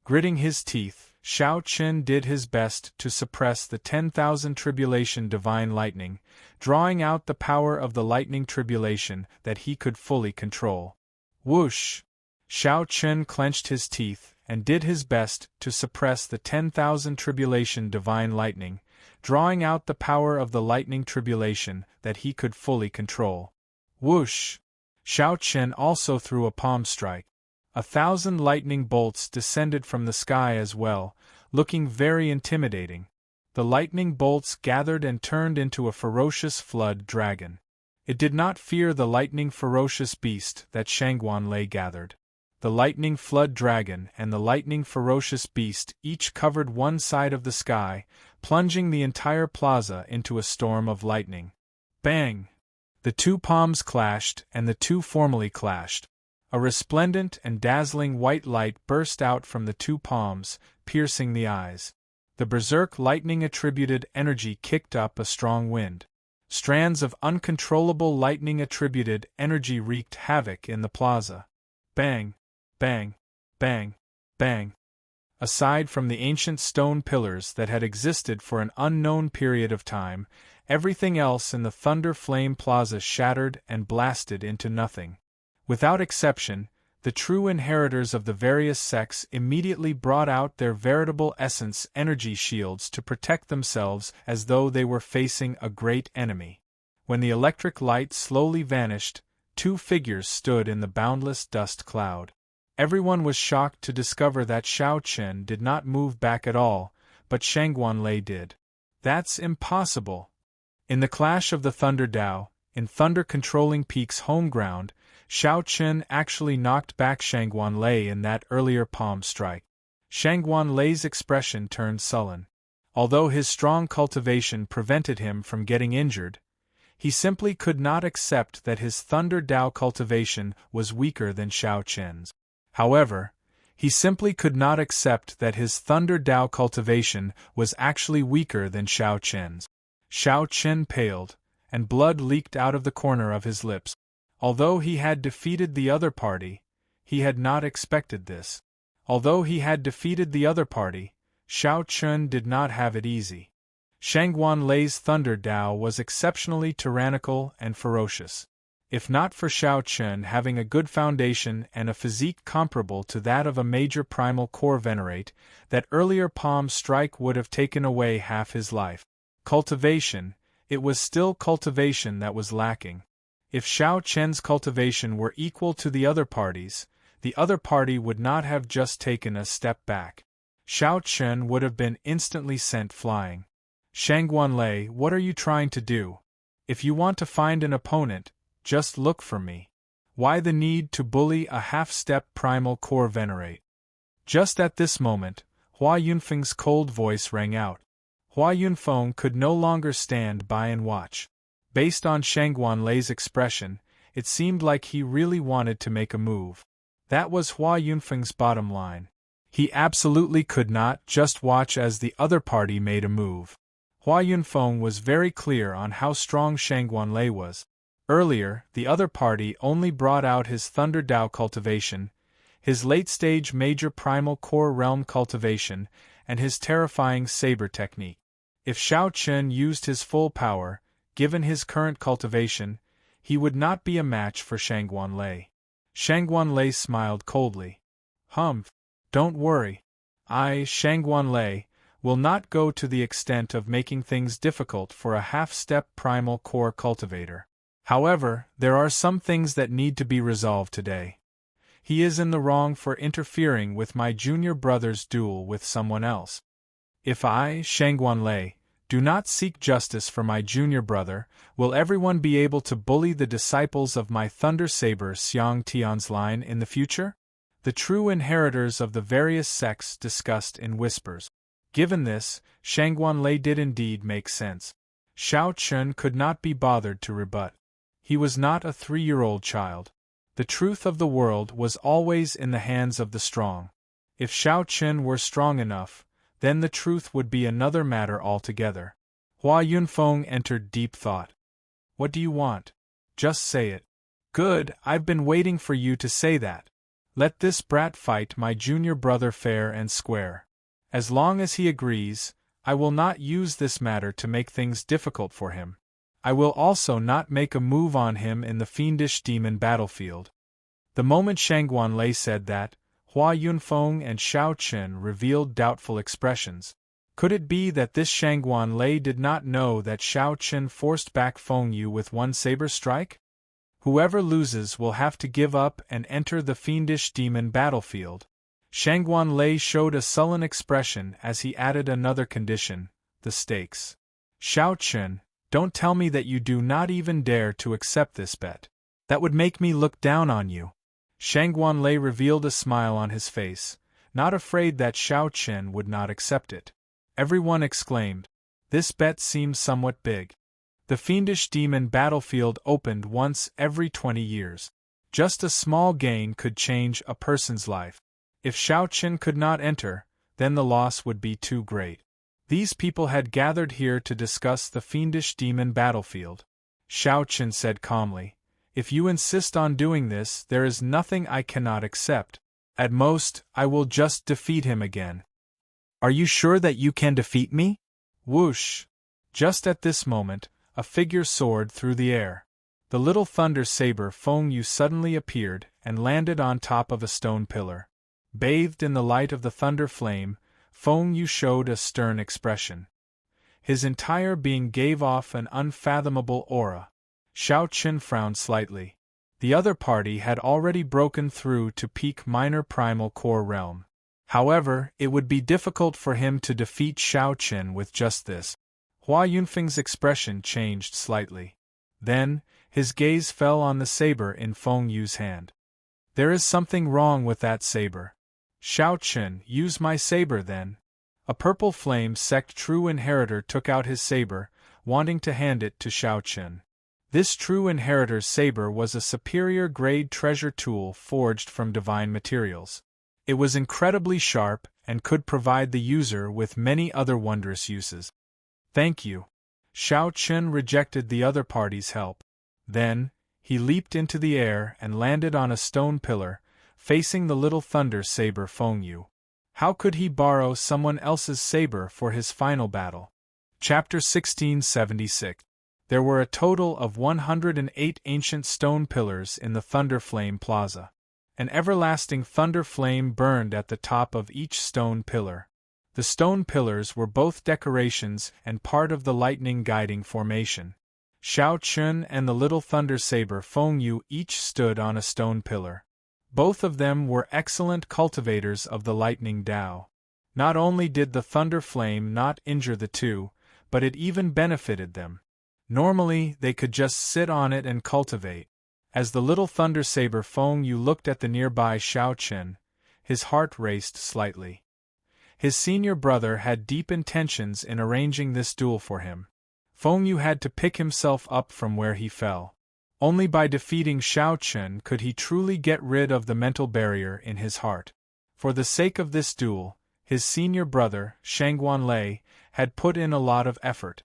Gritting his teeth, Xiao Chen did his best to suppress the 10,000 tribulation divine lightning, drawing out the power of the lightning tribulation that he could fully control. Whoosh! Xiao Chen clenched his teeth and did his best to suppress the 10,000 tribulation divine lightning, drawing out the power of the lightning tribulation that he could fully control. Whoosh! Xiao Chen also threw a palm strike. 1,000 lightning bolts descended from the sky as well, looking very intimidating. The lightning bolts gathered and turned into a ferocious flood dragon. It did not fear the lightning ferocious beast that Shangguan Lei gathered. The lightning flood dragon and the lightning ferocious beast each covered one side of the sky, plunging the entire plaza into a storm of lightning. Bang! The two palms clashed and the two formally clashed. A resplendent and dazzling white light burst out from the two palms, piercing the eyes. The berserk lightning attributed energy kicked up a strong wind. Strands of uncontrollable lightning attributed energy wreaked havoc in the plaza. Bang! Bang! Bang! Bang! Aside from the ancient stone pillars that had existed for an unknown period of time, everything else in the Thunder Flame Plaza shattered and blasted into nothing. Without exception, the true inheritors of the various sects immediately brought out their veritable essence energy shields to protect themselves as though they were facing a great enemy. When the electric light slowly vanished, two figures stood in the boundless dust cloud. Everyone was shocked to discover that Xiao Chen did not move back at all, but Shangguan Lei did. That's impossible! In the clash of the Thunder Dao, in Thunder Controlling Peak's home ground, Xiao Chen actually knocked back Shangguan Lei in that earlier palm strike. Shangguan Lei's expression turned sullen. Although his strong cultivation prevented him from getting injured, he simply could not accept that his Thunder Dao cultivation was weaker than Xiao Chen's. However, He simply could not accept that his Thunder Dao cultivation was actually weaker than Xiao Chen's. Xiao Chen paled, and blood leaked out of the corner of his lips. Although he had defeated the other party, he had not expected this. Although he had defeated the other party, Xiao Chen did not have it easy. Shangguan Lei's Thunder Dao was exceptionally tyrannical and ferocious. If not for Xiao Chen having a good foundation and a physique comparable to that of a major primal core venerate, that earlier palm strike would have taken away half his life. Cultivation, it was still cultivation that was lacking. If Xiao Chen's cultivation were equal to the other party's, the other party would not have just taken a step back. Xiao Chen would have been instantly sent flying. Shangguan Lei, what are you trying to do? If you want to find an opponent, just look for me. Why the need to bully a half-step primal core venerate? Just at this moment, Hua Yunfeng's cold voice rang out. Hua Yunfeng could no longer stand by and watch. Based on Shangguan Lei's expression, it seemed like he really wanted to make a move. That was Hua Yunfeng's bottom line. He absolutely could not just watch as the other party made a move. Hua Yunfeng was very clear on how strong Shangguan Lei was. Earlier, the other party only brought out his Thunder Dao cultivation, his late-stage major primal core realm cultivation, and his terrifying saber technique. If Xiao Chen used his full power, given his current cultivation, he would not be a match for Shangguan Lei. Shangguan Lei smiled coldly. Humph, don't worry. I, Shangguan Lei, will not go to the extent of making things difficult for a half-step primal core cultivator. However, there are some things that need to be resolved today. He is in the wrong for interfering with my junior brother's duel with someone else. If I, Shangguan Lei, do not seek justice for my junior brother, will everyone be able to bully the disciples of my Thunder Saber Xiang Tian's line in the future? The true inheritors of the various sects discussed in whispers. Given this, Shangguan Lei did indeed make sense. Xiao Chen could not be bothered to rebut. He was not a 3-year-old child. The truth of the world was always in the hands of the strong. If Xiao Chen were strong enough, then the truth would be another matter altogether. Hua Yunfeng entered deep thought. What do you want? Just say it. Good, I've been waiting for you to say that. Let this brat fight my junior brother fair and square. As long as he agrees, I will not use this matter to make things difficult for him. I will also not make a move on him in the fiendish demon battlefield. The moment Shangguan Lei said that, Hua Yunfeng and Xiao Chen revealed doubtful expressions. Could it be that this Shangguan Lei did not know that Xiao Chen forced back Feng Yu with one saber strike? Whoever loses will have to give up and enter the fiendish demon battlefield. Shangguan Lei showed a sullen expression as he added another condition, the stakes. Xiao Chen, don't tell me that you do not even dare to accept this bet. That would make me look down on you. Shangguan Lei revealed a smile on his face, not afraid that Xiao Chen would not accept it. Everyone exclaimed. This bet seems somewhat big. The fiendish demon battlefield opened once every 20 years. Just a small gain could change a person's life. If Xiao Chen could not enter, then the loss would be too great. These people had gathered here to discuss the fiendish demon battlefield. Xiao Chen said calmly, if you insist on doing this, there is nothing I cannot accept. At most, I will just defeat him again. Are you sure that you can defeat me? Whoosh! Just at this moment, a figure soared through the air. The little thunder saber Feng Yu suddenly appeared and landed on top of a stone pillar. Bathed in the light of the thunder flame, Feng Yu showed a stern expression. His entire being gave off an unfathomable aura. Xiao Chen frowned slightly. The other party had already broken through to peak minor primal core realm. However, it would be difficult for him to defeat Xiao Chen with just this. Hua Yunfeng's expression changed slightly. Then, his gaze fell on the saber in Feng Yu's hand. There is something wrong with that saber. Xiao Chen, use my saber then. A purple flame sect true inheritor took out his saber, wanting to hand it to Xiao Chen. This true inheritor's saber was a superior grade treasure tool forged from divine materials. It was incredibly sharp and could provide the user with many other wondrous uses. Thank you. Xiao Chen rejected the other party's help. Then, he leaped into the air and landed on a stone pillar, facing the little thunder saber Fengyu. How could he borrow someone else's saber for his final battle? Chapter 1676. There were a total of 108 ancient stone pillars in the Thunder Flame Plaza. An everlasting thunder flame burned at the top of each stone pillar. The stone pillars were both decorations and part of the lightning guiding formation. Xiao Chun and the little thunder saber Fengyu each stood on a stone pillar. Both of them were excellent cultivators of the lightning Tao. Not only did the thunder flame not injure the two, but it even benefited them. Normally, they could just sit on it and cultivate. As the little thunder saber Fengyu looked at the nearby Xiao Chen, his heart raced slightly. His senior brother had deep intentions in arranging this duel for him. Fengyu had to pick himself up from where he fell. Only by defeating Xiao Chen could he truly get rid of the mental barrier in his heart. For the sake of this duel, his senior brother, Shangguan Lei, had put in a lot of effort.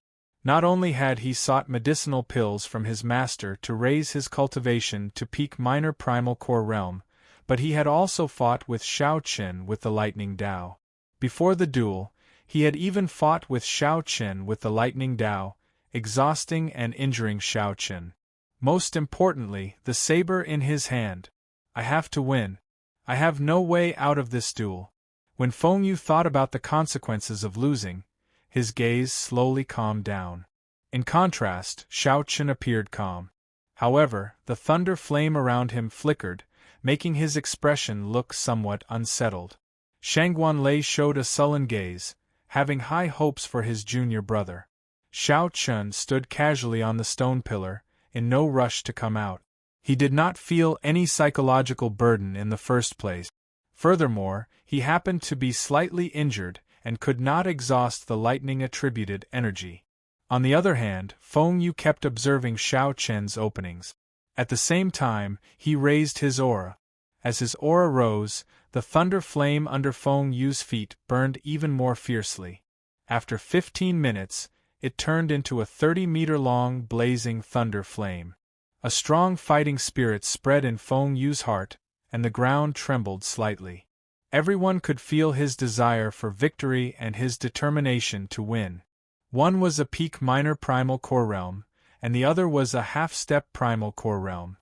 Not only had he sought medicinal pills from his master to raise his cultivation to peak minor primal core realm, but he had also fought with Xiao Chen with the lightning Tao. Before the duel, he had even fought with Xiao Chen with the lightning Tao, exhausting and injuring Xiao Chen. Most importantly, the saber in his hand. I have to win. I have no way out of this duel. When Fengyu thought about the consequences of losing, his gaze slowly calmed down. In contrast, Xiao Chen appeared calm. However, the thunder flame around him flickered, making his expression look somewhat unsettled. Shangguan Lei showed a sullen gaze, having high hopes for his junior brother. Xiao Chen stood casually on the stone pillar, in no rush to come out. He did not feel any psychological burden in the first place. Furthermore, he happened to be slightly injured and could not exhaust the lightning-attributed energy. On the other hand, Fengyu kept observing Xiao Chen's openings. At the same time, he raised his aura. As his aura rose, the thunder flame under Fengyu's feet burned even more fiercely. After 15 minutes, it turned into a 30-meter-long blazing thunder flame. A strong fighting spirit spread in Fengyu's heart, and the ground trembled slightly. Everyone could feel his desire for victory and his determination to win. One was a peak minor primal core realm, and the other was a half-step primal core realm.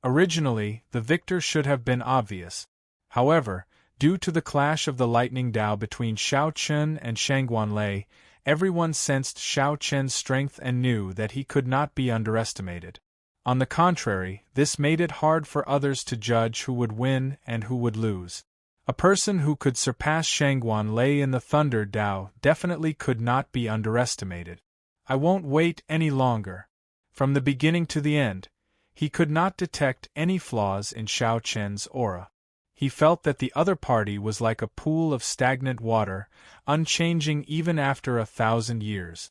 Originally, the victor should have been obvious. However, due to the clash of the lightning Tao between Xiao Chen and Shangguan Lei, everyone sensed Xiao Chen's strength and knew that he could not be underestimated. On the contrary, this made it hard for others to judge who would win and who would lose. A person who could surpass Shangguan Lei in the Thunder Tao definitely could not be underestimated. I won't wait any longer. From the beginning to the end, he could not detect any flaws in Xiao Chen's aura. He felt that the other party was like a pool of stagnant water, unchanging even after 1,000 years.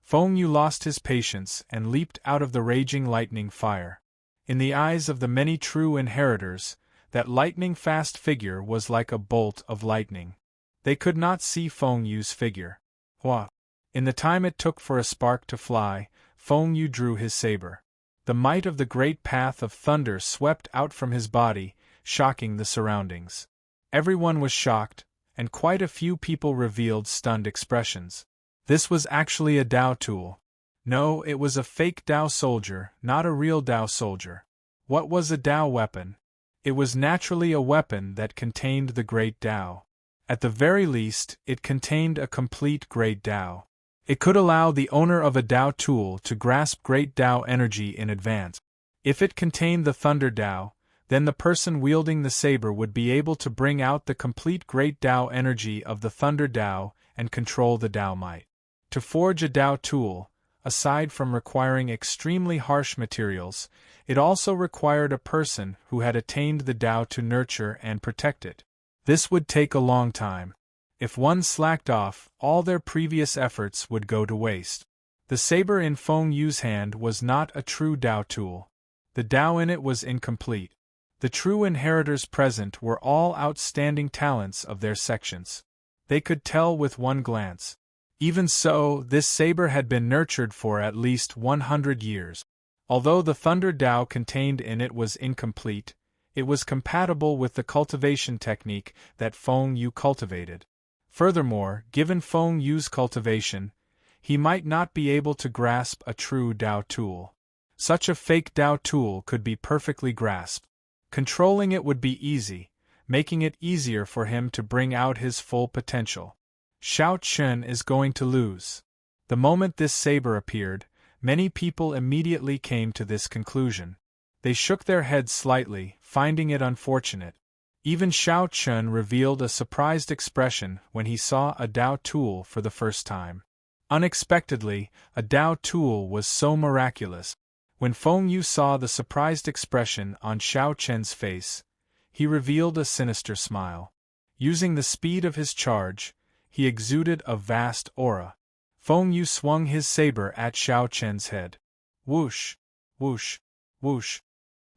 Fengyu lost his patience and leaped out of the raging lightning fire. In the eyes of the many true inheritors, that lightning-fast figure was like a bolt of lightning. They could not see Fengyu's figure. Hua! In the time it took for a spark to fly, Fengyu drew his saber. The might of the great path of thunder swept out from his body, shocking the surroundings. Everyone was shocked, and quite a few people revealed stunned expressions. This was actually a Tao tool. No, it was a fake Tao soldier, not a real Tao soldier. What was a Tao weapon? It was naturally a weapon that contained the great Tao. At the very least, it contained a complete great Tao. It could allow the owner of a Tao tool to grasp great Tao energy in advance. If it contained the Thunder Tao, then the person wielding the saber would be able to bring out the complete great Tao energy of the Thunder Tao and control the Tao might. To forge a Tao tool, aside from requiring extremely harsh materials, it also required a person who had attained the Tao to nurture and protect it. This would take a long time. If one slacked off, all their previous efforts would go to waste. The saber in Fengyu's hand was not a true Tao tool. The Tao in it was incomplete. The true inheritors present were all outstanding talents of their sections. They could tell with one glance. Even so, this saber had been nurtured for at least 100 years. Although the Thunder Dao contained in it was incomplete, it was compatible with the cultivation technique that Feng Yu cultivated. Furthermore, given Feng Yu's cultivation, he might not be able to grasp a true Dao tool. Such a fake Dao tool could be perfectly grasped. Controlling it would be easy, making it easier for him to bring out his full potential. Xiao Chen is going to lose. The moment this saber appeared, many people immediately came to this conclusion. They shook their heads slightly, finding it unfortunate. Even Xiao Chen revealed a surprised expression when he saw a Dao tool for the first time. Unexpectedly, a Dao tool was so miraculous. When Feng Yu saw the surprised expression on Xiao Chen's face, he revealed a sinister smile. Using the speed of his charge, he exuded a vast aura. Feng Yu swung his saber at Xiao Chen's head. Whoosh! Whoosh! Whoosh!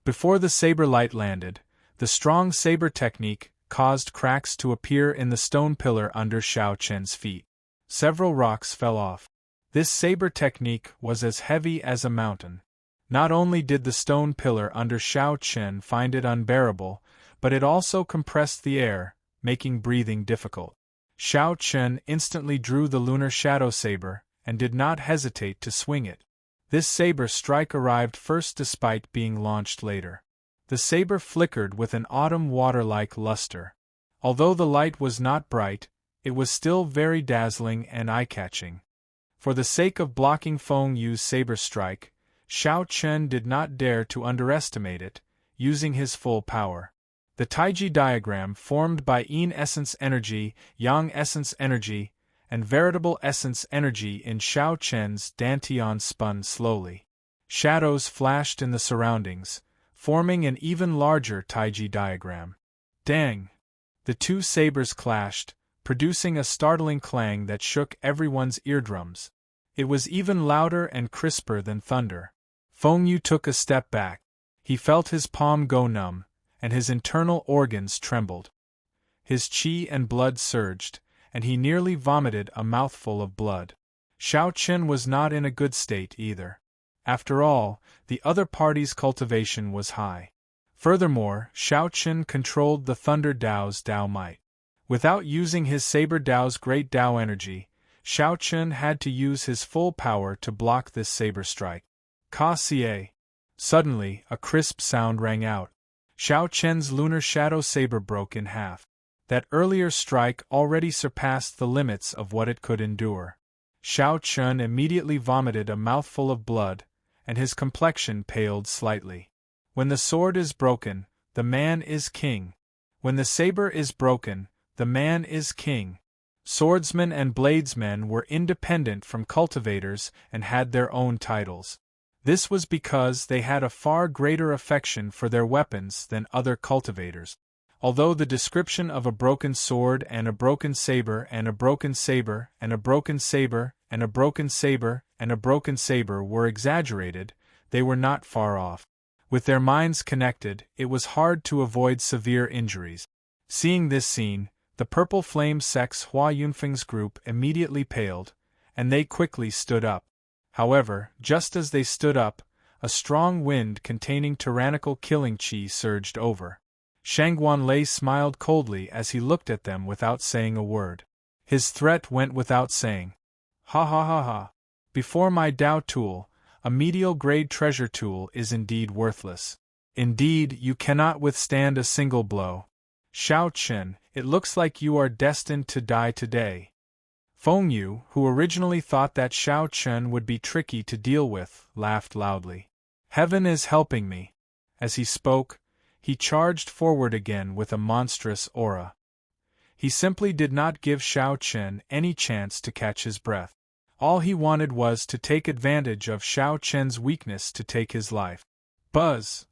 Before the saber light landed, the strong saber technique caused cracks to appear in the stone pillar under Xiao Chen's feet. Several rocks fell off. This saber technique was as heavy as a mountain. Not only did the stone pillar under Xiao Chen find it unbearable, but it also compressed the air, making breathing difficult. Xiao Chen instantly drew the lunar shadow saber and did not hesitate to swing it. This saber strike arrived first despite being launched later. The saber flickered with an autumn water-like luster. Although the light was not bright, it was still very dazzling and eye-catching. For the sake of blocking Feng Yu's saber strike, Xiao Chen did not dare to underestimate it, using his full power. The Taiji diagram formed by Yin essence energy, Yang essence energy, and veritable essence energy in Xiao Chen's dantian spun slowly. Shadows flashed in the surroundings, forming an even larger Taiji diagram. Dang! The two sabers clashed, producing a startling clang that shook everyone's eardrums. It was even louder and crisper than thunder. Feng Yu took a step back. He felt his palm go numb, and his internal organs trembled. His qi and blood surged, and he nearly vomited a mouthful of blood. Xiao Chen was not in a good state either. After all, the other party's cultivation was high. Furthermore, Xiao Chen controlled the Thunder Dao's Dao might. Without using his Saber Dao's great Dao energy, Xiao Chen had to use his full power to block this saber strike. Ka-ca! Suddenly, a crisp sound rang out. Xiao Chen's lunar shadow saber broke in half. That earlier strike already surpassed the limits of what it could endure. Xiao Chen immediately vomited a mouthful of blood, and his complexion paled slightly. When the sword is broken, the man is king. When the saber is broken, the man is king. Swordsmen and bladesmen were independent from cultivators and had their own titles. This was because they had a far greater affection for their weapons than other cultivators. Although the description of a broken sword and a broken saber and a broken saber and a broken saber and a broken saber and a broken saber were exaggerated, they were not far off. With their minds connected, it was hard to avoid severe injuries. Seeing this scene, the Purple Flame Sect's Hua Yunfeng's group immediately paled, and they quickly stood up. However, just as they stood up, a strong wind containing tyrannical killing qi surged over. Shangguan Lei smiled coldly as he looked at them without saying a word. His threat went without saying. Ha ha ha ha. Before my Dao tool, a medial-grade treasure tool is indeed worthless. Indeed, you cannot withstand a single blow. Xiao Chen, it looks like you are destined to die today. Feng Yu, who originally thought that Xiao Chen would be tricky to deal with, laughed loudly. Heaven is helping me. As he spoke, he charged forward again with a monstrous aura. He simply did not give Xiao Chen any chance to catch his breath. All he wanted was to take advantage of Xiao Chen's weakness to take his life. Buzz!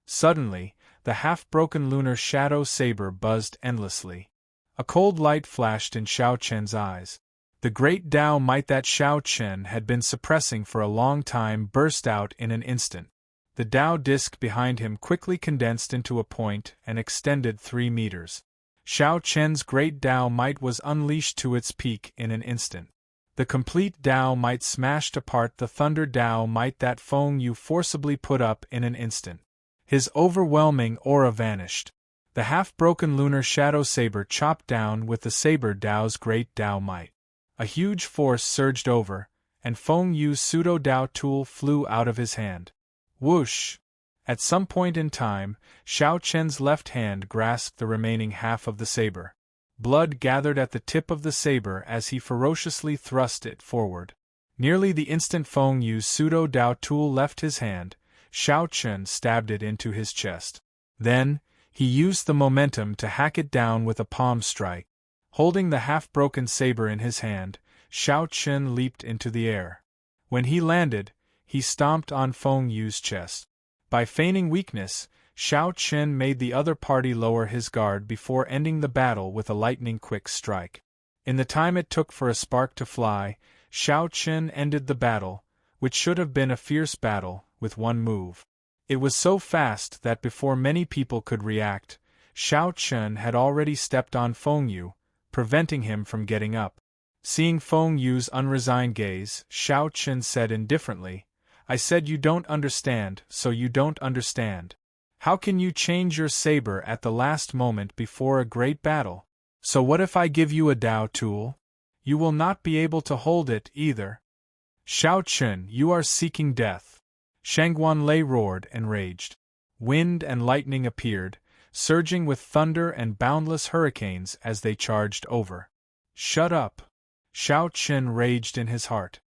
Suddenly, the half-broken lunar shadow saber buzzed endlessly. A cold light flashed in Xiao Chen's eyes. The great Dao might that Xiao Chen had been suppressing for a long time burst out in an instant. The Tao disk behind him quickly condensed into a point and extended 3 meters. Xiao Chen's great Tao might was unleashed to its peak in an instant. The complete Tao might smashed apart the thunder Tao might that Feng Yu forcibly put up in an instant. His overwhelming aura vanished. The half-broken lunar shadow saber chopped down with the saber Tao's great Tao might. A huge force surged over, and Feng Yu's pseudo-Tao tool flew out of his hand. Whoosh! At some point in time, Xiao Chen's left hand grasped the remaining half of the saber. Blood gathered at the tip of the saber as he ferociously thrust it forward. Nearly the instant Feng Yu's pseudo-Tao tool left his hand, Xiao Chen stabbed it into his chest. Then, he used the momentum to hack it down with a palm strike. Holding the half-broken saber in his hand, Xiao Chen leaped into the air. When he landed, he stomped on Feng Yu's chest. By feigning weakness, Xiao Chen made the other party lower his guard before ending the battle with a lightning-quick strike. In the time it took for a spark to fly, Xiao Chen ended the battle, which should have been a fierce battle, with one move. It was so fast that before many people could react, Xiao Chen had already stepped on Feng Yu, preventing him from getting up. Seeing Feng Yu's unresigned gaze, Xiao Chen said indifferently, "I said you don't understand, so you don't understand. How can you change your saber at the last moment before a great battle? So what if I give you a Tao tool? You will not be able to hold it, either. Xiao Chen, you are seeking death." Shangguan Lei roared and raged. Wind and lightning appeared, surging with thunder and boundless hurricanes as they charged over. "Shut up!" Xiao Chen raged in his heart.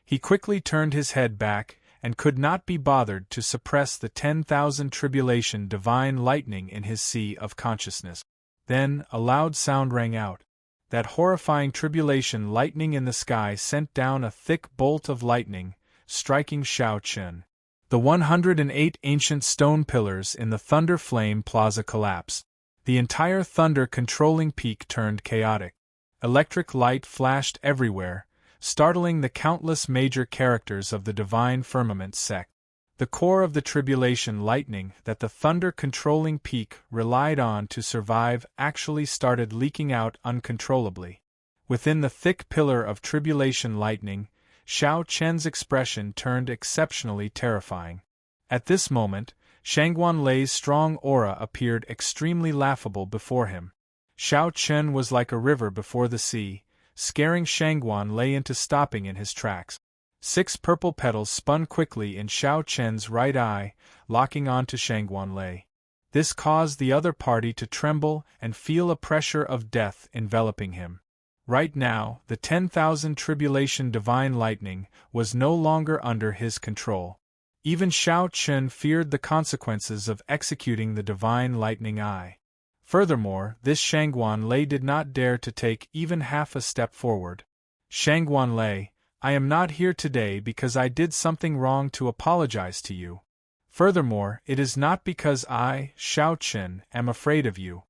He quickly turned his head back, and could not be bothered to suppress the 10,000 tribulation divine lightning in his sea of consciousness. Then, a loud sound rang out. That horrifying tribulation lightning in the sky sent down a thick bolt of lightning, striking Xiao Chen. The 108 ancient stone pillars in the Thunder Flame Plaza collapsed. The entire thunder-controlling peak turned chaotic. Electric light flashed everywhere, startling the countless major characters of the Divine Firmament sect. The core of the tribulation lightning that the thunder-controlling peak relied on to survive actually started leaking out uncontrollably. Within the thick pillar of tribulation lightning, Xiao Chen's expression turned exceptionally terrifying. At this moment, Shangguan Lei's strong aura appeared extremely laughable before him. Xiao Chen was like a river before the sea, scaring Shangguan Lei into stopping in his tracks. 6 purple petals spun quickly in Xiao Chen's right eye, locking onto Shangguan Lei. This caused the other party to tremble and feel a pressure of death enveloping him. Right now, the 10,000 tribulation divine lightning was no longer under his control. Even Xiao Chen feared the consequences of executing the divine lightning eye. Furthermore, this Shangguan Lei did not dare to take even half a step forward. "Shangguan Lei, I am not here today because I did something wrong to apologize to you. Furthermore, it is not because I, Xiao Chen, am afraid of you.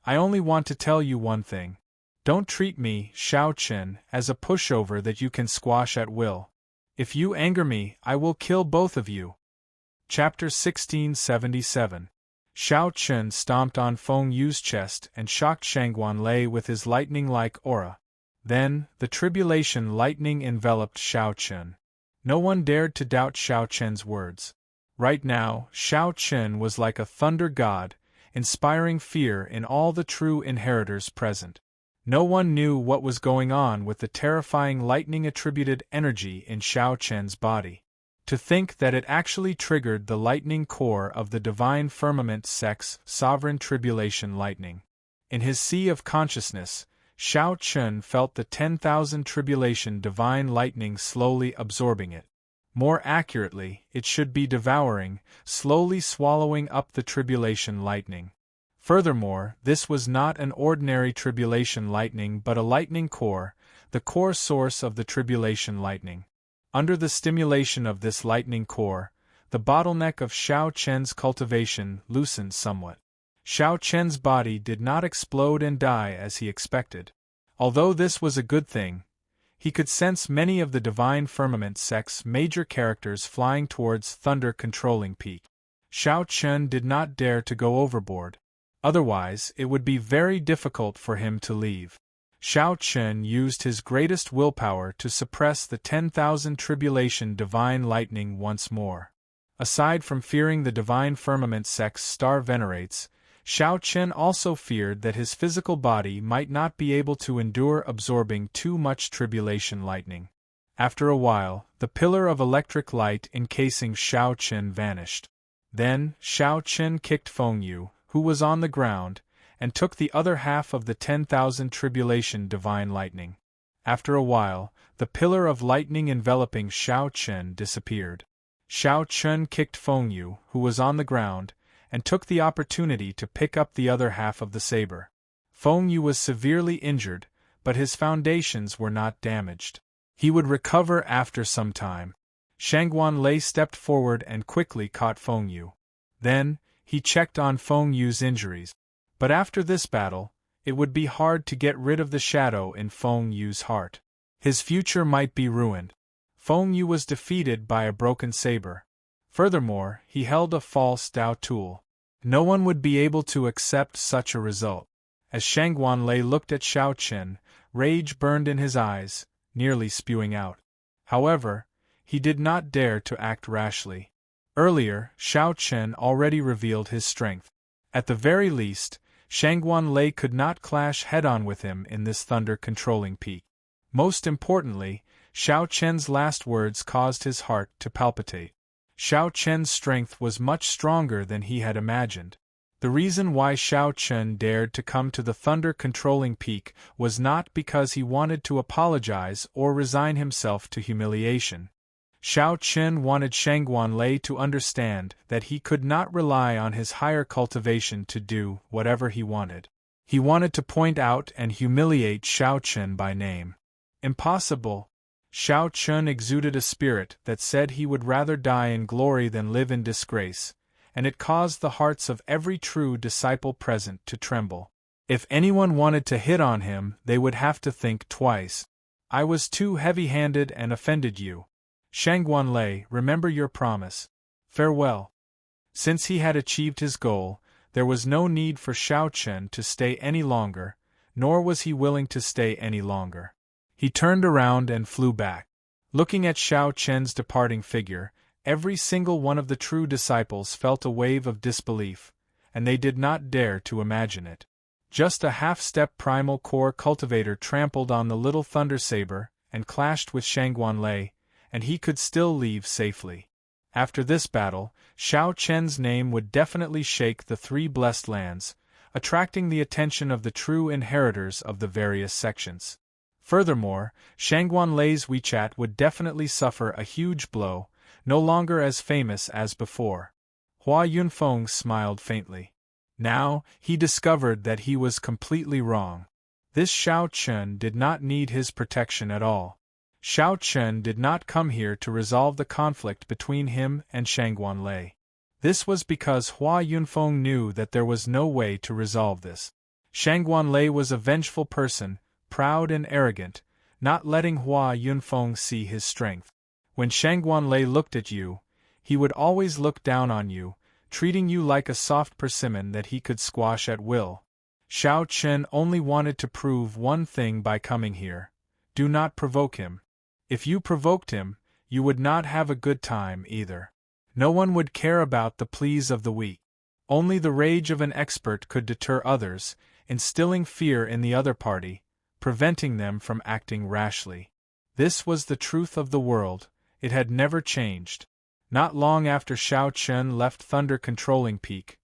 I only want to tell you one thing. Don't treat me, Xiao Chen, as a pushover that you can squash at will. If you anger me, I will kill both of you." Chapter 1677. Xiao Chen stomped on Feng Yu's chest and shocked Shangguan Lei with his lightning-like aura. Then, the tribulation lightning enveloped Xiao Chen. No one dared to doubt Xiao Chen's words. Right now, Xiao Chen was like a thunder god, inspiring fear in all the true inheritors present. No one knew what was going on with the terrifying lightning-attributed energy in Xiao Chen's body. To think that it actually triggered the lightning core of the Divine Firmament sect's sovereign tribulation lightning. In his sea of consciousness, Xiao Chen felt the 10,000 tribulation divine lightning slowly absorbing it. More accurately, it should be devouring, slowly swallowing up the tribulation lightning. Furthermore, this was not an ordinary tribulation lightning but a lightning core, the core source of the tribulation lightning. Under the stimulation of this lightning core, the bottleneck of Xiao Chen's cultivation loosened somewhat. Xiao Chen's body did not explode and die as he expected. Although this was a good thing, He could sense many of the Divine Firmament sect's major characters flying towards Thunder Controlling Peak. Xiao Chen did not dare to go overboard. Otherwise, it would be very difficult for him to leave. Xiao Chen used his greatest willpower to suppress the 10,000 tribulation divine lightning once more. Aside from fearing the Divine Firmament sect's star venerates, Xiao Chen also feared that his physical body might not be able to endure absorbing too much tribulation lightning. After a while, the pillar of electric light encasing Xiao Chen vanished. Then, Xiao Chen kicked Feng Yu, who was on the ground, and took the other half of the 10,000 tribulation divine lightning. After a while, the pillar of lightning enveloping Xiao Chen disappeared. Xiao Chen kicked Feng Yu, who was on the ground, and took the opportunity to pick up the other half of the saber. Feng Yu was severely injured, but his foundations were not damaged. He would recover after some time. Shangguan Lei stepped forward and quickly caught Feng Yu. Then, he checked on Feng Yu's injuries. But after this battle, it would be hard to get rid of the shadow in Feng Yu's heart. His future might be ruined. Feng Yu was defeated by a broken saber. Furthermore, he held a false Dao tool. No one would be able to accept such a result. As Shangguan Lei looked at Xiao Chen, rage burned in his eyes, nearly spewing out. However, he did not dare to act rashly. Earlier, Xiao Chen already revealed his strength. At the very least, Shangguan Lei could not clash head-on with him in this thunder-controlling peak. Most importantly, Xiao Chen's last words caused his heart to palpitate. Xiao Chen's strength was much stronger than he had imagined. The reason why Xiao Chen dared to come to the thunder-controlling peak was not because he wanted to apologize or resign himself to humiliation. Xiao Chen wanted Shangguan Lei to understand that he could not rely on his higher cultivation to do whatever he wanted. He wanted to point out and humiliate Xiao Chen by name. Impossible. Xiao Chen exuded a spirit that said he would rather die in glory than live in disgrace, and it caused the hearts of every true disciple present to tremble. If anyone wanted to hit on him, they would have to think twice. I was too heavy-handed and offended you. Shangguan Lei, remember your promise. Farewell. Since he had achieved his goal, there was no need for Xiao Chen to stay any longer, nor was he willing to stay any longer. He turned around and flew back. Looking at Xiao Chen's departing figure, every single one of the true disciples felt a wave of disbelief, and they did not dare to imagine it. Just a half-step primal core cultivator trampled on the little thunder saber and clashed with Shangguan Lei, and he could still leave safely. After this battle, Xiao Chen's name would definitely shake the three blessed lands, attracting the attention of the true inheritors of the various sections. Furthermore, Shangguan Lei's WeChat would definitely suffer a huge blow, no longer as famous as before. Hua Yunfeng smiled faintly. Now, he discovered that he was completely wrong. This Xiao Chen did not need his protection at all. Xiao Chen did not come here to resolve the conflict between him and Shangguan Lei. This was because Hua Yunfeng knew that there was no way to resolve this. Shangguan Lei was a vengeful person, proud and arrogant, not letting Hua Yunfeng see his strength. When Shangguan Lei looked at you, he would always look down on you, treating you like a soft persimmon that he could squash at will. Xiao Chen only wanted to prove one thing by coming here. Do not provoke him. If you provoked him, you would not have a good time either. No one would care about the pleas of the weak. Only the rage of an expert could deter others, instilling fear in the other party, preventing them from acting rashly. This was the truth of the world. It had never changed. Not long after Xiao Chen left Thunder Controlling Peak,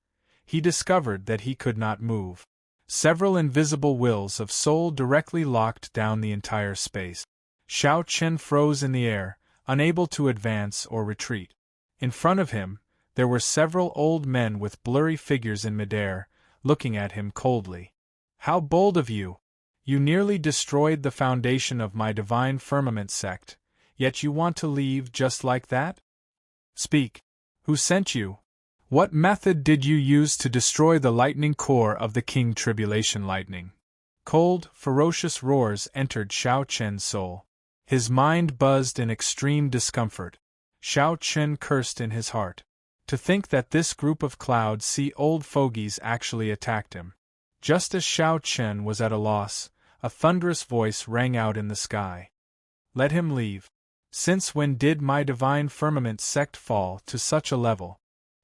he discovered that he could not move. Several invisible wills of soul directly locked down the entire space. Xiao Chen froze in the air, unable to advance or retreat. In front of him, there were several old men with blurry figures in midair, looking at him coldly. How bold of you! You nearly destroyed the foundation of my Divine Firmament sect, yet you want to leave just like that? Speak. Who sent you? What method did you use to destroy the lightning core of the King Tribulation Lightning? Cold, ferocious roars entered Xiao Chen's soul. His mind buzzed in extreme discomfort. Xiao Chen cursed in his heart. To think that this group of clouds see old fogies actually attacked him. Just as Xiao Chen was at a loss, a thunderous voice rang out in the sky. Let him leave. Since when did my divine firmament sect fall to such a level?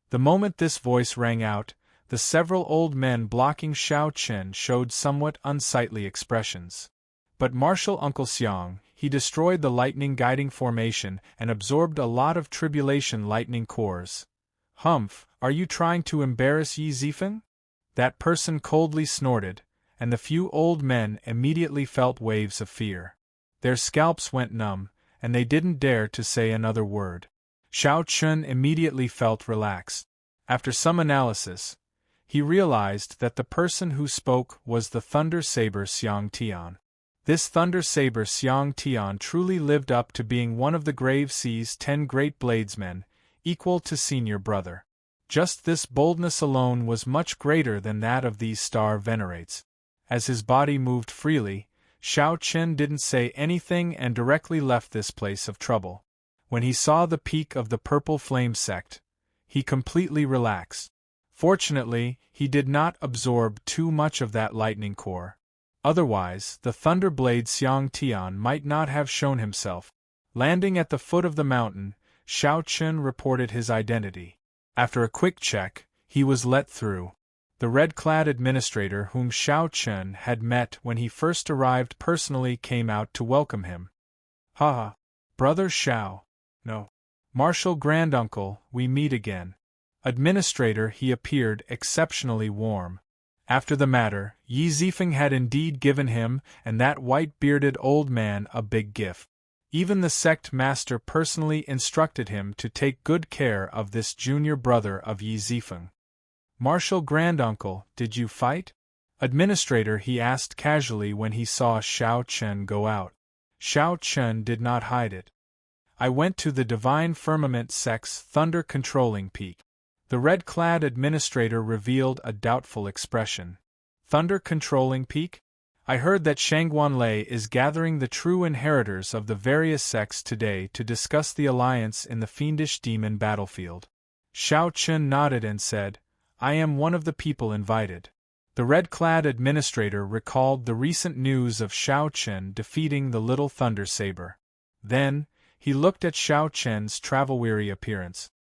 The moment this voice rang out, the several old men blocking Xiao Chen showed somewhat unsightly expressions. But martial Uncle Xiang, he destroyed the lightning guiding formation and absorbed a lot of tribulation lightning cores. Humph, are you trying to embarrass Yi Zifeng? That person coldly snorted, and the few old men immediately felt waves of fear. Their scalps went numb, and they didn't dare to say another word. Xiao Chen immediately felt relaxed. After some analysis, he realized that the person who spoke was the Thunder Saber Xiang Tian. This Thunder Saber Xiang Tian truly lived up to being one of the Grave Sea's 10 great bladesmen, equal to senior brother. Just this boldness alone was much greater than that of these star venerates. As his body moved freely, Xiao Chen didn't say anything and directly left this place of trouble. When he saw the peak of the Purple Flame sect, he completely relaxed. Fortunately, he did not absorb too much of that lightning core. Otherwise, the Thunderblade Xiang Tian might not have shown himself. Landing at the foot of the mountain, Xiao Chen reported his identity. After a quick check, he was let through. The red-clad administrator whom Xiao Chen had met when he first arrived personally came out to welcome him. Ha! Brother Xiao. No. Martial Granduncle, we meet again. Administrator, he appeared exceptionally warm. After the matter, Yi Zifeng had indeed given him and that white-bearded old man a big gift. Even the sect master personally instructed him to take good care of this junior brother of Yi Zifeng. Martial Granduncle, did you fight? Administrator, he asked casually when he saw Xiao Chen go out. Xiao Chen did not hide it. I went to the Divine Firmament sect's thunder-controlling peak. The red-clad administrator revealed a doubtful expression. Thunder-controlling peak? I heard that Shangguanlei is gathering the true inheritors of the various sects today to discuss the alliance in the fiendish demon battlefield. Xiao Chen nodded and said, I am one of the people invited. The red-clad administrator recalled the recent news of Xiao Chen defeating the little Thunder Saber. Then, he looked at Xiao Chen's travel-weary appearance.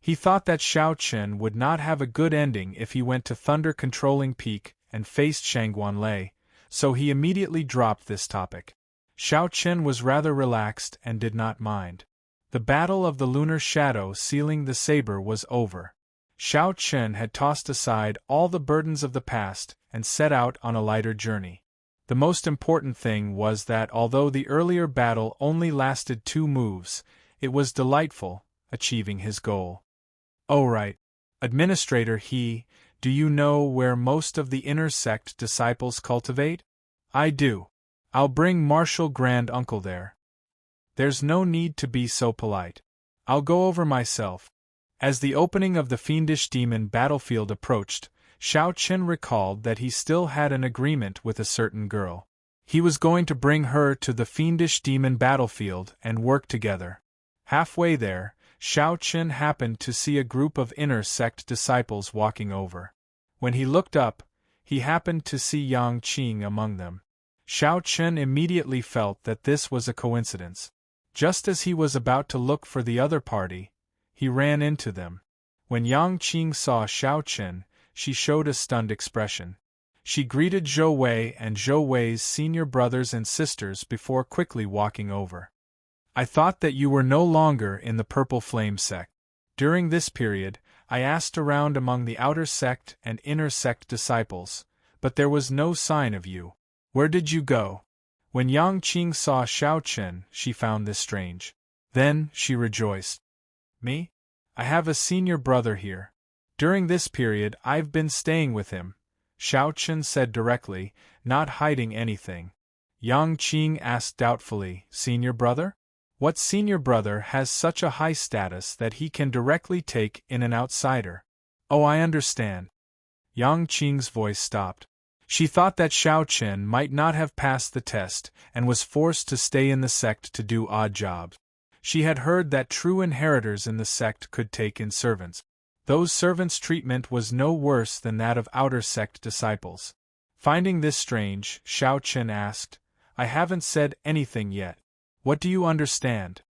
He thought that Xiao Chen would not have a good ending if he went to Thunder-controlling peak and faced Shangguanlei, so he immediately dropped this topic. Xiao Chen was rather relaxed and did not mind. The battle of the lunar shadow sealing the saber was over. Xiao Chen had tossed aside all the burdens of the past and set out on a lighter journey. The most important thing was that although the earlier battle only lasted 2 moves, it was delightful, achieving his goal. Oh right. Administrator do you know where most of the inner sect disciples cultivate? I do. I'll bring Martial Granduncle there. There's no need to be so polite. I'll go over myself. As the opening of the fiendish demon battlefield approached, Xiao Chen recalled that he still had an agreement with a certain girl. He was going to bring her to the fiendish demon battlefield and work together. Halfway there, Xiao Chen happened to see a group of inner sect disciples walking over. When he looked up, he happened to see Yang Qing among them. Xiao Chen immediately felt that this was a coincidence. Just as he was about to look for the other party, he ran into them. When Yang Qing saw Xiao Chen, she showed a stunned expression. She greeted Zhou Wei and Zhou Wei's senior brothers and sisters before quickly walking over. I thought that you were no longer in the Purple Flame sect. During this period, I asked around among the outer sect and inner sect disciples, but there was no sign of you. Where did you go? When Yang Qing saw Xiao Chen, she found this strange. Then, she rejoiced. Me? I have a senior brother here. During this period I've been staying with him, Xiao Chen said directly, not hiding anything. Yang Qing asked doubtfully, senior brother? What senior brother has such a high status that he can directly take in an outsider? Oh, I understand. Yang Qing's voice stopped. She thought that Xiao Chen might not have passed the test and was forced to stay in the sect to do odd jobs. She had heard that true inheritors in the sect could take in servants. Those servants' treatment was no worse than that of outer sect disciples. Finding this strange, Xiao Chen asked, "I haven't said anything yet. What do you understand?"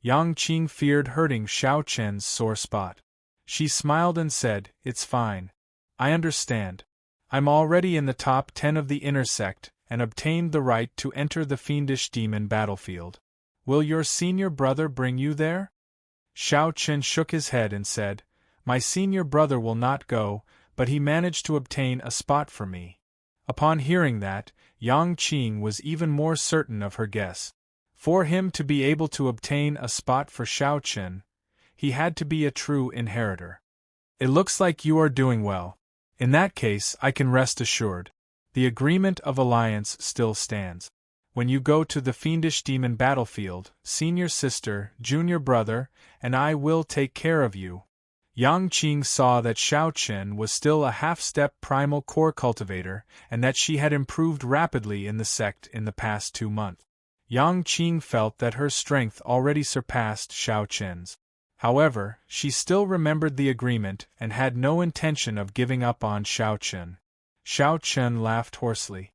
Yang Qing feared hurting Xiao Chen's sore spot. She smiled and said, "It's fine. I understand. I'm already in the top 10 of the inner sect, and obtained the right to enter the fiendish demon battlefield. Will your senior brother bring you there?" Xiao Chen shook his head and said, "My senior brother will not go, but he managed to obtain a spot for me." Upon hearing that, Yang Qing was even more certain of her guess. For him to be able to obtain a spot for Xiao Chen, he had to be a true inheritor. "It looks like you are doing well. In that case, I can rest assured. The agreement of alliance still stands. When you go to the fiendish demon battlefield, senior sister, junior brother, and I will take care of you." Yang Qing saw that Xiao Chen was still a half-step primal core cultivator, and that she had improved rapidly in the sect in the past 2 months. Yang Qing felt that her strength already surpassed Xiao Chen's. However, she still remembered the agreement and had no intention of giving up on Xiao Chen. Xiao Chen laughed hoarsely.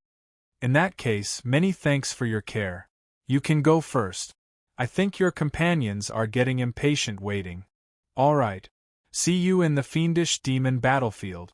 "In that case, many thanks for your care. You can go first. I think your companions are getting impatient waiting." "All right. See you in the fiendish demon battlefield."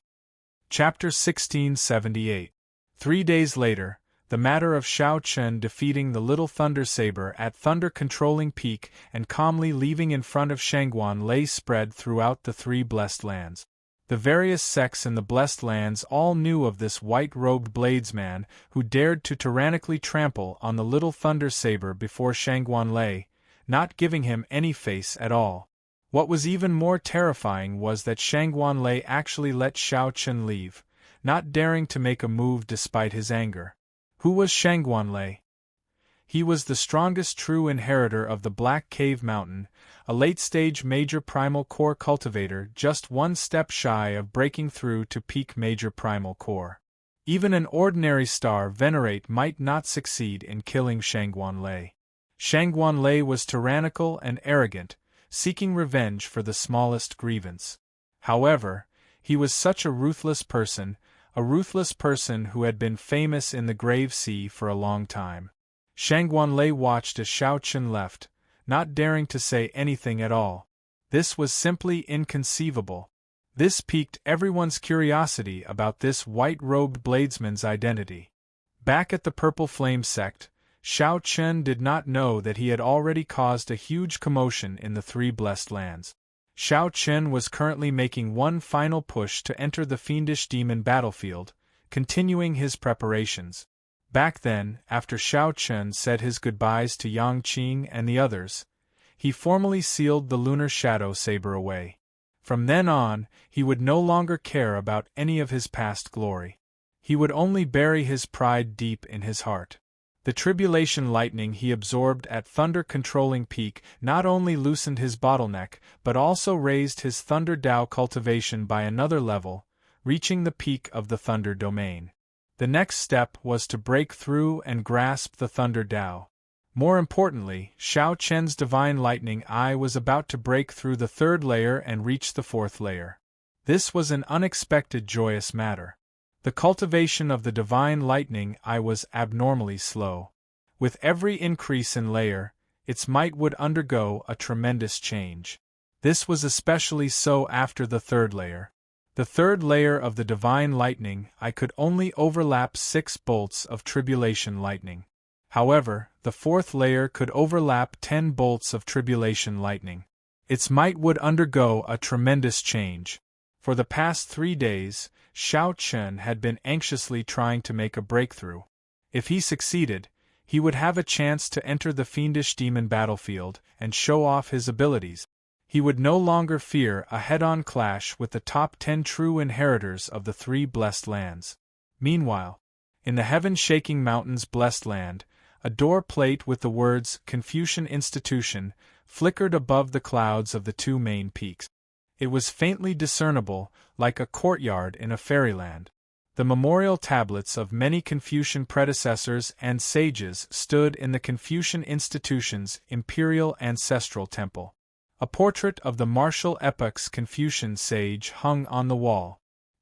Chapter 1678. 3 days later, the matter of Xiao Chen defeating the Little Thunder Saber at Thunder Controlling Peak and calmly leaving in front of Shangguan lay spread throughout the 3 Blessed Lands. The various sects in the Blessed Lands all knew of this white-robed bladesman who dared to tyrannically trample on the Little Thunder Saber before Shangguan Lei, not giving him any face at all. What was even more terrifying was that Shangguan Lei actually let Xiao Chen leave, not daring to make a move despite his anger. Who was Shangguan Lei? He was the strongest true inheritor of the Black Cave Mountain, a late-stage major primal core cultivator just 1 step shy of breaking through to peak major primal core. Even an ordinary star venerate might not succeed in killing Shangguan Lei. Shangguan Lei was tyrannical and arrogant, seeking revenge for the smallest grievance. However, he was such a ruthless person who had been famous in the Grave Sea for a long time. Shangguan Lei watched as Xiao Chen left, not daring to say anything at all. This was simply inconceivable. This piqued everyone's curiosity about this white-robed bladesman's identity. Back at the Purple Flame sect, Xiao Chen did not know that he had already caused a huge commotion in the 3 Blessed Lands. Xiao Chen was currently making one final push to enter the fiendish demon battlefield, continuing his preparations. Back then, after Xiao Chen said his goodbyes to Yang Qing and the others, he formally sealed the lunar shadow saber away. From then on, he would no longer care about any of his past glory. He would only bury his pride deep in his heart. The tribulation lightning he absorbed at Thunder Controlling Peak not only loosened his bottleneck but also raised his Thunder Dao cultivation by another level, reaching the peak of the Thunder Domain. The next step was to break through and grasp the Thunder Dao. More importantly, Xiao Chen's Divine Lightning Eye was about to break through the 3rd layer and reach the 4th layer. This was an unexpected joyous matter. The cultivation of the Divine Lightning Eye was abnormally slow. With every increase in layer, its might would undergo a tremendous change. This was especially so after the 3rd layer. The 3rd layer of the Divine Lightning Eye could only overlap 6 bolts of tribulation lightning. However, the 4th layer could overlap 10 bolts of tribulation lightning. Its might would undergo a tremendous change. For the past 3 days, Xiao Chen had been anxiously trying to make a breakthrough. If he succeeded, he would have a chance to enter the fiendish demon battlefield and show off his abilities. He would no longer fear a head-on clash with the top 10 true inheritors of the 3 Blessed Lands. Meanwhile, in the heaven-shaking mountains Blessed Land, a door plate with the words Confucian Institution flickered above the clouds of the 2 main peaks. It was faintly discernible, like a courtyard in a fairyland. The memorial tablets of many Confucian predecessors and sages stood in the Confucian institution's imperial ancestral temple. A portrait of the martial epoch's Confucian sage hung on the wall.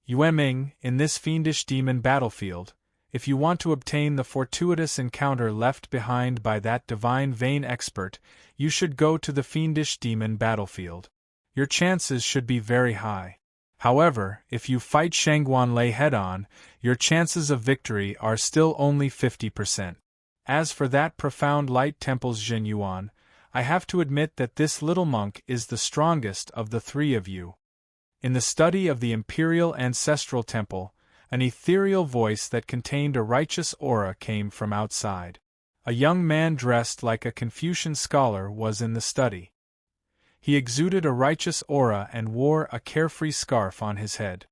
Yueming, in this fiendish demon battlefield, if you want to obtain the fortuitous encounter left behind by that divine vain expert, you should go to the fiendish demon battlefield. Your chances should be very high. However, if you fight Shangguanlei head-on, your chances of victory are still only 50%. As for that profound light temple's Jin Yuan, I have to admit that this little monk is the strongest of the three of you. In the study of the imperial ancestral temple, an ethereal voice that contained a righteous aura came from outside. A young man dressed like a Confucian scholar was in the study. He exuded a righteous aura and wore a carefree scarf on his head.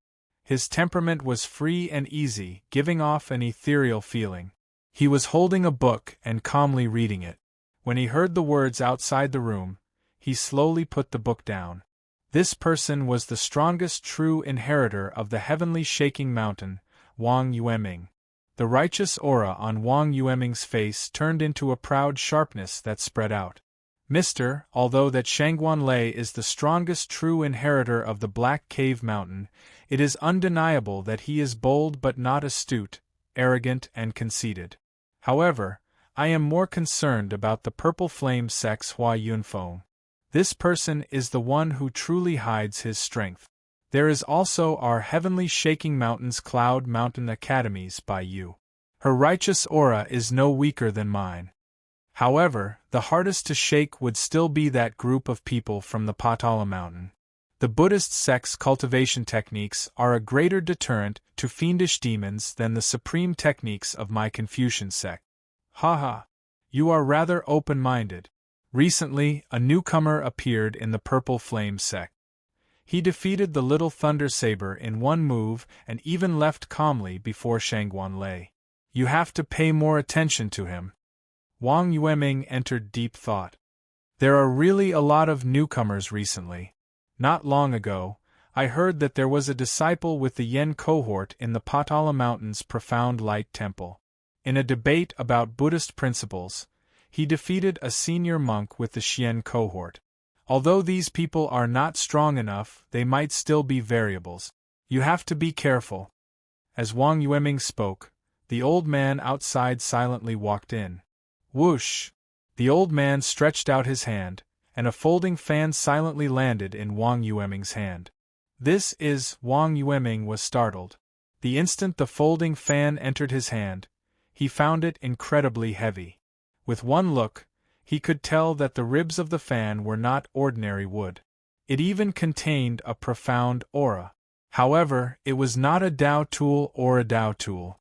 His temperament was free and easy, giving off an ethereal feeling. He was holding a book and calmly reading it. When he heard the words outside the room, he slowly put the book down. This person was the strongest true inheritor of the heavenly shaking mountain, Wang Yueming. The righteous aura on Wang Yueming's face turned into a proud sharpness that spread out. Mr. Although that Shangguanlei is the strongest true inheritor of the Black Cave Mountain, it is undeniable that he is bold but not astute, arrogant and conceited. However, I am more concerned about the Purple Flame Sect's Hua Yunfeng. This person is the one who truly hides his strength. There is also our Heavenly Shaking Mountains Cloud Mountain Academies by you. Her righteous aura is no weaker than mine. However, the hardest to shake would still be that group of people from the Patala Mountain. The Buddhist sect's cultivation techniques are a greater deterrent to fiendish demons than the supreme techniques of my Confucian sect. Haha, you are rather open-minded. Recently, a newcomer appeared in the Purple Flame sect. He defeated the Little Thunder Saber in one move and even left calmly before Shangguanlei. You have to pay more attention to him. Wang Yueming entered deep thought. There are really a lot of newcomers recently. Not long ago, I heard that there was a disciple with the Yen cohort in the Patala Mountain's Profound Light Temple. In a debate about Buddhist principles, he defeated a senior monk with the Xian cohort. Although these people are not strong enough, they might still be variables. You have to be careful. As Wang Yueming spoke, the old man outside silently walked in. Whoosh! The old man stretched out his hand, and a folding fan silently landed in Wang Yueming's hand. This is, Wang Yueming was startled. The instant the folding fan entered his hand, he found it incredibly heavy. With one look, he could tell that the ribs of the fan were not ordinary wood. It even contained a profound aura. However, it was not a Dao tool or a Dao tool.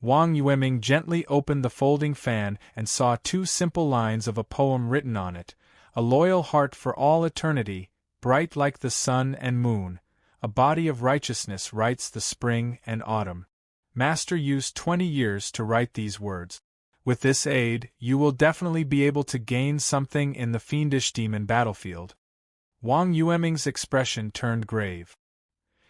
Wang Yueming gently opened the folding fan and saw two simple lines of a poem written on it: a loyal heart for all eternity, bright like the sun and moon, a body of righteousness writes the spring and autumn. Master used 20 years to write these words. With this aid, you will definitely be able to gain something in the fiendish demon battlefield. Wang Yueming's expression turned grave.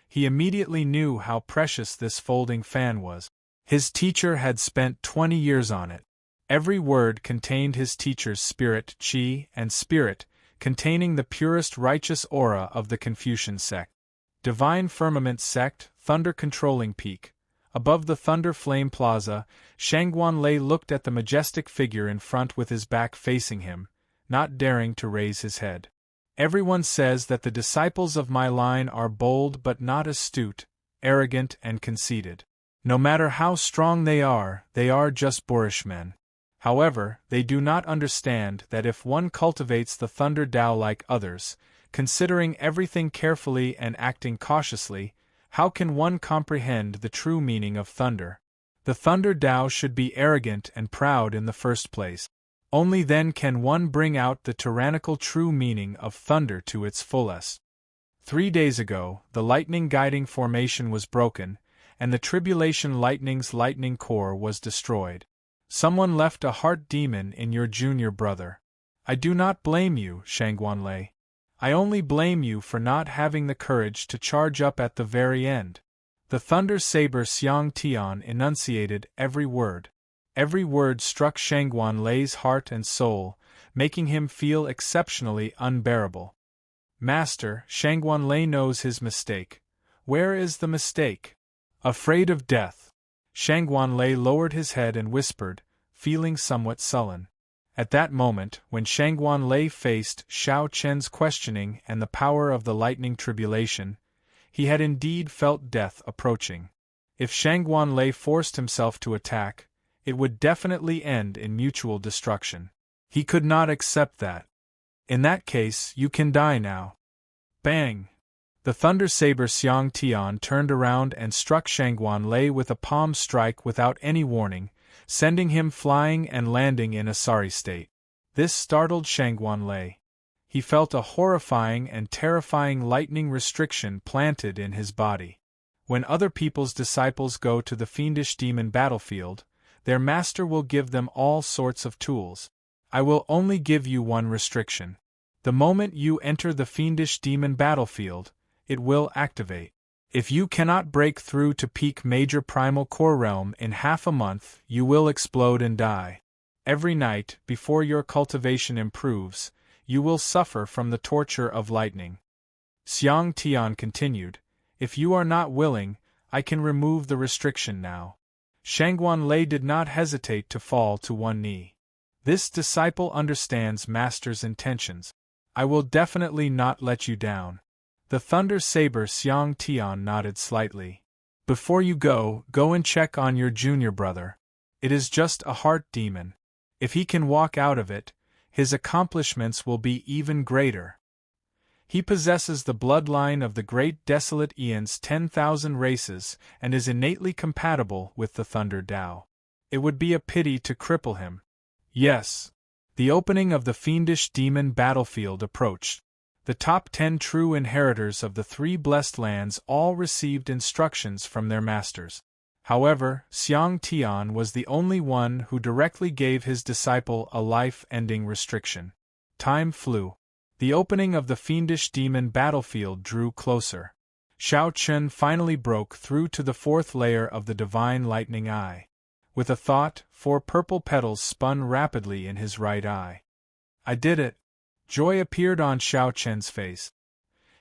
He immediately knew how precious this folding fan was. His teacher had spent 20 years on it. Every word contained his teacher's spirit, qi, and spirit, containing the purest righteous aura of the Confucian sect. Divine Firmament Sect, Thunder Controlling Peak. Above the Thunder Flame Plaza, Shangguanlei looked at the majestic figure in front with his back facing him, not daring to raise his head. Everyone says that the disciples of my line are bold but not astute, arrogant and conceited. No matter how strong they are just boorish men. However, they do not understand that if one cultivates the Thunder Tao like others, considering everything carefully and acting cautiously, how can one comprehend the true meaning of thunder? The Thunder Tao should be arrogant and proud in the first place. Only then can one bring out the tyrannical true meaning of thunder to its fullest. 3 days ago, the lightning guiding formation was broken, and the Tribulation Lightning's lightning core was destroyed. Someone left a heart demon in your junior brother. I do not blame you, Shangguanlei. I only blame you for not having the courage to charge up at the very end. The thunder saber Xiang Tian enunciated every word. Every word struck Shangguan Lei's heart and soul, making him feel exceptionally unbearable. Master, Shangguan Lei knows his mistake. Where is the mistake? Afraid of death. Shangguan Lei lowered his head and whispered, feeling somewhat sullen. At that moment, when Shangguan Lei faced Xiao Chen's questioning and the power of the lightning tribulation, he had indeed felt death approaching. If Shangguan Lei forced himself to attack, it would definitely end in mutual destruction. He could not accept that. In that case, you can die now. Bang! The thunder saber Xiang Tian turned around and struck Shangguan Lei with a palm strike without any warning, sending him flying and landing in a sorry state. This startled Shangguan Lei. He felt a horrifying and terrifying lightning restriction planted in his body. When other people's disciples go to the fiendish demon battlefield, their master will give them all sorts of tools. I will only give you one restriction. The moment you enter the fiendish demon battlefield, it will activate. If you cannot break through to peak major primal core realm in half a month, you will explode and die. Every night, before your cultivation improves, you will suffer from the torture of lightning. Xiang Tian continued, if you are not willing, I can remove the restriction now. Shangguan Lei did not hesitate to fall to one knee. This disciple understands Master's intentions. I will definitely not let you down. The thunder saber Xiang Tian nodded slightly. Before you go and check on your junior brother. It is just a heart demon. If he can walk out of it, his accomplishments will be even greater. He possesses the bloodline of the great desolate Aeon's 10,000 races and is innately compatible with the Thunder Tao. It would be a pity to cripple him. Yes. The opening of the fiendish demon battlefield approached. The top 10 true inheritors of the 3 blessed lands all received instructions from their masters. However, Xiang Tian was the only one who directly gave his disciple a life-ending restriction. Time flew. The opening of the fiendish demon battlefield drew closer. Xiao Chen finally broke through to the 4th layer of the divine lightning eye. With a thought, 4 purple petals spun rapidly in his right eye. I did it! Joy appeared on Xiao Chen's face.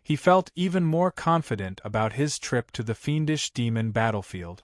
He felt even more confident about his trip to the fiendish demon battlefield.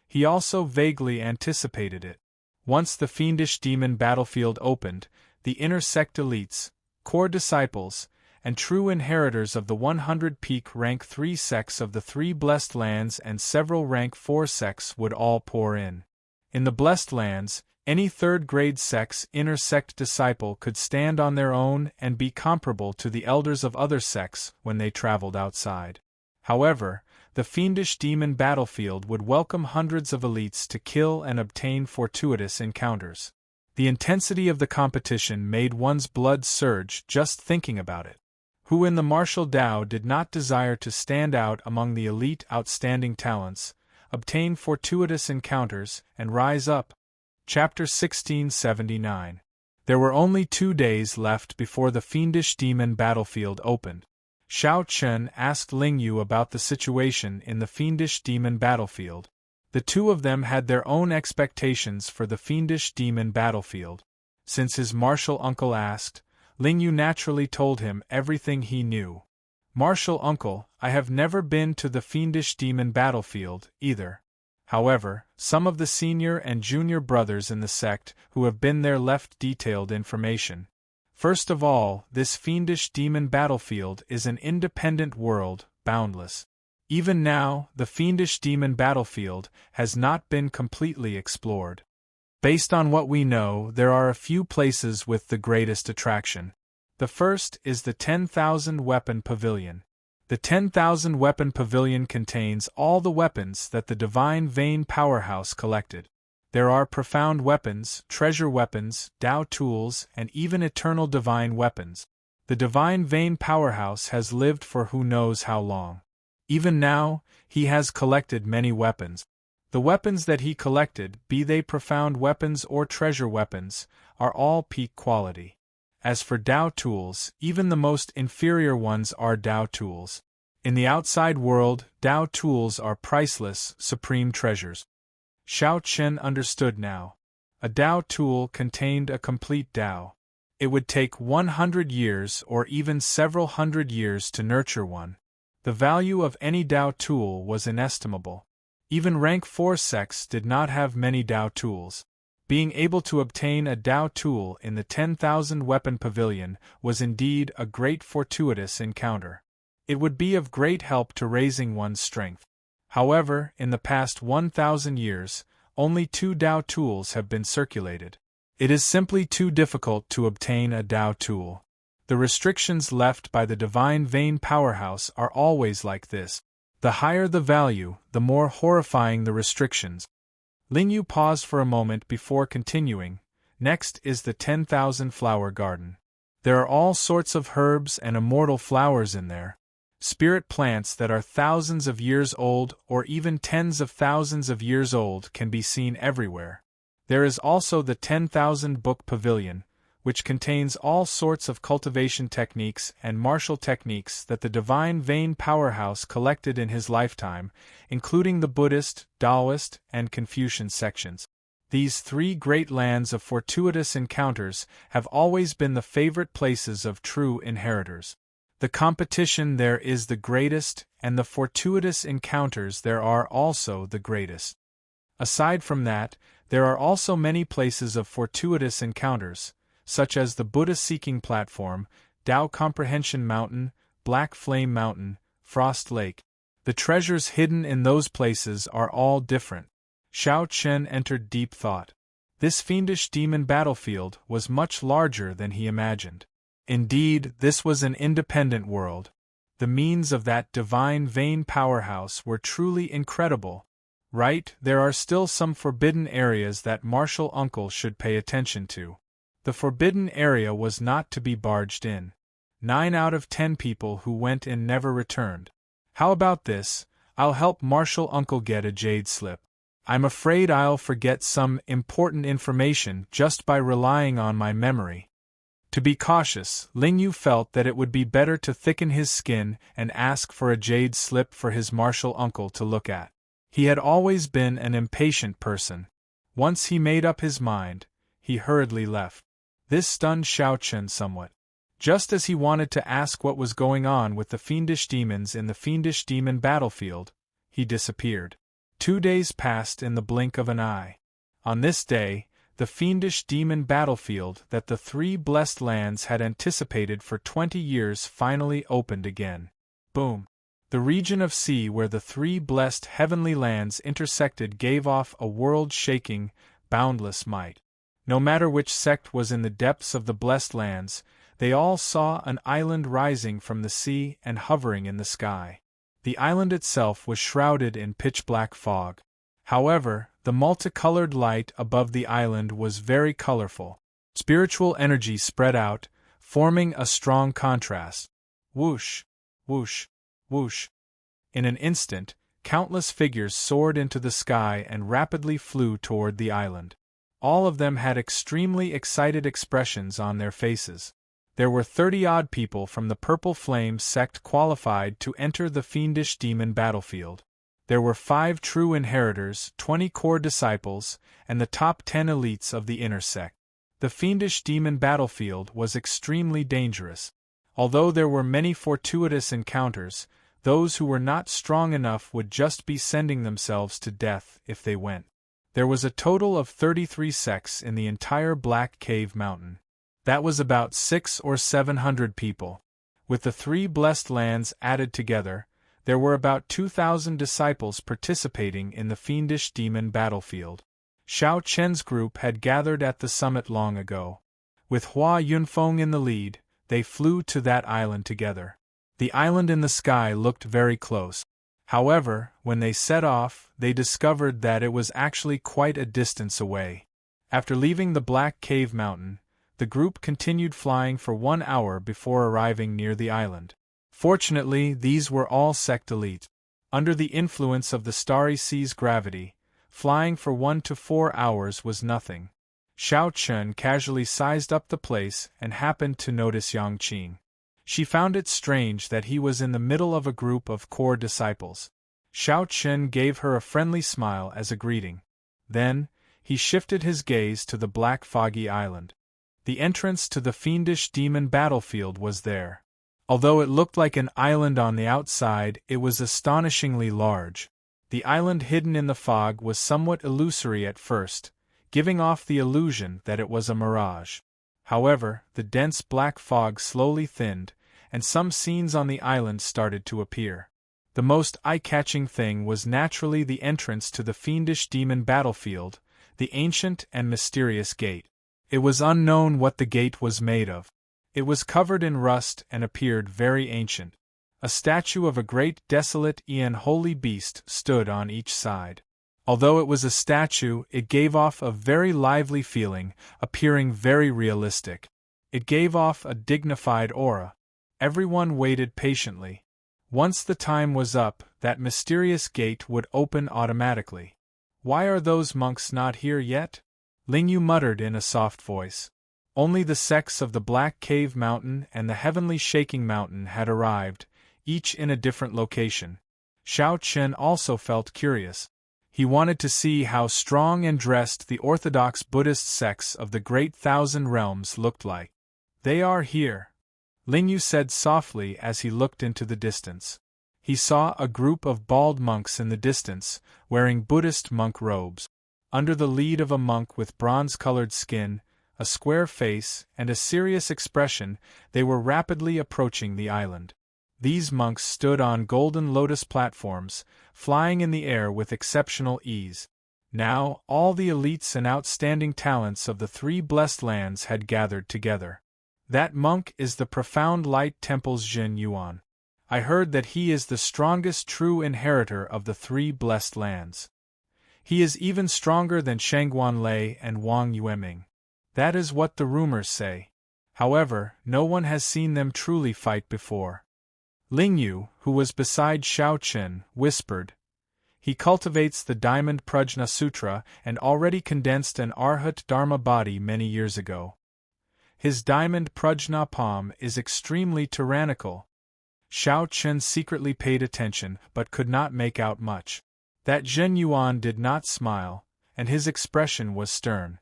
He also vaguely anticipated it. Once the fiendish demon battlefield opened, the inner sect elites, core disciples, and true inheritors of the 100 peak rank 3 sects of the 3 blessed lands and several rank 4 sects would all pour in. In the blessed lands, any third-grade sect's inner sect disciple could stand on their own and be comparable to the elders of other sects when they traveled outside. However, the fiendish demon battlefield would welcome hundreds of elites to kill and obtain fortuitous encounters. The intensity of the competition made one's blood surge just thinking about it. Who in the martial Tao did not desire to stand out among the elite outstanding talents, obtain fortuitous encounters, and rise up? Chapter 1679. There were only 2 days left before the fiendish demon battlefield opened. Xiao Chen asked Ling Yu about the situation in the fiendish demon battlefield. The two of them had their own expectations for the fiendish demon battlefield. Since his martial uncle asked, Ling Yu naturally told him everything he knew. Martial uncle, I have never been to the fiendish demon battlefield, either. However, some of the senior and junior brothers in the sect who have been there left detailed information. First of all, this fiendish demon battlefield is an independent world, boundless. Even now, the fiendish demon battlefield has not been completely explored. Based on what we know, there are a few places with the greatest attraction. The first is the 10,000 weapon pavilion. The 10,000 weapon pavilion contains all the weapons that the Divine Vein Powerhouse collected. There are profound weapons, treasure weapons, Tao tools, and even eternal divine weapons. The Divine Vein Powerhouse has lived for who knows how long. Even now, he has collected many weapons. The weapons that he collected, be they profound weapons or treasure weapons, are all peak quality. As for Tao tools, even the most inferior ones are Tao tools. In the outside world, Dao tools are priceless, supreme treasures. Xiao Chen understood now. A Dao tool contained a complete Dao. It would take 100 years or even several hundred years to nurture one. The value of any Dao tool was inestimable. Even rank 4 sects did not have many Dao tools. Being able to obtain a Dao tool in the 10,000 weapon pavilion was indeed a great fortuitous encounter. It would be of great help to raising one's strength. However, in the past 1,000 years, only 2 Dao tools have been circulated. It is simply too difficult to obtain a Dao tool. The restrictions left by the divine vein powerhouse are always like this. The higher the value, the more horrifying the restrictions. Lingyu paused for a moment before continuing. Next is the 10,000 flower garden. There are all sorts of herbs and immortal flowers in there. Spirit plants that are thousands of years old or even tens of thousands of years old can be seen everywhere. There is also the 10,000 book pavilion, which contains all sorts of cultivation techniques and martial techniques that the divine vein powerhouse collected in his lifetime, including the Buddhist, Taoist, and Confucian sections. These 3 great lands of fortuitous encounters have always been the favorite places of true inheritors. The competition there is the greatest, and the fortuitous encounters there are also the greatest. Aside from that, there are also many places of fortuitous encounters, such as the Buddha-seeking platform, Tao Comprehension Mountain, Black Flame Mountain, Frost Lake. The treasures hidden in those places are all different. Xiao Chen entered deep thought. This fiendish demon battlefield was much larger than he imagined. Indeed, this was an independent world. The means of that divine vein powerhouse were truly incredible. Right, there are still some forbidden areas that Martial Uncle should pay attention to. The forbidden area was not to be barged in. 9 out of 10 people who went in never returned. How about this? I'll help Martial Uncle get a jade slip. I'm afraid I'll forget some important information just by relying on my memory. To be cautious, Lingyu felt that it would be better to thicken his skin and ask for a jade slip for his martial uncle to look at. He had always been an impatient person. Once he made up his mind, he hurriedly left. This stunned Xiao Chen somewhat. Just as he wanted to ask what was going on with the fiendish demons in the fiendish demon battlefield, he disappeared. 2 days passed in the blink of an eye. On this day, the fiendish demon battlefield that the 3 blessed lands had anticipated for 20 years finally opened again. Boom! The region of sea where the 3 blessed heavenly lands intersected gave off a world-shaking, boundless might. No matter which sect was in the depths of the blessed lands, they all saw an island rising from the sea and hovering in the sky. The island itself was shrouded in pitch-black fog. However, the multicolored light above the island was very colorful. Spiritual energy spread out, forming a strong contrast. Whoosh, whoosh, whoosh. In an instant, countless figures soared into the sky and rapidly flew toward the island. All of them had extremely excited expressions on their faces. There were 30-odd people from the Purple Flame sect qualified to enter the fiendish demon battlefield. There were 5 true inheritors, 20 core disciples, and the top 10 elites of the inner sect. The fiendish demon battlefield was extremely dangerous. Although there were many fortuitous encounters, those who were not strong enough would just be sending themselves to death if they went. There was a total of 33 sects in the entire Black Cave Mountain. That was about 600 or 700 people. With the 3 blessed lands added together, there were about 2,000 disciples participating in the fiendish demon battlefield. Xiao Chen's group had gathered at the summit long ago. With Hua Yunfeng in the lead, they flew to that island together. The island in the sky looked very close. However, when they set off, they discovered that it was actually quite a distance away. After leaving the Black Cave Mountain, the group continued flying for 1 hour before arriving near the island. Fortunately, these were all sect elite. Under the influence of the Starry Sea's gravity, flying for 1 to 4 hours was nothing. Xiao Chen casually sized up the place and happened to notice Yang Qing. She found it strange that he was in the middle of a group of core disciples. Xiao Chen gave her a friendly smile as a greeting. Then, he shifted his gaze to the black foggy island. The entrance to the fiendish demon battlefield was there. Although it looked like an island on the outside, it was astonishingly large. The island hidden in the fog was somewhat illusory at first, giving off the illusion that it was a mirage. However, the dense black fog slowly thinned, and some scenes on the island started to appear. The most eye-catching thing was naturally the entrance to the fiendish demon battlefield, the ancient and mysterious gate. It was unknown what the gate was made of. It was covered in rust and appeared very ancient. A statue of a great desolate and holy beast stood on each side. Although it was a statue, it gave off a very lively feeling, appearing very realistic. It gave off a dignified aura. Everyone waited patiently. Once the time was up, that mysterious gate would open automatically. "Why are those monks not here yet?" Lingyu muttered in a soft voice. Only the sects of the Black Cave Mountain and the Heavenly Shaking Mountain had arrived, each in a different location. Xiao Chen also felt curious. He wanted to see how strong and dressed the orthodox Buddhist sects of the Great Thousand Realms looked like. "They are here," Lingyu said softly as he looked into the distance. He saw a group of bald monks in the distance, wearing Buddhist monk robes. Under the lead of a monk with bronze-colored skin, a square face, and a serious expression, they were rapidly approaching the island. These monks stood on golden lotus platforms, flying in the air with exceptional ease. Now, all the elites and outstanding talents of the three blessed lands had gathered together. "That monk is the Profound Light Temple's Jin Yuan. I heard that he is the strongest true inheritor of the three blessed lands. He is even stronger than Shangguan Lei and Wang Yueming. That is what the rumors say. However, no one has seen them truly fight before." Lingyu, who was beside Xiao Chen, whispered, "He cultivates the Diamond Prajna Sutra and already condensed an Arhat Dharma body many years ago. His Diamond Prajna palm is extremely tyrannical." Xiao Chen secretly paid attention but could not make out much. That Zhen Yuan did not smile, and his expression was stern.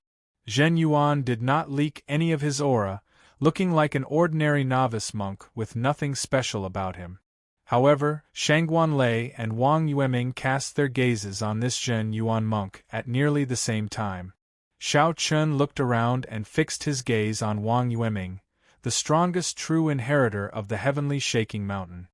Zhen Yuan did not leak any of his aura, looking like an ordinary novice monk with nothing special about him. However, Shangguan Lei and Wang Yueming cast their gazes on this Zhen Yuan monk at nearly the same time. Xiao Chen looked around and fixed his gaze on Wang Yueming, the strongest true inheritor of the Heavenly Shaking Mountain.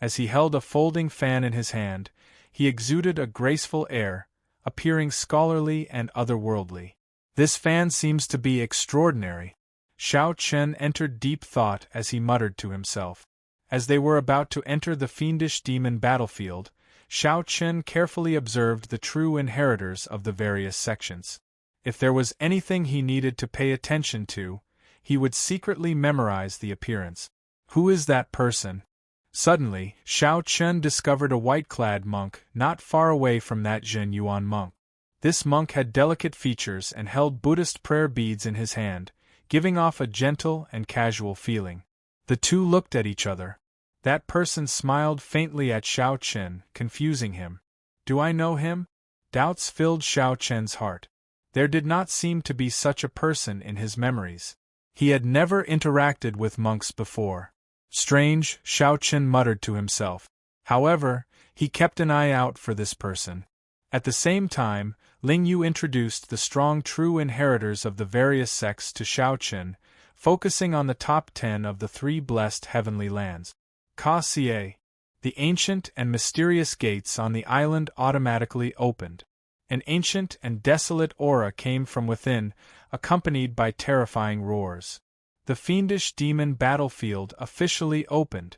As he held a folding fan in his hand, he exuded a graceful air, appearing scholarly and otherworldly. "This fan seems to be extraordinary." Xiao Chen entered deep thought as he muttered to himself. As they were about to enter the fiendish demon battlefield, Xiao Chen carefully observed the true inheritors of the various sections. If there was anything he needed to pay attention to, he would secretly memorize the appearance. "Who is that person?" Suddenly, Xiao Chen discovered a white-clad monk not far away from that Zhen Yuan monk. This monk had delicate features and held Buddhist prayer beads in his hand, giving off a gentle and casual feeling. The two looked at each other. That person smiled faintly at Xiao Chen, confusing him. "Do I know him?" Doubts filled Xiao Chen's heart. There did not seem to be such a person in his memories. He had never interacted with monks before. "Strange," Xiao Chen muttered to himself. However, he kept an eye out for this person. At the same time, Lingyu introduced the strong true inheritors of the various sects to Xiao Chen, focusing on the top 10 of the three blessed heavenly lands. Ka-Cie. The ancient and mysterious gates on the island automatically opened. An ancient and desolate aura came from within, accompanied by terrifying roars. The fiendish demon battlefield officially opened.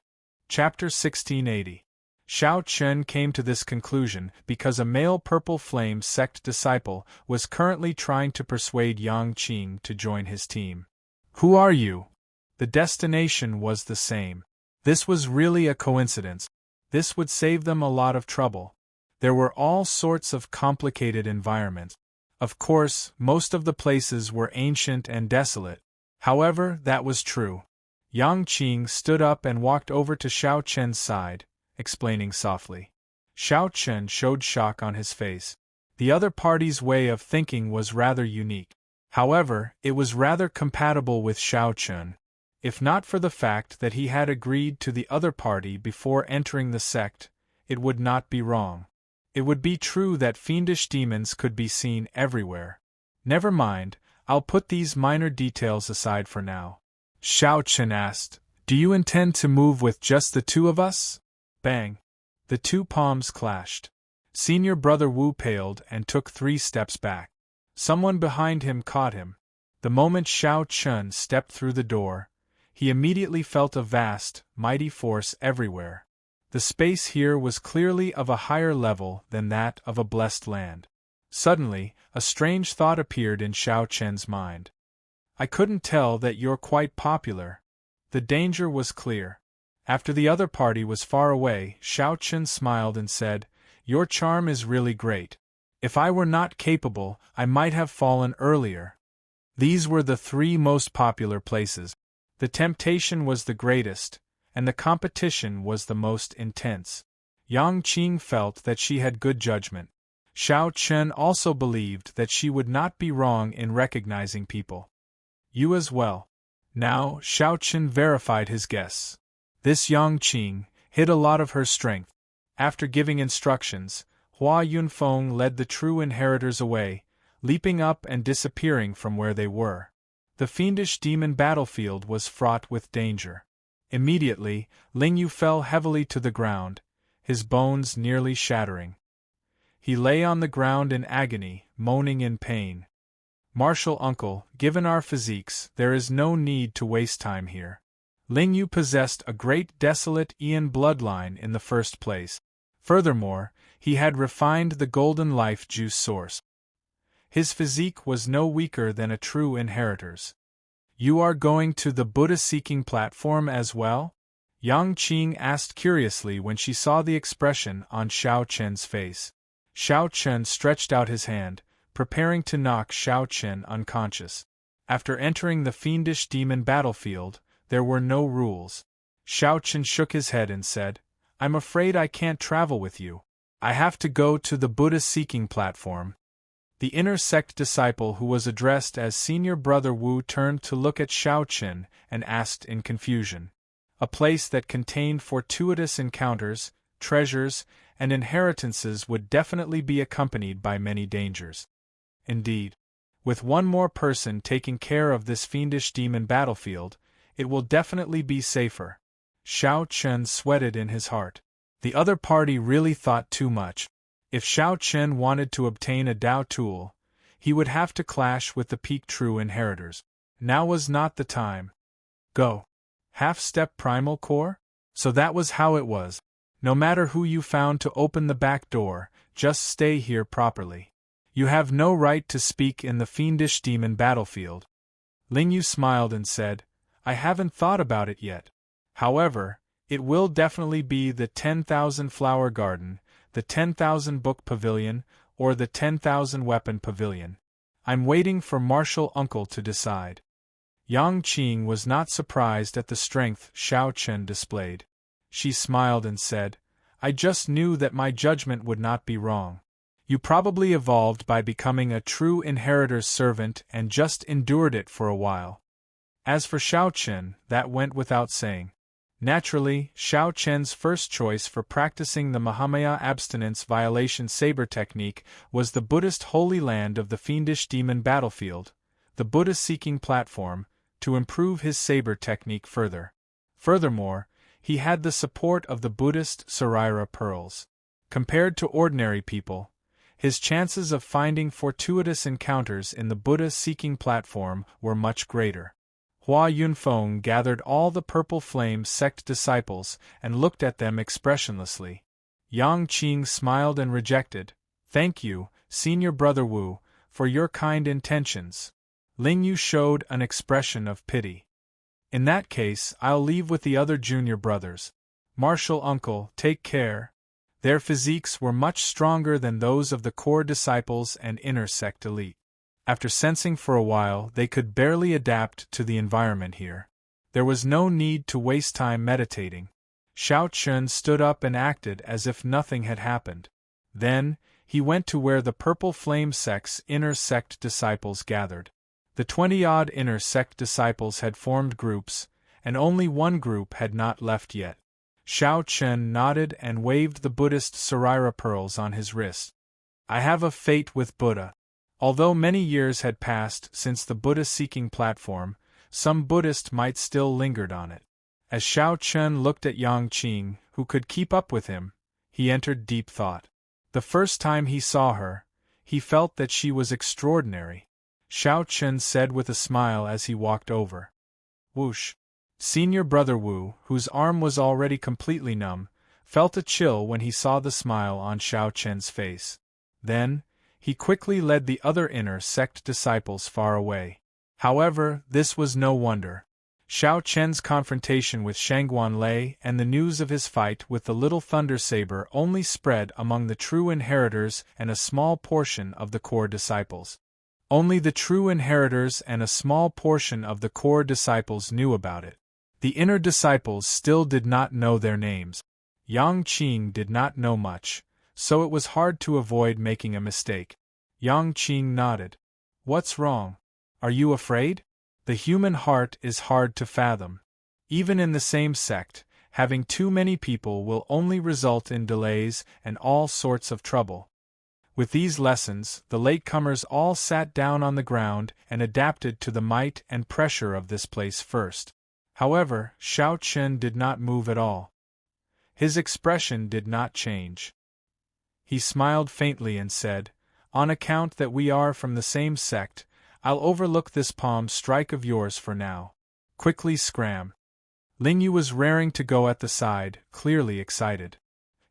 Chapter 1680. Xiao Chen came to this conclusion because a male Purple Flame sect disciple was currently trying to persuade Yang Qing to join his team. "Who are you?" The destination was the same. This was really a coincidence. This would save them a lot of trouble. There were all sorts of complicated environments. Of course, most of the places were ancient and desolate. However, that was true. Yang Qing stood up and walked over to Xiao Chen's side, explaining softly. Xiao Chen showed shock on his face. The other party's way of thinking was rather unique. However, it was rather compatible with Xiao Chen. If not for the fact that he had agreed to the other party before entering the sect, it would not be wrong. It would be true that fiendish demons could be seen everywhere. Never mind, I'll put these minor details aside for now. Xiao Chen asked, "Do you intend to move with just the two of us?" Bang! The two palms clashed. Senior Brother Wu paled and took 3 steps back. Someone behind him caught him. The moment Xiao Chen stepped through the door, he immediately felt a vast, mighty force everywhere. The space here was clearly of a higher level than that of a blessed land. Suddenly, a strange thought appeared in Xiao Chen's mind. "I couldn't tell that you're quite popular." The danger was clear. After the other party was far away, Xiao Chen smiled and said, "Your charm is really great. If I were not capable, I might have fallen earlier." These were the 3 most popular places. The temptation was the greatest, and the competition was the most intense. Yang Qing felt that she had good judgment. Xiao Chen also believed that she would not be wrong in recognizing people. You as well. Now, Xiao Chen verified his guess. This Yang Qing hid a lot of her strength. After giving instructions, Hua Yunfeng led the true inheritors away, leaping up and disappearing from where they were. The fiendish demon battlefield was fraught with danger. Immediately, Ling Yu fell heavily to the ground, his bones nearly shattering. He lay on the ground in agony, moaning in pain. "Martial uncle, given our physiques, there is no need to waste time here." Ling Yu possessed a great desolate Ian bloodline in the first place. Furthermore, he had refined the golden life juice source. His physique was no weaker than a true inheritor's. "You are going to the Buddha-seeking platform as well?" Yang Qing asked curiously when she saw the expression on Xiao Chen's face. Xiao Chen stretched out his hand, preparing to knock Xiao Chen unconscious. After entering the fiendish demon battlefield, there were no rules. Xiao Chen shook his head and said, "I'm afraid I can't travel with you. I have to go to the Buddha-seeking platform." The inner sect disciple who was addressed as Senior Brother Wu turned to look at Xiao Chen and asked in confusion. A place that contained fortuitous encounters, treasures, and inheritances would definitely be accompanied by many dangers. Indeed, with one more person taking care of this fiendish demon battlefield, it will definitely be safer. Xiao Chen sweated in his heart. The other party really thought too much. If Xiao Chen wanted to obtain a Dao tool, he would have to clash with the peak true inheritors. Now was not the time. Go. Half-step primal core? So that was how it was. No matter who you found to open the back door, just stay here properly. You have no right to speak in the fiendish demon battlefield. Ling Yu smiled and said, "I haven't thought about it yet. However, it will definitely be the 10,000 flower garden, the 10,000 book pavilion, or the 10,000 weapon pavilion. I'm waiting for Martial Uncle to decide." Yang Qing was not surprised at the strength Xiao Chen displayed. She smiled and said, "I just knew that my judgment would not be wrong. You probably evolved by becoming a true inheritor's servant and just endured it for a while." As for Xiao Chen, that went without saying. Naturally, Xiao Chen's first choice for practicing the Mahamaya abstinence violation saber technique was the Buddhist holy land of the fiendish demon battlefield, the Buddha-seeking platform, to improve his saber technique further. Furthermore, he had the support of the Buddhist Sarira pearls. Compared to ordinary people, his chances of finding fortuitous encounters in the Buddha-seeking platform were much greater. Hua Yunfeng gathered all the Purple Flame sect disciples and looked at them expressionlessly. Yang Qing smiled and rejected, "Thank you, Senior Brother Wu, for your kind intentions." Ling Yu showed an expression of pity. "In that case, I'll leave with the other junior brothers. Martial Uncle, take care." Their physiques were much stronger than those of the core disciples and inner sect elite. After sensing for a while, they could barely adapt to the environment here. There was no need to waste time meditating. Xiao Chun stood up and acted as if nothing had happened. Then, he went to where the Purple Flame Sect's inner sect disciples gathered. The 20-odd inner sect disciples had formed groups, and only one group had not left yet. Xiao Chun nodded and waved the Buddhist Sarira pearls on his wrist. I have a fate with Buddha. Although many years had passed since the Buddha-seeking platform, some Buddhist might still lingered on it. As Xiao Chun looked at Yang Qing, who could keep up with him, he entered deep thought. The first time he saw her, he felt that she was extraordinary. Xiao Chun said with a smile as he walked over. Whoosh! Senior Brother Wu, whose arm was already completely numb, felt a chill when he saw the smile on Xiao Chun's face. Then, he quickly led the other inner sect disciples far away. However, this was no wonder. Xiao Chen's confrontation with Shangguan Lei and the news of his fight with the Little Thunder Saber only spread among the true inheritors and a small portion of the core disciples. Only the true inheritors and a small portion of the core disciples knew about it. The inner disciples still did not know their names. Yang Qing did not know much, so it was hard to avoid making a mistake. Yang Qing nodded. What's wrong? Are you afraid? The human heart is hard to fathom. Even in the same sect, having too many people will only result in delays and all sorts of trouble. With these lessons, the latecomers all sat down on the ground and adapted to the might and pressure of this place first. However, Xiao Chun did not move at all. His expression did not change. He smiled faintly and said, On account that we are from the same sect, I'll overlook this palm strike of yours for now. Quickly scram. Ling Yu was raring to go at the side, clearly excited.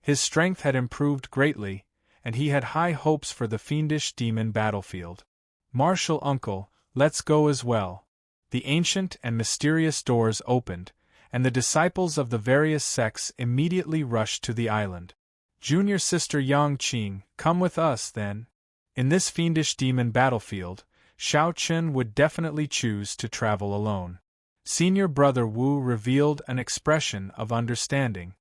His strength had improved greatly, and he had high hopes for the fiendish demon battlefield. Martial uncle, let's go as well. The ancient and mysterious doors opened, and the disciples of the various sects immediately rushed to the island. Junior sister Yang Qing, come with us then. In this fiendish demon battlefield, Xiao Chun would definitely choose to travel alone. Senior Brother Wu revealed an expression of understanding.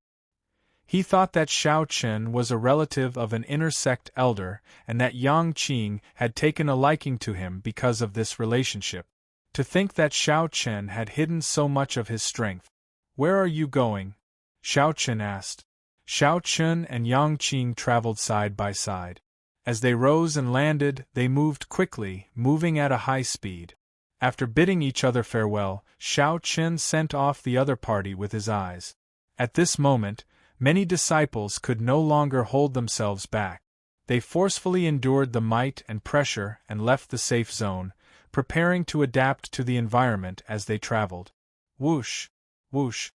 He thought that Xiao Chun was a relative of an inner sect elder and that Yang Qing had taken a liking to him because of this relationship. To think that Xiao Chun had hidden so much of his strength. Where are you going? Xiao Chun asked. Xiao Chun and Yang Qing traveled side by side. As they rose and landed, they moved quickly, moving at a high speed. After bidding each other farewell, Xiao Chun sent off the other party with his eyes. At this moment, many disciples could no longer hold themselves back. They forcefully endured the might and pressure and left the safe zone, preparing to adapt to the environment as they traveled. Whoosh! Whoosh!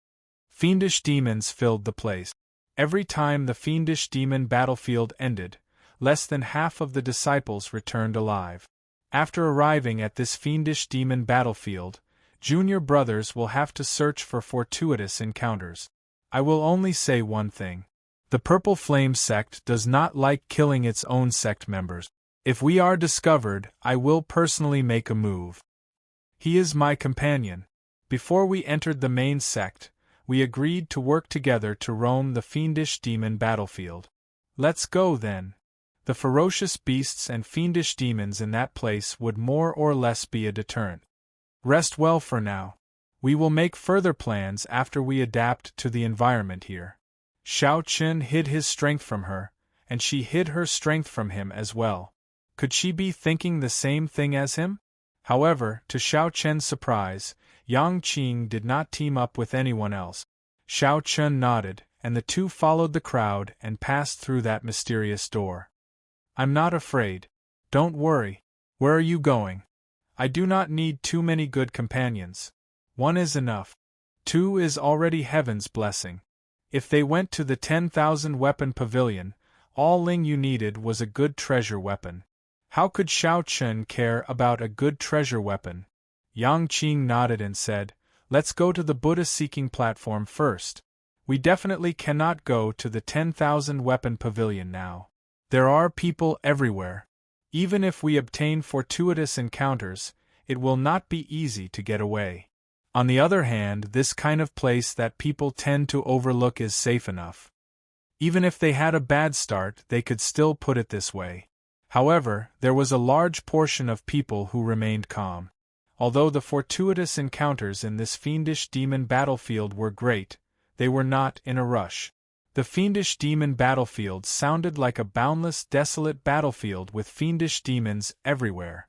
Fiendish demons filled the place. Every time the fiendish demon battlefield ended, less than half of the disciples returned alive. After arriving at this fiendish demon battlefield, junior brothers will have to search for fortuitous encounters. I will only say one thing. The Purple Flame sect does not like killing its own sect members. If we are discovered, I will personally make a move. He is my companion. Before we entered the main sect, we agreed to work together to roam the fiendish demon battlefield. Let's go then. The ferocious beasts and fiendish demons in that place would more or less be a deterrent. Rest well for now. We will make further plans after we adapt to the environment here. Xiao Chun hid his strength from her, and she hid her strength from him as well. Could she be thinking the same thing as him? However, to Xiao Chun's surprise, Yang Qing did not team up with anyone else. Xiao Chun nodded, and the two followed the crowd and passed through that mysterious door. I'm not afraid. Don't worry. Where are you going? I do not need too many good companions. One is enough. Two is already heaven's blessing. If they went to the 10,000 weapon pavilion, all Ling Yu needed was a good treasure weapon. How could Xiao Chun care about a good treasure weapon? Yang Qing nodded and said, Let's go to the Buddha-seeking platform first. We definitely cannot go to the 10,000 weapon pavilion now. There are people everywhere. Even if we obtain fortuitous encounters, it will not be easy to get away. On the other hand, this kind of place that people tend to overlook is safe enough. Even if they had a bad start, they could still put it this way. However, there was a large portion of people who remained calm. Although the fortuitous encounters in this fiendish demon battlefield were great, they were not in a rush. The fiendish demon battlefield sounded like a boundless, desolate battlefield with fiendish demons everywhere.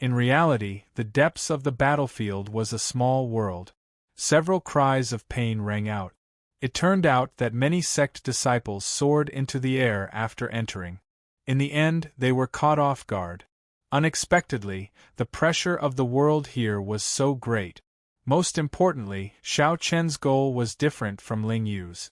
In reality, the depths of the battlefield was a small world. Several cries of pain rang out. It turned out that many sect disciples soared into the air after entering. In the end, they were caught off guard. Unexpectedly, the pressure of the world here was so great. Most importantly, Xiao Chen's goal was different from Ling Yu's.